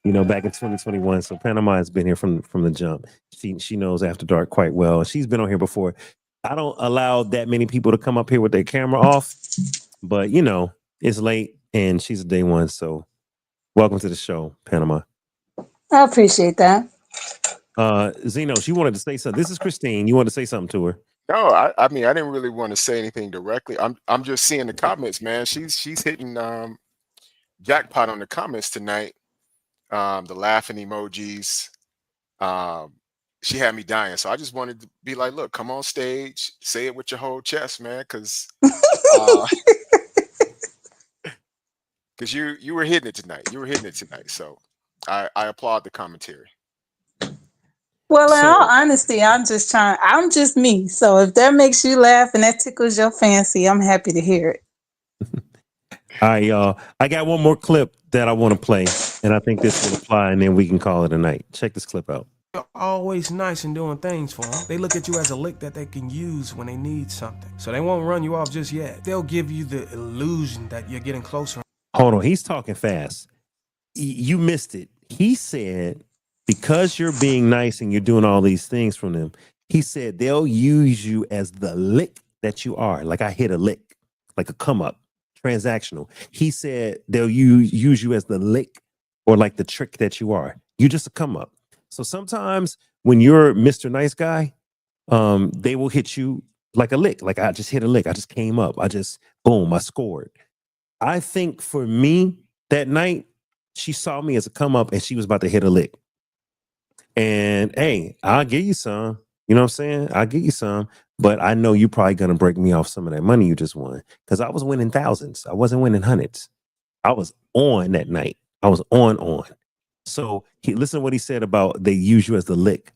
back in 2021. So Panama has been here from the jump. She knows After Dark quite well. She's been on here before. I don't allow that many people to come up here with their camera off, but it's late and she's a day one. So welcome to the show, Panama. I appreciate that. Zeno, she wanted to say something. This is Christine. You want to say something to her? No, I mean, I didn't really want to say anything directly. I'm just seeing the comments, man. She's hitting jackpot on the comments tonight. The laughing emojis. She had me dying. So I just wanted to be like, look, come on stage, say it with your whole chest, man, because you were hitting it tonight. So I applaud the commentary. Well, in all honesty, I'm just me. So if that makes you laugh and that tickles your fancy, I'm happy to hear it. All right, y'all. I got one more clip that I want to play, and I think this will apply, and then we can call it a night. Check this clip out. You're always nice and doing things for them. They look at you as a lick that they can use when they need something. So they won't run you off just yet. They'll give you the illusion that you're getting closer. Hold on. He's talking fast. You missed it. He said, because you're being nice and you're doing all these things from them, he said they'll use you as the lick that you are. Like I hit a lick, like a come up, transactional. He said they'll use you as the lick or like the trick that you are. You just a come up. So sometimes when you're Mr. Nice Guy, they will hit you like a lick. Like I just hit a lick. I just came up. I just boom, I scored. I think for me that night, she saw me as a come up and she was about to hit a lick. And hey, I'll give you some. You know what I'm saying? I'll give you some, but I know you're probably gonna break me off some of that money you just won. Because I was winning thousands. I wasn't winning hundreds. I was on that night. I was on. So listen to what he said about they use you as the lick.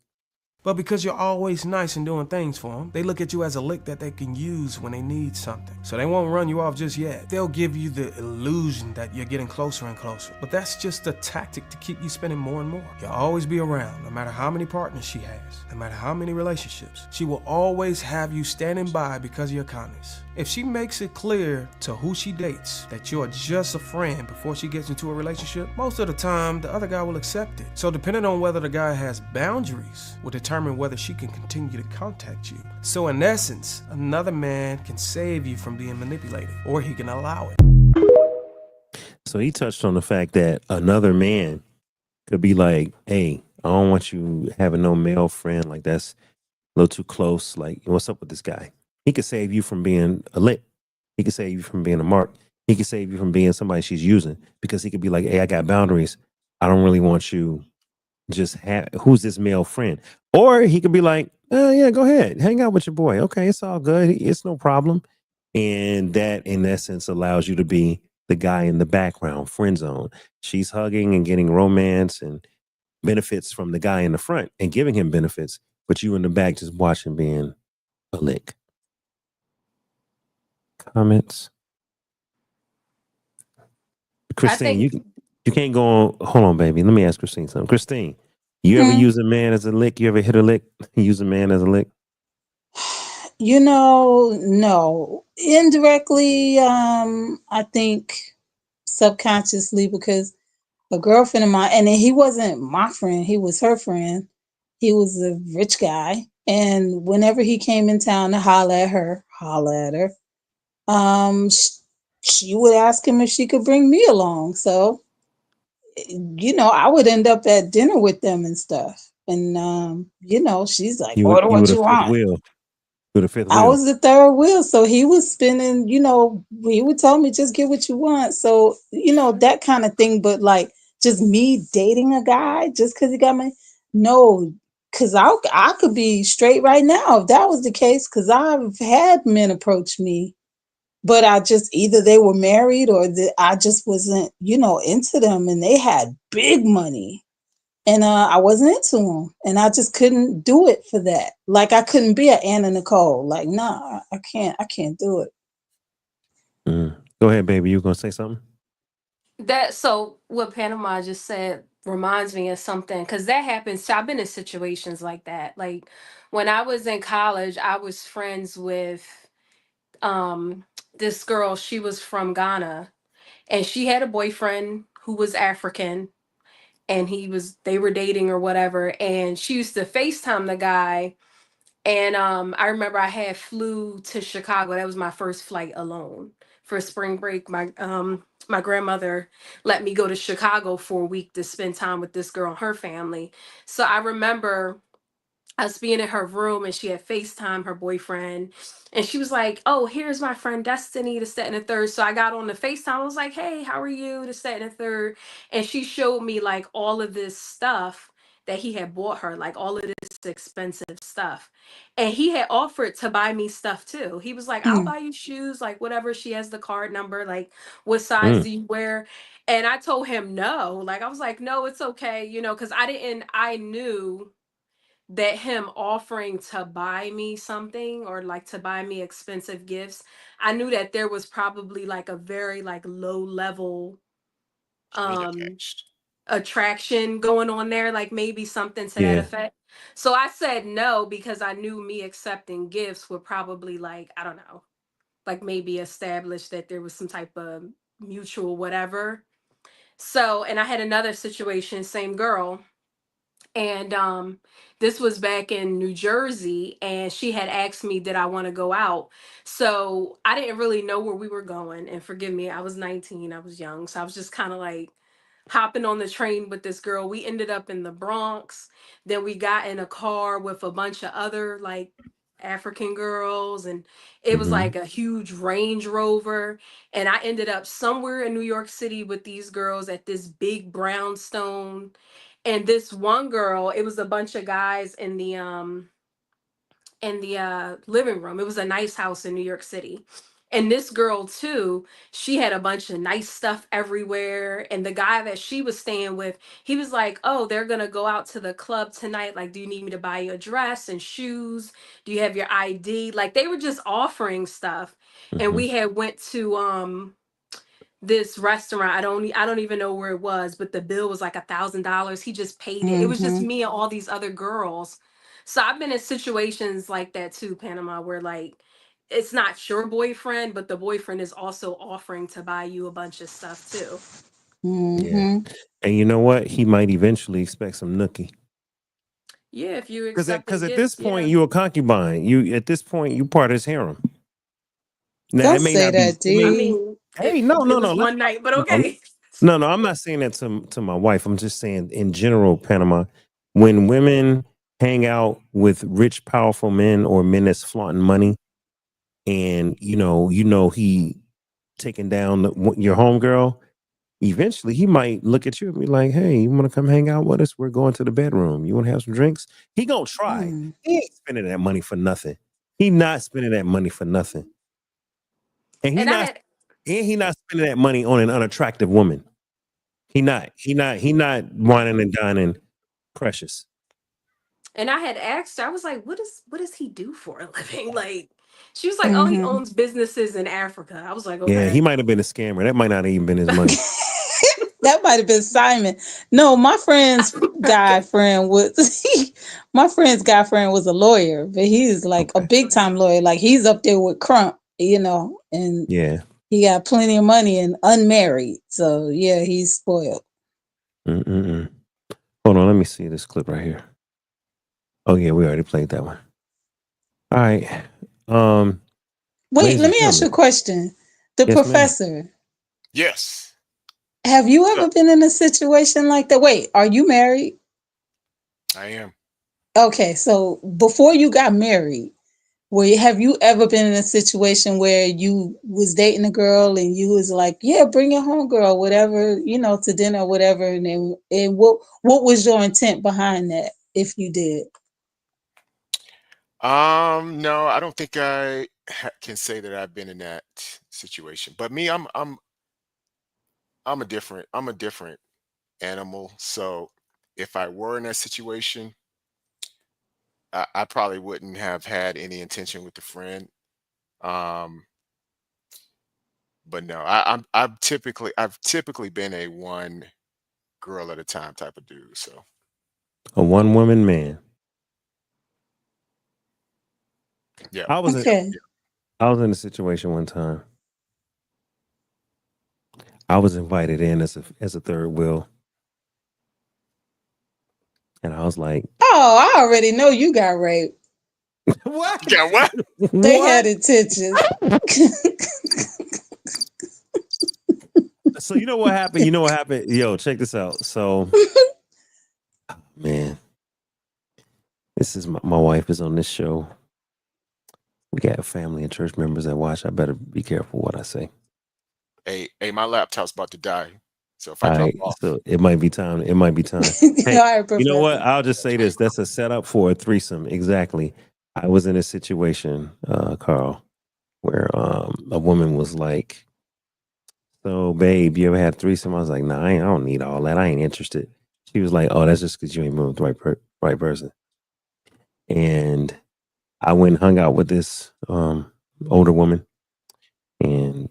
But because you're always nice and doing things for them, they look at you as a lick that they can use when they need something. So they won't run you off just yet. They'll give you the illusion that you're getting closer and closer. But that's just a tactic to keep you spending more and more. You'll always be around, no matter how many partners she has, no matter how many relationships. She will always have you standing by because of your kindness. If she makes it clear to who she dates that you're just a friend before she gets into a relationship, most of the time, the other guy will accept it. So depending on whether the guy has boundaries will determine whether she can continue to contact you. So in essence, another man can save you from being manipulated, or he can allow it. So he touched on the fact that another man could be like, hey, I don't want you having no male friend. Like that's a little too close. Like, what's up with this guy? He could save you from being a lick. He could save you from being a mark. He could save you from being somebody she's using because he could be like, hey, I got boundaries. I don't really want you just who's this male friend? Or he could be like, yeah, go ahead. Hang out with your boy. Okay, it's all good. It's no problem. And that, in essence, allows you to be the guy in the background, friend zone. She's hugging and getting romance and benefits from the guy in the front and giving him benefits, but you in the back just watching being a lick. Comments? Christine, you can't go on. Hold on, baby. Let me ask Christine something. Christine, you ever use a man as a lick? You ever hit a lick? Use a man as a lick? You know, no. Indirectly, I think subconsciously, because a girlfriend of mine, and he wasn't my friend, he was her friend. He was a rich guy. And whenever he came in town to holler at her, she would ask him if she could bring me along. So, you know, I would end up at dinner with them and stuff. And, you know, she's like, order what you want. I was the third wheel. So he was spinning, you know, he would tell me, just get what you want. So, you know, that kind of thing. But like just me dating a guy just because he got me. No, because I could be straight right now if that was the case, because I've had men approach me. But I just, either they were married or I just wasn't, you know, into them, and they had big money. And I wasn't into them, and I just couldn't do it for that. Like I couldn't be an Anna Nicole. Like, nah, I can't do it. Go ahead, baby. You gonna say something? So what Panama just said reminds me of something, because that happens. I've been in situations like that. Like when I was in college, I was friends with this girl. She was from Ghana, and she had a boyfriend who was African, and they were dating or whatever, and she used to FaceTime the guy. And I remember I had flew to Chicago. That was my first flight alone for spring break. My grandmother let me go to Chicago for a week to spend time with this girl and her family. So I remember us being in her room, and she had FaceTime her boyfriend, and she was like, oh, here's my friend Destiny, to set in the third. So I got on the FaceTime. I was like, hey, how are you, to set in the third? And she showed me like all of this stuff that he had bought her, like all of this expensive stuff. And he had offered to buy me stuff too. He was like, I'll buy you shoes, like whatever. She has the card number, like what size do you wear? And I told him no. Like I was like, no, it's okay, you know, because I knew that him offering to buy me something, or like to buy me expensive gifts, I knew that there was probably like a very like low level attraction going on there, like maybe something to that effect. So I said no, because I knew me accepting gifts would probably, like, I don't know, like maybe establish that there was some type of mutual whatever. So, and I had another situation, same girl. And this was back in New Jersey, and she had asked me, did I want to go out? So I didn't really know where we were going. And forgive me, I was 19, I was young. So I was just kind of like hopping on the train with this girl. We ended up in the Bronx. Then we got in a car with a bunch of other like African girls, and it was like a huge Range Rover. And I ended up somewhere in New York City with these girls at this big brownstone. And this one girl, it was a bunch of guys in the living room. It was a nice house in New York City. And this girl too, she had a bunch of nice stuff everywhere. And the guy that she was staying with, he was like, oh, they're gonna go out to the club tonight. Like, do you need me to buy you a dress and shoes? Do you have your ID? Like, they were just offering stuff. And we had went to this restaurant. I don't even know where it was, but the bill was like $1,000. He just paid it. It was just me and all these other girls. So I've been in situations like that too, Panama, where like it's not your boyfriend, but the boyfriend is also offering to buy you a bunch of stuff too. Yeah. And you know what? He might eventually expect some nookie. Yeah, if you Because accept at this point, you a concubine. You at this point, you part of his harem. Now, Don't it may say not that, be. I D. mean, Hey, if no. it was one night, but okay. No, I'm not saying that to my wife. I'm just saying in general, Panama, when women hang out with rich, powerful men or men that's flaunting money, and you know he taking down your homegirl, eventually he might look at you and be like, "Hey, you want to come hang out with us? We're going to the bedroom. You want to have some drinks?" He gonna try. He ain't spending that money for nothing. He not spending that money for nothing, and he not spending that money on an unattractive woman. He not whining and dining Precious. And I had asked her, I was like, what does he do for a living? Like, she was like, oh, he owns businesses in Africa. I was like, okay. Yeah, he might have been a scammer. That might not have even been his money. That might have been Simon. No, my friend's guy friend was my friend's guy friend was a lawyer, but he's like a big time lawyer. Like he's up there with Crump, and Yeah. he got plenty of money and unmarried. So yeah, he's spoiled. Hold on, let me see this clip right here. Oh yeah, we already played that one. All right. Wait, let me ask you a question. The Yes, professor, ma'am. Yes. have you ever been in a situation like that? Wait, are you married? I am. Okay, so before you got married, have you ever been in a situation where you was dating a girl and you was like, yeah, bring your homegirl, whatever, to dinner or whatever, and what was your intent behind that, if you did? No, I don't think I can say that I've been in that situation. But me, I'm a different animal. So if I were in that situation, I probably wouldn't have had any intention with the friend. But no, I've typically been a one girl at a time type of dude. So A one woman man. yeah. I was Okay. I was in a situation one time. I was invited in as a third wheel. And I was like, Oh, I already know you got raped. What? Yeah, what? They had intentions. So you know what happened? Yo, check this out. So man, this is my wife is on this show. We got family and church members that watch. I better be careful what I say. Hey, my laptop's about to die. So if All I drop right, off, so it might be time. Hey, All right, you know what? Professor. I'll just say this. That's a setup for a threesome. Exactly. I was in a situation, Carl, where a woman was like, so babe, you ever had a threesome? I was like, nah, I don't need all that. I ain't interested. She was like, oh, that's just because you ain't moved with the right person. And I went and hung out with this older woman, and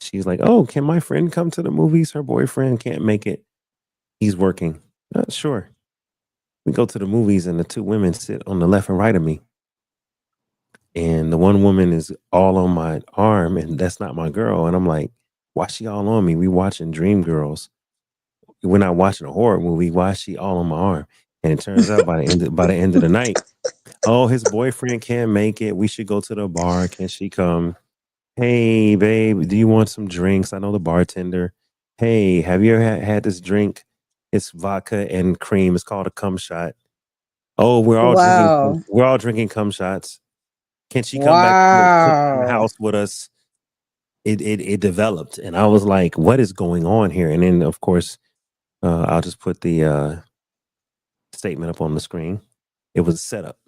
she's like, oh, can my friend come to the movies? Her boyfriend can't make it. He's working. Sure. We go to the movies, and the two women sit on the left and right of me. And the one woman is all on my arm, and that's not my girl. And I'm like, why she all on me? We watching Dreamgirls. We're not watching a horror movie. Why is she all on my arm? And it turns out by the end of the night, oh, his boyfriend can't make it. We should go to the bar. Can she come? Hey, babe, do you want some drinks? I know the bartender. Hey, have you ever had this drink? It's vodka and cream. It's called a cum shot. Oh, we're all drinking cum shots. Can she come back to the house with us? It developed, and I was like, "What is going on here?" And then, of course, I'll just put the statement up on the screen. It was a setup.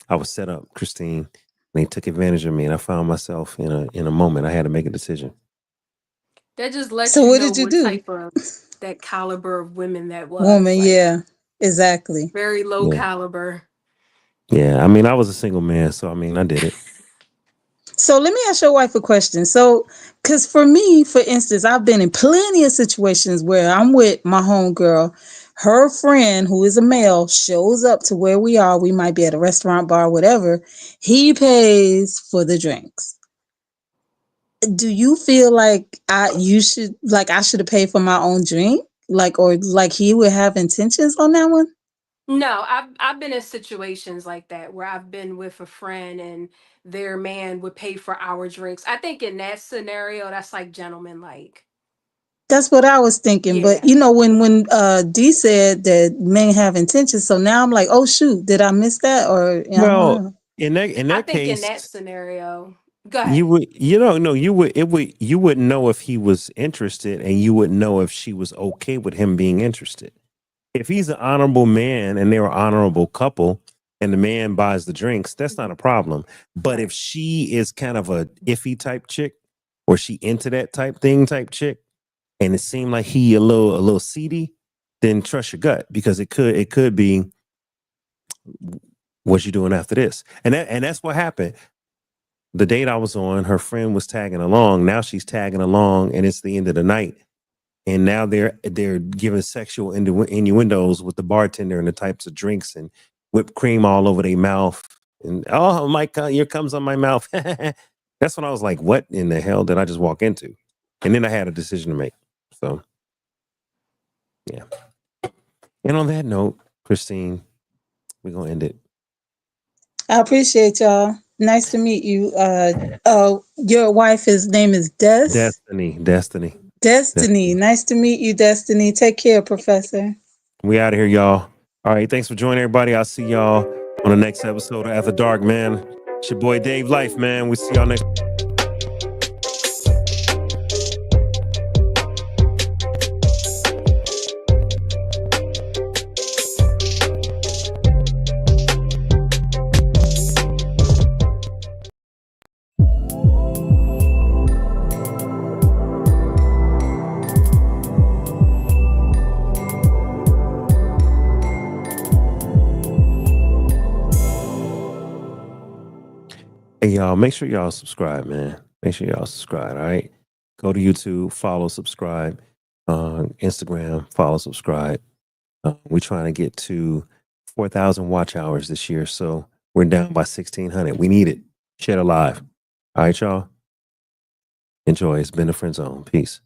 I was set up, Christine. They took advantage of me, and I found myself in a moment. I had to make a decision. That just lets So you what know did you what do? type of that caliber of women that was. Woman, Like, yeah, exactly. very low Yeah. caliber. Yeah, I mean, I was a single man, so I mean, I did it. So let me ask your wife a question. So, because for me, for instance, I've been in plenty of situations where I'm with my homegirl. Her friend, who is a male, shows up to where we are. We might be at a restaurant, bar, whatever. He pays for the drinks. Do you feel like I should have paid for my own drink? Like, or like he would have intentions on that one? No, I've been in situations like that where I've been with a friend and their man would pay for our drinks. I think in that scenario, that's like gentleman like. That's what I was thinking. But Yeah. when D said that men have intentions, so now I'm like, oh shoot, did I miss that? Or I don't Well, know. in that I think case, in that scenario, go ahead. you wouldn't know if he was interested, and you wouldn't know if she was okay with him being interested. If he's an honorable man and they're an honorable couple, and the man buys the drinks, that's not a problem. But if she is kind of a iffy type chick, or she into that type chick, and it seemed like he a little seedy, then trust your gut, because it could be what you doing after this. And that's what happened. The date I was on, her friend was tagging along. Now she's tagging along, and it's the end of the night. And now they're giving sexual innuendos with the bartender and the types of drinks and whipped cream all over their mouth. And oh my God, here comes on my mouth. That's when I was like, what in the hell did I just walk into? And then I had a decision to make. So, yeah. And on that note, Christine, we're going to end it. I appreciate y'all. Nice to meet you. Your wife, his name is Destiny. Nice to meet you, Destiny. Take care, Professor. We out of here, y'all. All right. Thanks for joining, everybody. I'll see y'all on the next episode of After Dark, man. It's your boy Dave Life, man. We'll see y'all next. Hey, y'all, make sure y'all subscribe, man. Make sure y'all subscribe, all right? Go to YouTube, follow, subscribe. Instagram, follow, subscribe. We're trying to get to 4,000 watch hours this year, so we're down by 1,600. We need it. Share it alive. All right, y'all? Enjoy. It's been the Friend Zone. Peace.